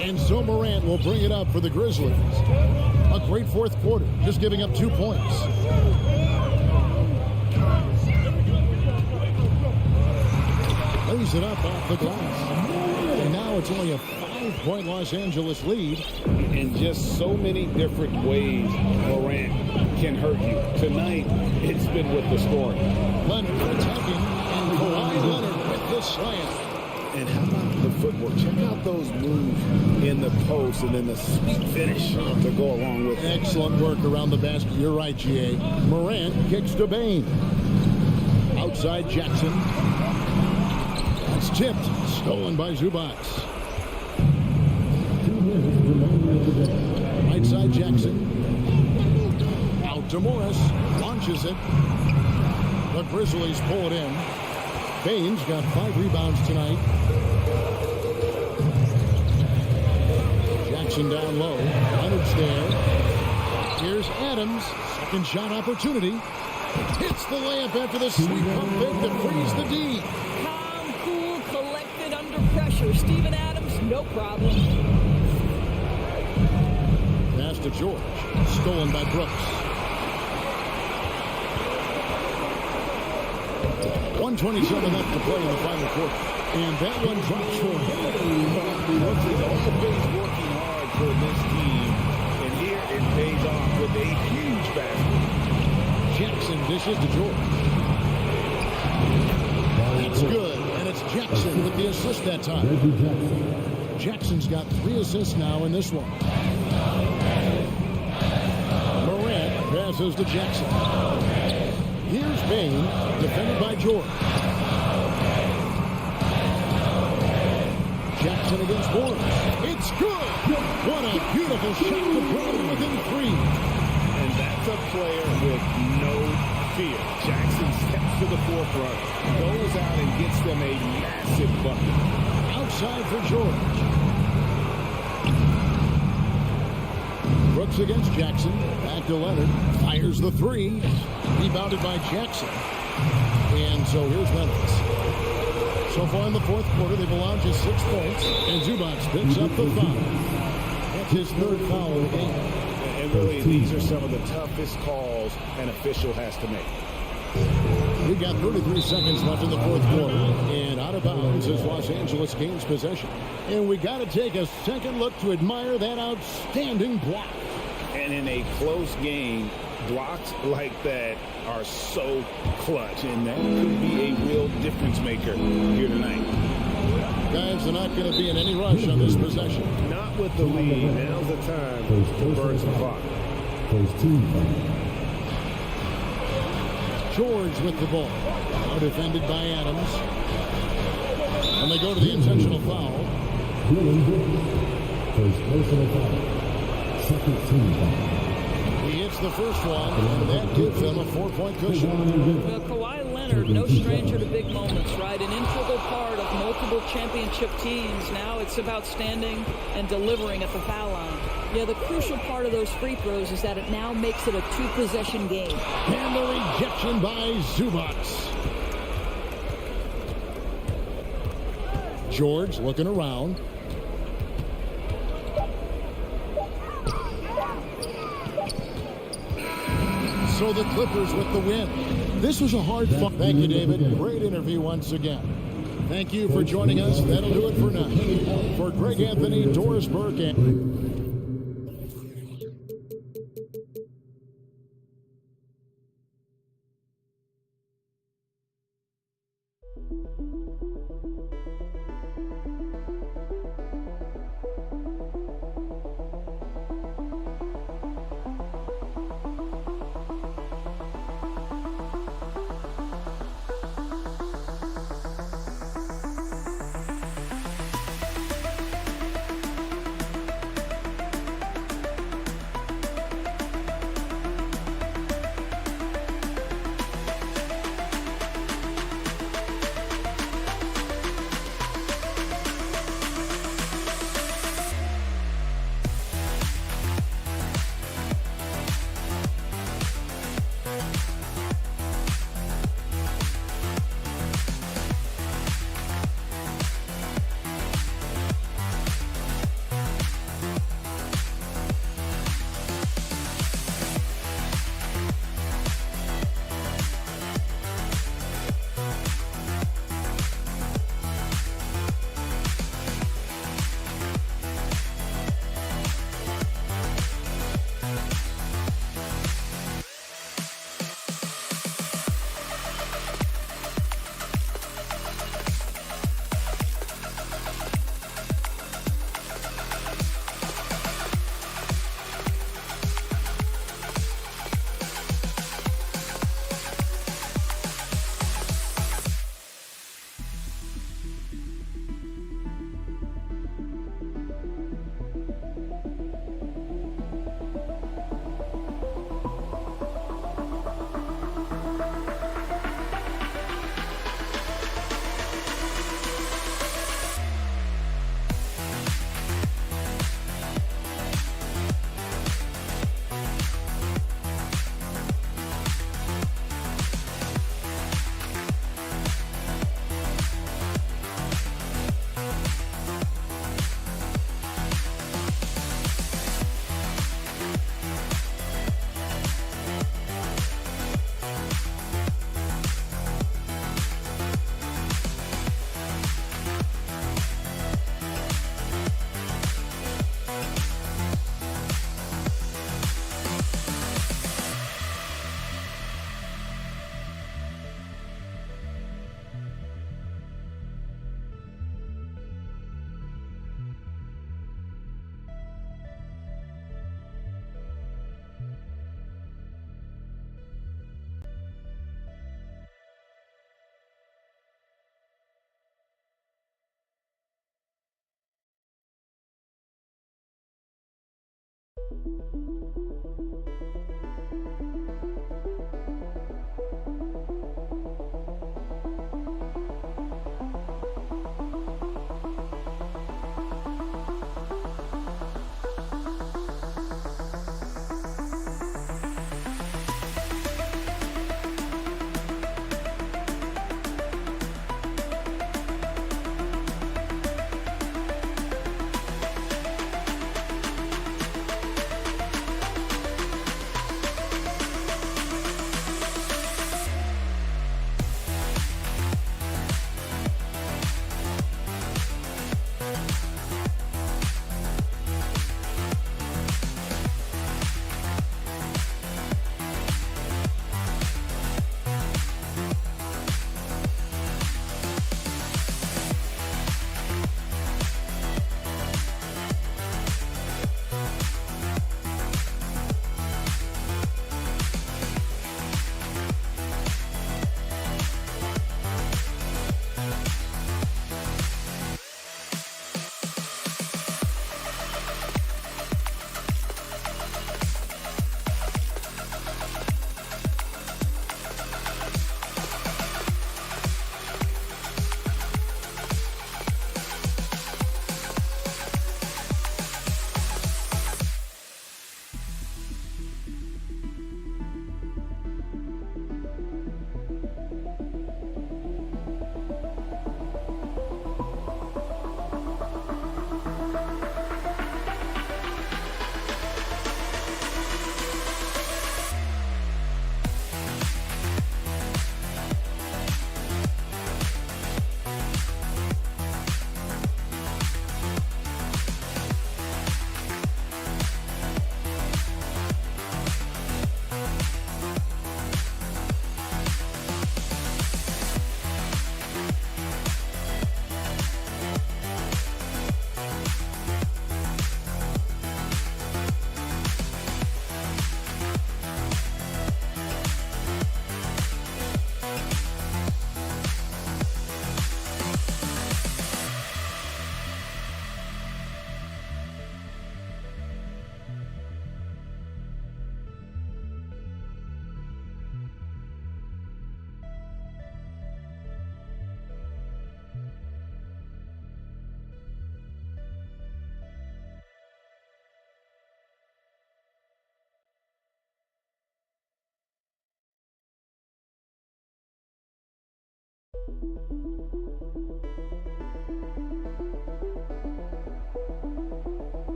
And so Morant will bring it up for the Grizzlies. A great fourth quarter, just giving up 2 points. Lays it up off the glass. And now it's only a 5-point Los Angeles lead. In just so many different ways, Morant can hurt you. Tonight, it's been with the scoring. Leonard attacking, and Kawhi Leonard with the slam. And how about the footwork? Check out those moves in the post and then the sweet finish to go along with it. Excellent work around the basket. You're right, G.A. Morant kicks to Bain. Outside Jackson. That's tipped. Stolen by Zubac. Right side Jackson. Out to Morris. Launches it. The Grizzlies pull it in. Bain's got 5 rebounds tonight. Jackson down low. Leonard's there. Here's Adams. Second shot opportunity. Hits the layup after the sweep pump fake to freeze the D. Calm, cool, collected under pressure. Steven Adams, no problem. Pass to George. Stolen by Brooks. 1:27 left to play in the final quarter. And that one drops for him. Brooks is always working hard for this team. And here it pays off with a huge basket. Jackson dishes to George. That's good. And it's Jackson with the assist that time. Jackson's got 3 assists now in this one. Morant passes to Jackson. Here's Bain, defended by George. Jackson against Morris. It's good! What a beautiful shot to put him within 3. And that's a player with no fear. Jackson steps to the forefront, goes out and gets them a massive bucket. Outside for George. Brooks against Jackson. Back to Leonard. Fires the 3. Rebounded by Jackson. And so here's Memphis. So far in the fourth quarter, they've allowed just 6 points. And Zubac picks up the foul. That's his 3rd foul of the game. And really, these are some of the toughest calls an official has to make. We've got 33 seconds left in the fourth quarter. And out of bounds as Los Angeles gains possession. And we got to take a second look to admire that outstanding block. And in a close game, blocks like that are so clutch. And that could be a real difference maker here tonight. Guys are not going to be in any rush on this possession. Not with the lead. Now's the time to burn some clock. George with the ball. Now defended by Adams. And they go to the intentional foul. First personal foul. Second team foul. He hits the first one, and that gives them a 4-point cushion. Well, Kawhi Leonard, no stranger to big moments, right? An integral part of multiple championship teams. Now it's about standing and delivering at the foul line. Yeah, the crucial part of those free throws is that it now makes it a 2-possession game. And the rejection by Zubac. George looking around. So the Clippers with the win. This was a hard fight. Thank you, David. Great interview once again. Thank you for joining us. That'll do it for now. For Greg Anthony, Doris Burke, and...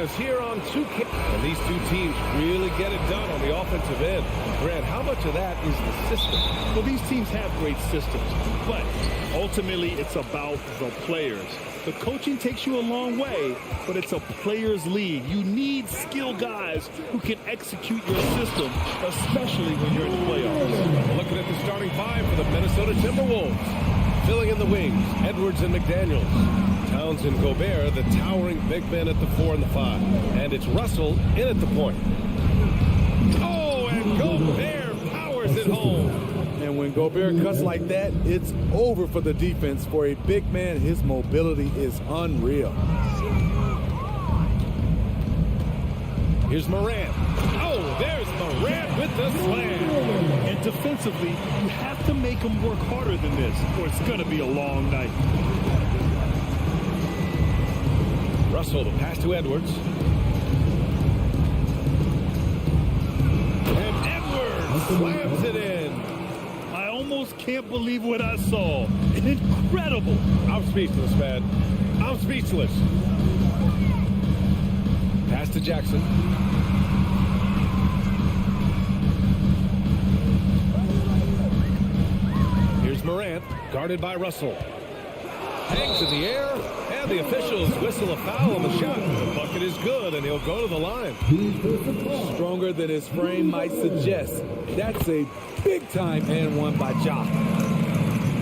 Us here on 2K. And these two teams really get it done on the offensive end. Grant, how much of that is the system? Well, these teams have great systems, but ultimately it's about the players. The coaching takes you a long way, but it's a players' league. You need skilled guys who can execute your system, especially when you're in the playoffs. Looking at the starting five for the Minnesota Timberwolves. Filling in the wings, Edwards and McDaniels. Towns and Gobert, the towering big men at the 4 and the 5. And it's Russell in at the point. Oh, and Gobert powers it home. And when Gobert cuts like that, it's over for the defense. For a big man, his mobility is unreal. Here's Morant. Oh, there's Morant with the slam. And defensively, you have to make them work harder than this, or it's going to be a long night. Russell, the pass to Edwards. And Edwards slams it in. I almost can't believe what I saw. Incredible. I'm speechless, man. I'm speechless. Pass to Jackson. Here's Morant, guarded by Russell. Hangs in the air, and the officials whistle a foul on the shot. The bucket is good, and he'll go to the line. Stronger than his frame might suggest. That's a big-time and one by Ja.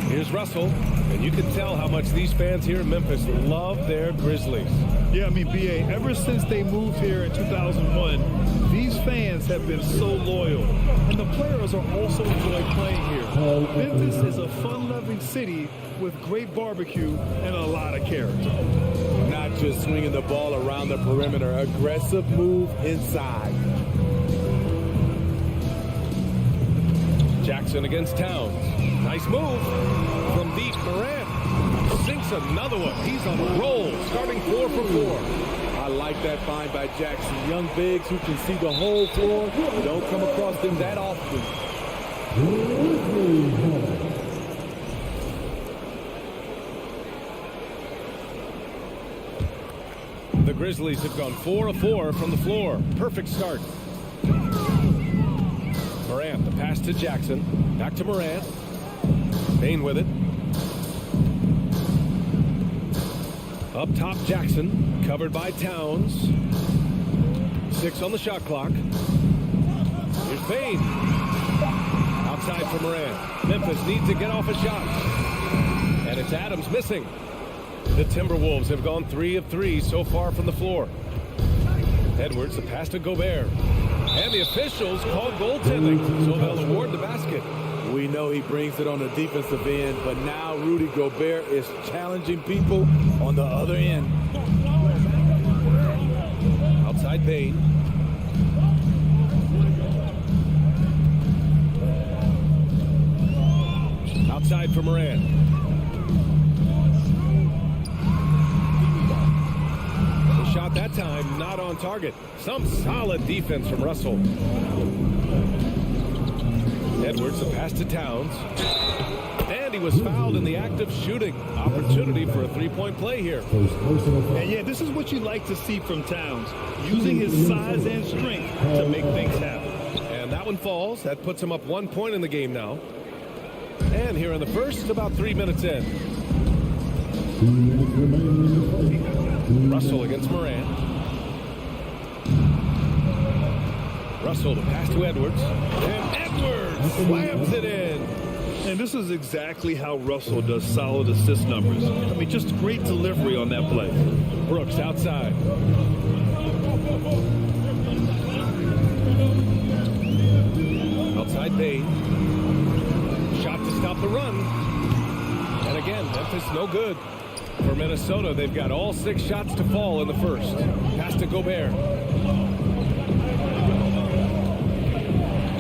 Here's Russell, and you can tell how much these fans here in Memphis love their Grizzlies. Yeah, I mean, B.A., ever since they moved here in 2001, these fans have been so loyal. And the players are also enjoy playing here. Memphis is a fun-loving city with great barbecue and a lot of character. Not just swinging the ball around the perimeter. Aggressive move inside. Jackson against Towns. Nice move from deep. Morant sinks another one. He's on a roll, starting 4 for 4. I like that find by Jackson. Young bigs who can see the whole floor. You don't come across them that often. The Grizzlies have gone 4 of 4 from the floor. Perfect start. Morant, the pass to Jackson. Back to Morant. Payne with it. Up top, Jackson. Covered by Towns. 6 on the shot clock. Here's Payne. Outside for Morant. Memphis needs to get off a shot. And it's Adams missing. The Timberwolves have gone 3 of 3 so far from the floor. Edwards, the pass to Gobert. And the officials call goaltending, so they'll award the basket. We know he brings it on the defensive end, but now Rudy Gobert is challenging people on the other end. Outside Payne. Outside for Morant. The shot that time not on target. Some solid defense from Russell. Edwards, the pass to Towns. And he was fouled in the act of shooting. Opportunity for a three-point play here. And yeah, this is what you like to see from Towns. Using his size and strength to make things happen. And that one falls. That puts him up 1 point in the game now. And here in the first, about 3 minutes in. Russell against Morant. Russell, the pass to Edwards. And Edwards slams it in. And this is exactly how Russell does solid assist numbers. I mean, just great delivery on that play. Brooks outside. Outside Payne. Shot to stop the run. And again, Memphis no good. For Minnesota, they've got all 6 shots to fall in the first. Pass to Gobert.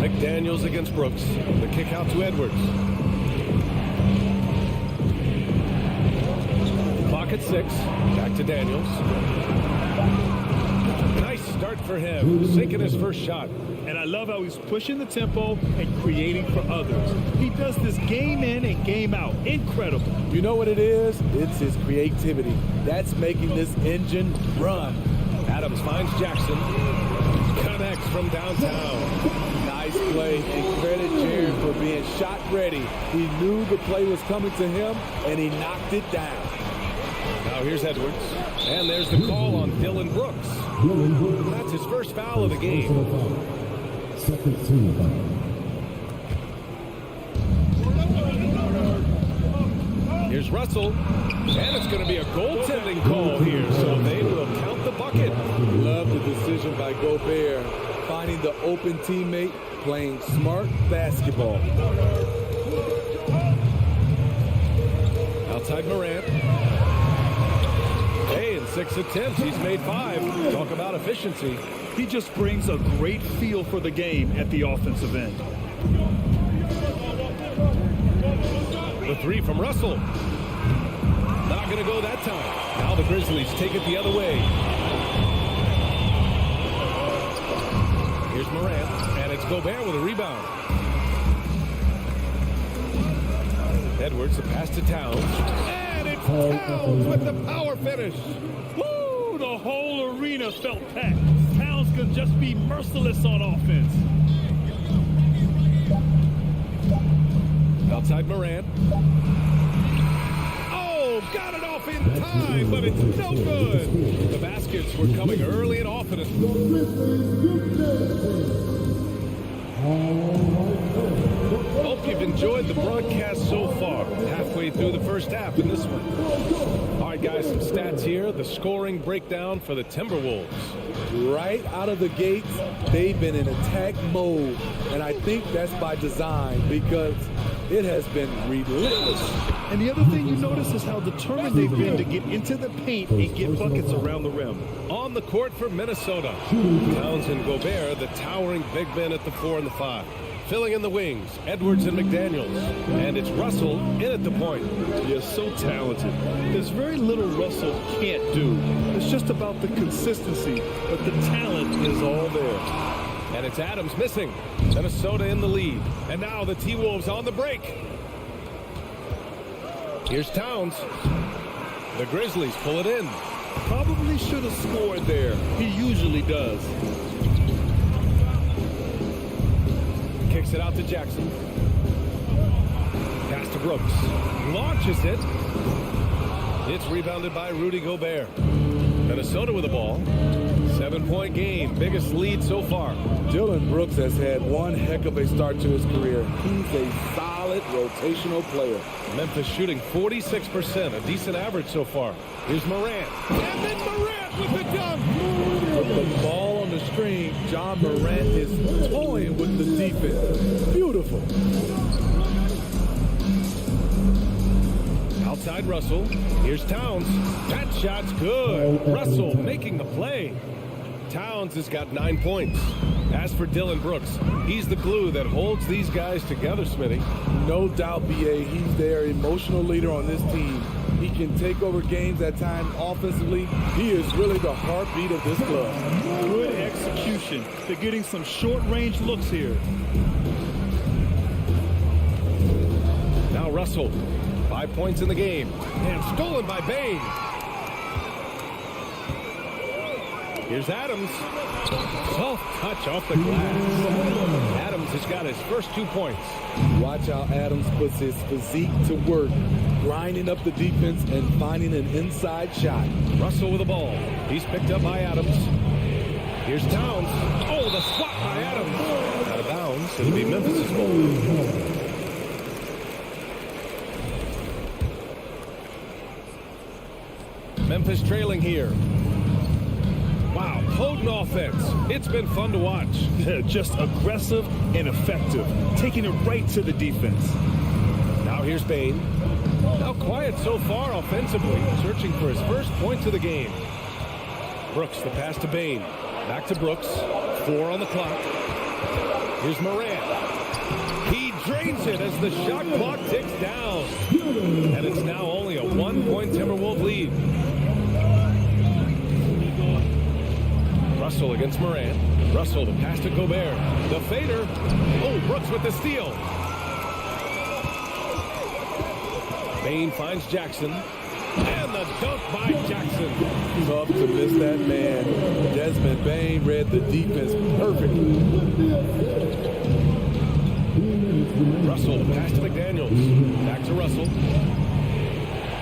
McDaniels against Brooks. The kick out to Edwards. Clock at 6. Back to Daniels. Nice start for him. Sinking his first shot. And I love how he's pushing the tempo and creating for others. He does this game in and game out. Incredible. You know what it is? It's his creativity. That's making this engine run. Adams finds Jackson. Connects from downtown. Nice play, and credit Jared for being shot ready. He knew the play was coming to him, and he knocked it down. Now here's Edwards. And there's the call on Dylan Brooks. That's his first foul of the game. Here's Russell. And it's going to be a goaltending call here, so they will count the bucket. Love the decision by Gobert, finding the open teammate, playing smart basketball. Outside Morant. Hey, in 6 attempts, he's made 5. Talk about efficiency. He just brings a great feel for the game at the offensive end. The 3 from Russell. Knocked going to go that time. Now the Grizzlies take it the other way. Here's Morant, and it's Gobert with a rebound. Edwards, the pass to Towns. And it's Towns with the power finish. Woo! The whole arena felt packed. Towns can just be merciless on offense. Outside Morant. Oh, got it off in time, but it's no good. The baskets were coming early and often. Hope you've enjoyed the broadcast so far. Halfway through the first half in this one. All right, guys, some stats here. The scoring breakdown for the Timberwolves. Right out of the gates, they've been in attack mode. And I think that's by design because it has been relentless. And the other thing you notice is how determined they've been to get into the paint and get buckets around the rim. On the court for Minnesota, Towns and Gobert, the towering big men at the 4 and the 5. Filling in the wings, Edwards and McDaniels. And it's Russell in at the point. He so talented. There's very little Russell can't do. It's just about the consistency, but the talent is all there. And it's Adams missing. Minnesota in the lead. And now the T-Wolves on the break. Here's Towns. The Grizzlies pull it in. Probably should have scored there. He usually does. Kicks it out to Jackson. Pass to Brooks. Launches it. It's rebounded by Rudy Gobert. Minnesota with the ball. 7-point game. Biggest lead so far. Dillon Brooks has had one heck of a start to his career. He's a solid rotational player. Memphis shooting 46%, a decent average so far. Here's Morant. And then Morant with the dunk. With the ball on the string, John Morant is toying with the defense. Beautiful. Outside Russell. Here's Towns. That shot's good. Russell making the play. Towns has got 9 points. As for Dillon Brooks, he's the glue that holds these guys together, Smitty. No doubt, B.A. He's their emotional leader on this team. He can take over games at times offensively. He is really the heartbeat of this club. Good execution. They're getting some short-range looks here. Now Russell. 5 points in the game. And stolen by Bain. Here's Adams. Soft touch off the glass. Adams has got his first 2 points. Watch how Adams puts his physique to work, grinding up the defense and finding an inside shot. Russell with the ball. He's picked up by Adams. Here's Towns. Oh, the swat by Adams. Out of bounds. It'll be Memphis' ball. Memphis trailing here. Wow, potent offense. It's been fun to watch. Just aggressive and effective, taking it right to the defense. Now here's Bain. Now quiet so far offensively, searching for his first points of the game. Brooks, the pass to Bain. Back to Brooks. 4 on the clock. Here's Morant. He drains it as the shot clock ticks down. And it's now only a 1-point Timberwolves lead. Russell against Morant. Russell, the pass to Gobert. The fader. Oh, Brooks with the steal. Bain finds Jackson. And the dunk by Jackson. Tough to miss that man. Desmond Bain read the defense perfectly. Russell, the pass to McDaniels. Back to Russell.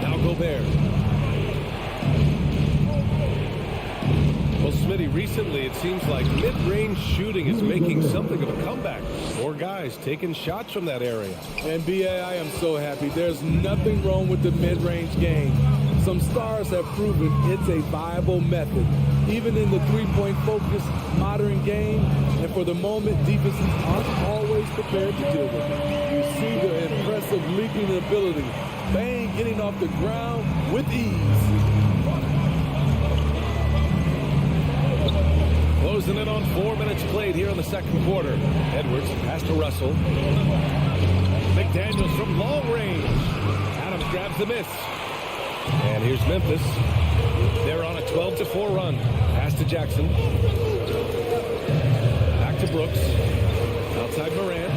Now Gobert. Well, Smitty, recently it seems like mid-range shooting is making something of a comeback. More guys taking shots from that area. And B.A., I am so happy. There's nothing wrong with the mid-range game. Some stars have proven it's a viable method, even in the three-point focused modern game. And for the moment, defenses aren't always prepared to deal with it. You see the impressive leaping ability. Bain getting off the ground with ease. Closing in on 4 minutes played here in the second quarter. Edwards pass to Russell. McDaniels from long range. Adams grabs the miss. And here's Memphis. They're on a 12-4 run. Pass to Jackson. Back to Brooks. Outside Moran.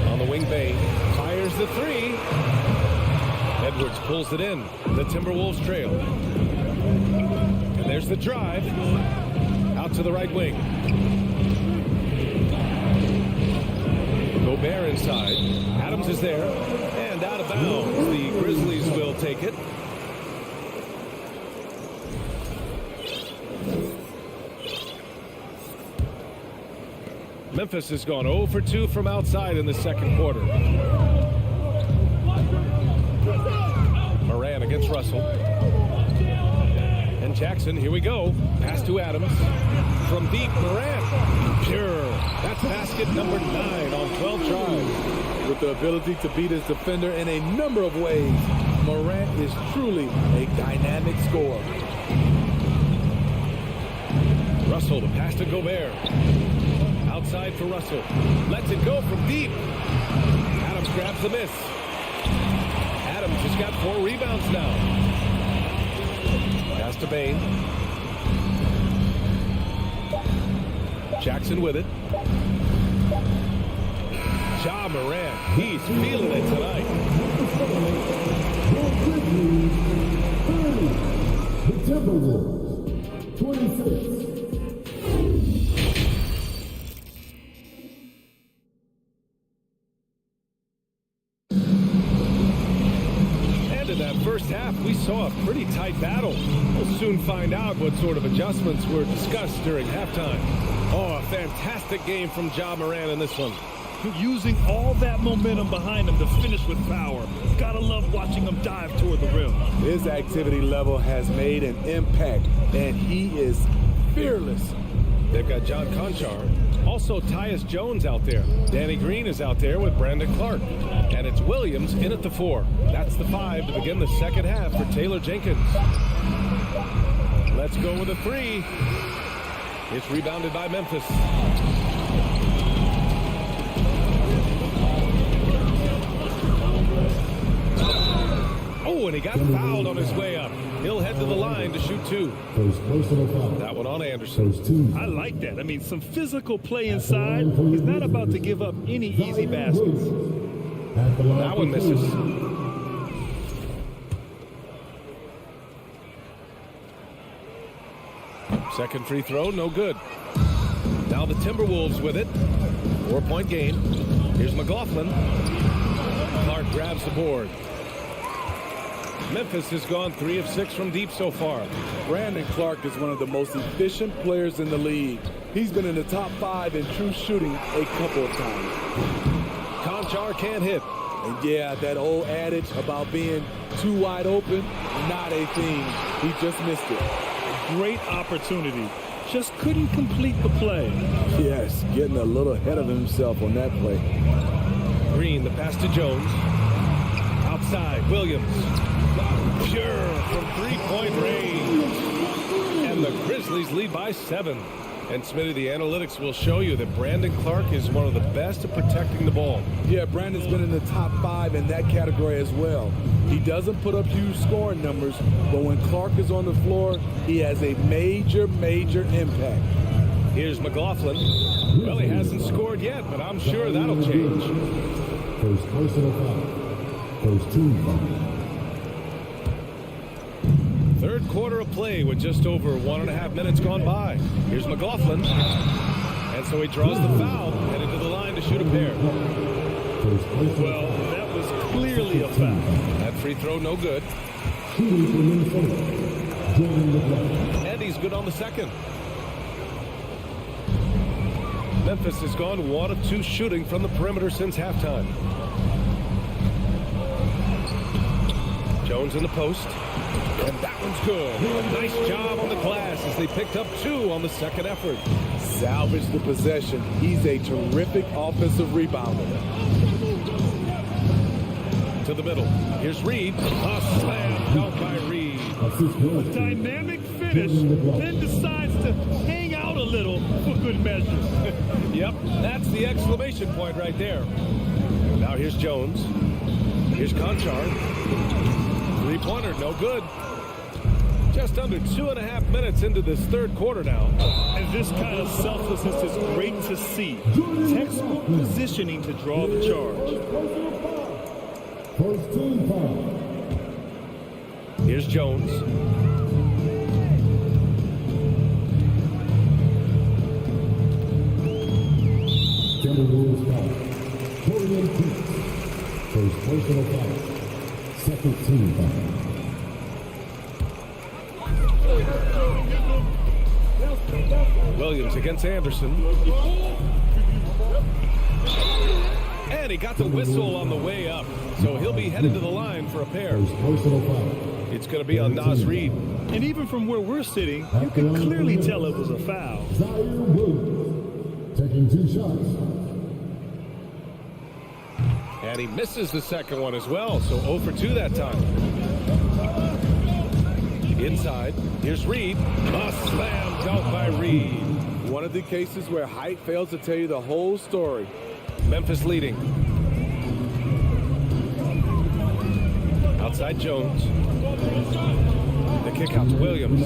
On the wing, Bay fires the three. Edwards pulls it in. The Timberwolves trail. And there's the drive. Out to the right wing. Gobert inside. Adams is there. And out of bounds. The Grizzlies will take it. Memphis has gone 0 for 2 from outside in the second quarter. Moran against Russell. And Jackson, here we go. Pass to Adams. From deep, Moran. Pure. That's basket number 9 on 12 tries. With the ability to beat his defender in a number of ways, Morant is truly a dynamic scorer. Russell, the pass to Gobert. Outside for Russell. Lets it go from deep. Adams grabs the miss. Adams has got 4 rebounds now. Pass to Bain. Jackson with it. Ja Morant, he's feeling it tonight. The Timberwolves, 26. In that first half, we saw a pretty tight battle. We'll soon find out what sort of adjustments were discussed during halftime. Oh, a fantastic game from Ja Morant in this one. Using all that momentum behind him to finish with power. Gotta love watching him dive toward the rim. His activity level has made an impact, and he is fearless. They've got John Conchar. Also, Tyus Jones out there. Danny Green is out there with Brandon Clark. And it's Williams in at the 4. That's the 5 to begin the second half for Taylor Jenkins. Let's go with a 3. It's rebounded by Memphis. Oh, and he got fouled on his way up. He'll head to the line to shoot 2. That one on Anderson. I like that. I mean, some physical play inside. He's not about to give up any easy baskets. That one misses. Second free throw, no good. Now the Timberwolves with it. 4-point game. Here's McLaughlin. Clark grabs the board. Memphis has gone 3 of 6 from deep so far. Brandon Clark is one of the most efficient players in the league. He's been in the top 5 in true shooting a couple of times. Conchar can't hit. And yeah, that old adage about being too wide open, not a thing. He just missed it. Great opportunity. Just couldn't complete the play. Yes, getting a little ahead of himself on that play. Green, the pass to Jones. Outside, Williams. Pure from 3-point range. And the Grizzlies lead by 7. And Smitty, the analytics will show you that Brandon Clark is one of the best at protecting the ball. Yeah, Brandon's been in the top 5 in that category as well. He doesn't put up huge scoring numbers, but when Clark is on the floor, he has a major, major impact. Here's McLaughlin. Well, he hasn't scored yet, but I'm sure that'll change. First personal foul. First team foul. Third quarter of play with just over 1.5 minutes gone by. Here's McLaughlin. And so he draws the foul, headed to the line to shoot a pair. Well, that was clearly a foul. That free throw, no good. And he's good on the second. Memphis has gone 1 of 2 shooting from the perimeter since halftime. Jones in the post. And that one's good. A nice job on the glass as they picked up 2 on the second effort. Salvage the possession. He's a terrific offensive rebounder. To the middle. Here's Reed. A slam dunk by Reed. A dynamic finish, then decides to hang out a little for good measure. Yep, that's the exclamation point right there. Now here's Jones. Here's Conchar. Three-pointer, no good. Just under 2.5 minutes into this third quarter now. And this kind of selflessness is great to see. Textbook positioning to draw the charge. First team foul. Here's Jones. Timberwolves foul. Dorian Prince. First personal foul. Second team foul. Williams against Anderson. And he got the whistle on the way up. So he'll be headed to the line for a pair. It's going to be on Nas Reed. And even from where we're sitting, you can clearly tell it was a foul. Zaire Williams taking 2 shots. And he misses the second one as well. So 0 for 2 that time. Inside, here's Reed. A slam dunk by Reed. One of the cases where height fails to tell you the whole story. Memphis leading. Outside Jones. The kick out to Williams.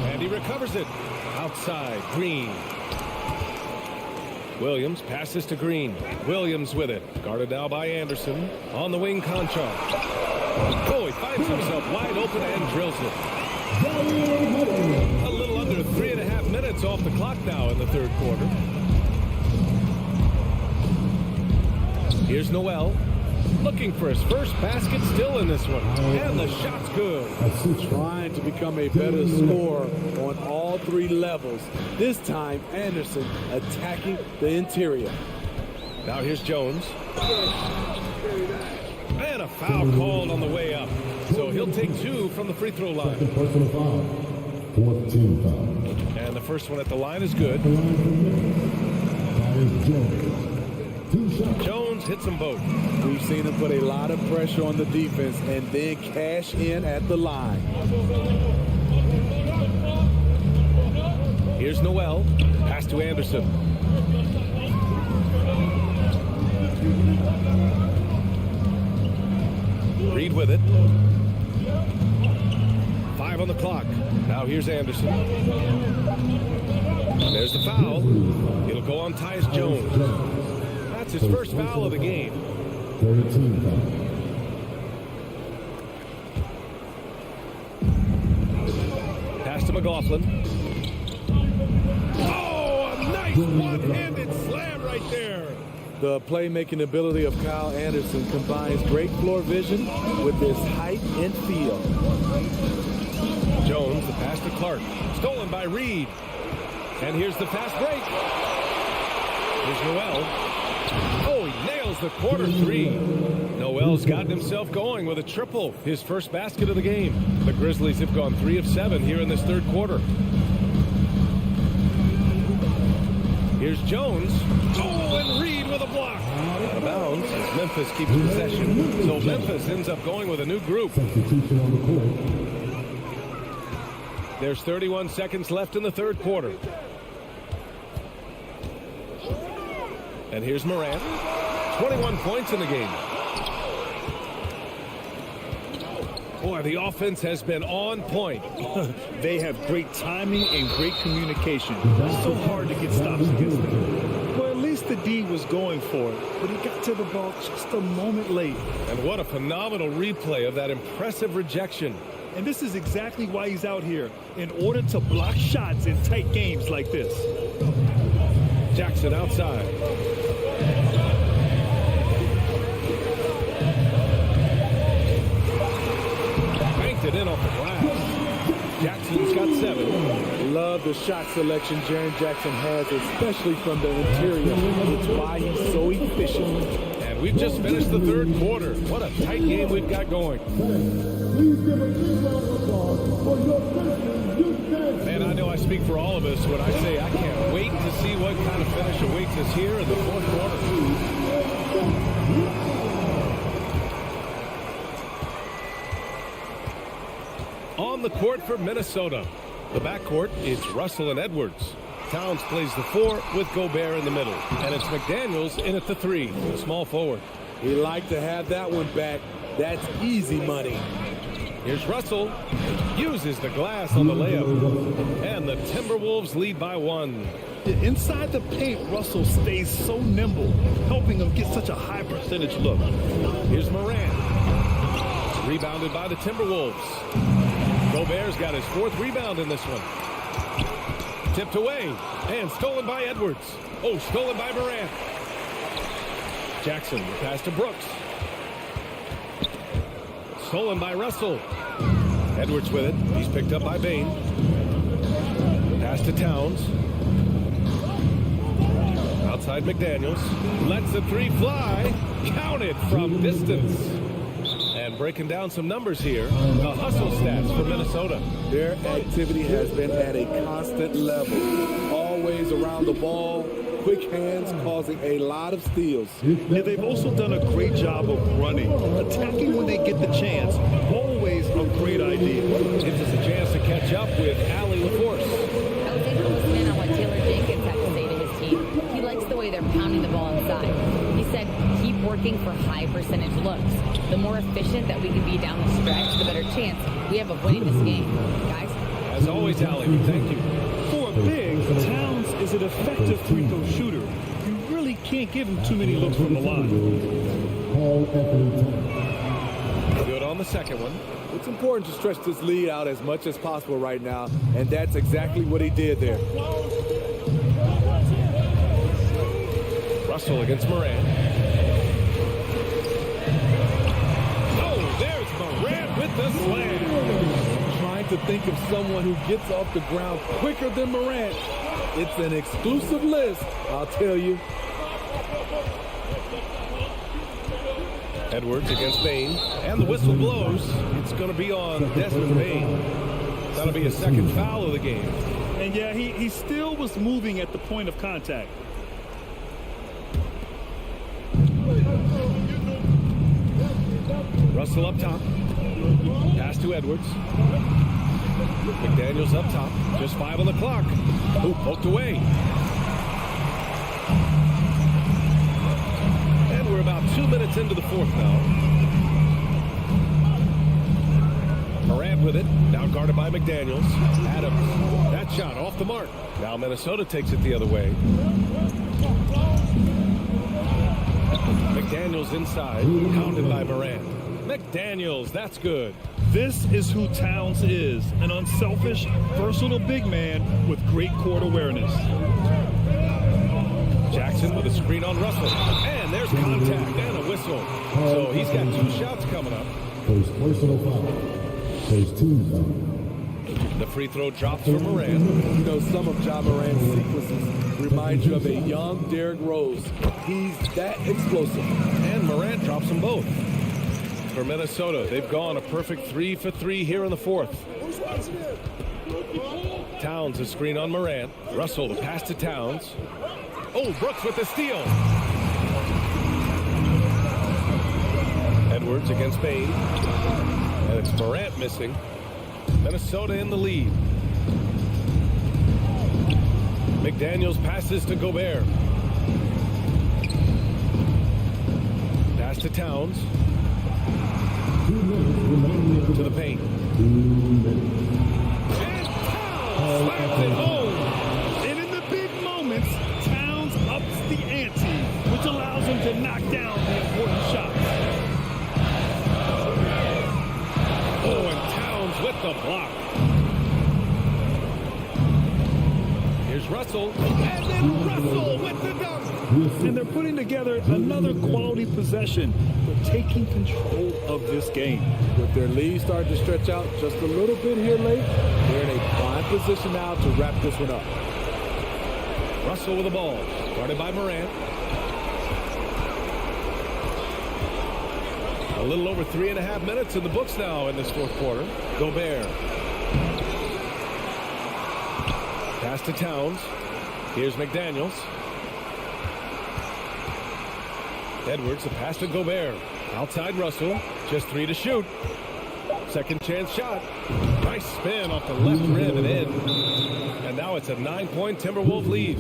And he recovers it. Outside, Green. Williams passes to Green. Williams with it. Guarded now by Anderson. On the wing, Conchar. Oh, he finds himself wide open and drills it. A little under 3.5 minutes off the clock now in the third quarter. Here's Noel. Looking for his first basket still in this one. And the shot's good. Trying to become a better scorer on all 3 levels. This time, Anderson attacking the interior. Now here's Jones. And a foul called on the way up. So he'll take 2 from the free throw line. Personal foul. 4th team foul. And the first one at the line is good. Jones hits them both. We've seen him put a lot of pressure on the defense and then cash in at the line. Here's Noel. Pass to Anderson. Reed with it. 5 on the clock. Now here's Anderson. There's the foul. It'll go on Tyus Jones. That's his first foul of the game. 13 foul. Pass to McLaughlin. Oh, a nice one-handed slam right there. The playmaking ability of Kyle Anderson combines great floor vision with his height and feel. Jones, the pass to Clark. Stolen by Reed. And here's the fast break. Here's Noel. Oh, he nails the quarter 3. Noel's gotten himself going with a triple. His first basket of the game. The Grizzlies have gone 3 of 7 here in this third quarter. Here's Jones. Oh, and Reed with a block. Out of bounds as Memphis keeps possession. So Memphis ends up going with a new group. Substitution on the court. There's 31 seconds left in the third quarter. And here's Morant. 21 points in the game. Boy, the offense has been on point. They have great timing and great communication. It's so hard to get stops against them. Well, at least the D was going for it, but he got to the ball just a moment late. And what a phenomenal replay of that impressive rejection. And this is exactly why he's out here, in order to block shots in tight games like this. Jackson outside. Banked it in off the glass. Jackson's got 7. Love the shot selection Jaren Jackson has, especially from the interior. It's why he's so efficient. And we've just finished the third quarter. What a tight game we've got going. Man, I know I speak for all of us when I say I can't wait to see what kind of finish awaits us here in the fourth quarter. On the court for Minnesota. The backcourt, it's Russell and Edwards. Towns plays the 4 with Gobert in the middle. And it's McDaniels in at the 3, the small forward. He liked to have that one back. That's easy money. Here's Russell. Uses the glass on the layup. And the Timberwolves lead by 1. Inside the paint, Russell stays so nimble, helping him get such a high percentage look. Here's Morant. Rebounded by the Timberwolves. Gobert's got his 4th rebound in this one. Tipped away and stolen by Edwards. Oh, stolen by Morant. Jackson, the pass to Brooks. Stolen by Russell. Edwards with it. He's picked up by Bane. Pass to Towns. Outside McDaniels. Lets the 3 fly. Counted from distance. And breaking down some numbers here. The hustle stats for Minnesota. Their activity has been at a constant level. Always around the ball. Quick hands causing a lot of steals. Yeah, they've also done a great job of running. Attacking when they get the chance. Always a great idea. Gives us a chance to catch up with Allie LaForce. I was able to listen in on what Taylor Jenkins had to say to his team. He likes the way they're pounding the ball inside. He said, keep working for high percentage looks. The more efficient that we can be down the stretch, the better chance we have of winning this game. Guys? As always, Allie, we thank you. For a big, Towns is an effective free-throw shooter. You really can't give him too many looks from the line. Good on the second one. It's important to stretch this lead out as much as possible right now, and that's exactly what he did there. Russell against Morant. Oh, there's Morant with the slam. Trying to think of someone who gets off the ground quicker than Morant. It's an exclusive list, I'll tell you. Edwards against Bane, and the whistle blows. It's going to be on Desmond Bane. That'll be a 2nd foul of the game. And yeah, he still was moving at the point of contact. Russell up top. Pass to Edwards. McDaniels up top. Just 5 on the clock. Ooh, poked away. And we're about 2 minutes into the 4th now. Morant with it. Now guarded by McDaniels. Adams. That shot off the mark. Now Minnesota takes it the other way. McDaniels inside. Counted by Morant. McDaniels, that's good. This is who Towns is, an unselfish, versatile big man with great court awareness. Jackson with a screen on Russell. And there's contact and a whistle. So he's got 2 shots coming up. First personal foul. First team foul. The free throw drops for Morant. You know, some of Ja Morant's sequences remind you of a young Derrick Rose. He's that explosive. And Morant drops them both. For Minnesota, they've gone a perfect 3 for 3 here in the 4th. Towns a screen on Morant. Russell the pass to Towns. Oh, Brooks with the steal. Edwards against Bane. And it's Morant missing. Minnesota in the lead. McDaniels passes to Gobert. Pass to Towns. To the paint. And Towns slams it home. And in the big moments, Towns ups the ante, which allows him to knock down the important shots. Oh, and Towns with the block. Here's Russell. And then Russell with the dunk. And they're putting together another quality possession. They're taking control of this game. With their lead starting to stretch out just a little bit here late, they're in a prime position now to wrap this one up. Russell with the ball. Guarded by Morant. A little over 3.5 minutes in the books now in this 4th quarter. Gobert. Pass to Towns. Here's McDaniels. Edwards, the pass to Gobert. Outside Russell. Just 3 to shoot. Second chance shot. Nice spin off the left rim and in. And now it's a 9-point Timberwolf lead.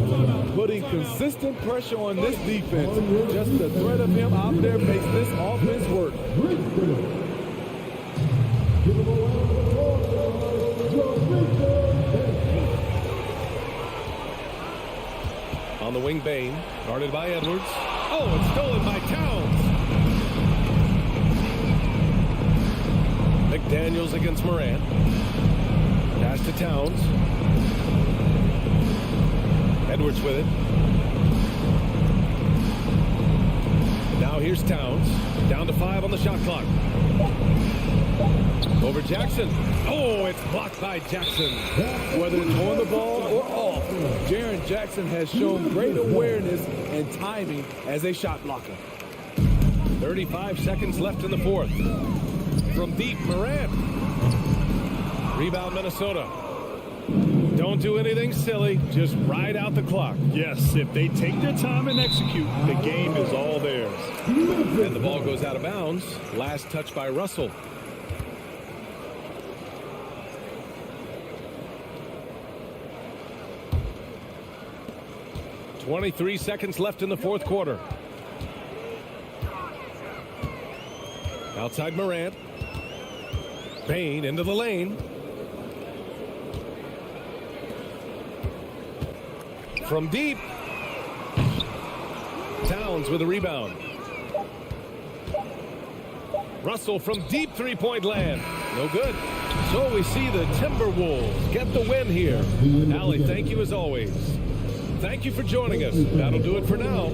Putting consistent pressure on this defense. Just the threat of him out there makes this offense work. On the wing, Bain, guarded by Edwards. Oh, it's stolen by Towns. McDaniels against Morant. Pass to Towns. Edwards with it. Now here's Towns. Down to 5 on the shot clock. Over Jackson. Oh, it's blocked by Jackson. Whether it's on the ball or off, Jaren Jackson has shown great awareness and timing as a shot blocker. 35 seconds left in the fourth. From deep, Morant. Rebound, Minnesota. Don't do anything silly. Just ride out the clock. Yes, if they take their time and execute, the game is all theirs. And the ball goes out of bounds. Last touch by Russell. .23 seconds left in the fourth quarter. Outside Morant. Bain into the lane. From deep. Towns with a rebound. Russell from deep three-point land. No good. So we see the Timberwolves get the win here. Allie, thank you as always. Thank you for joining us. That'll do it for now.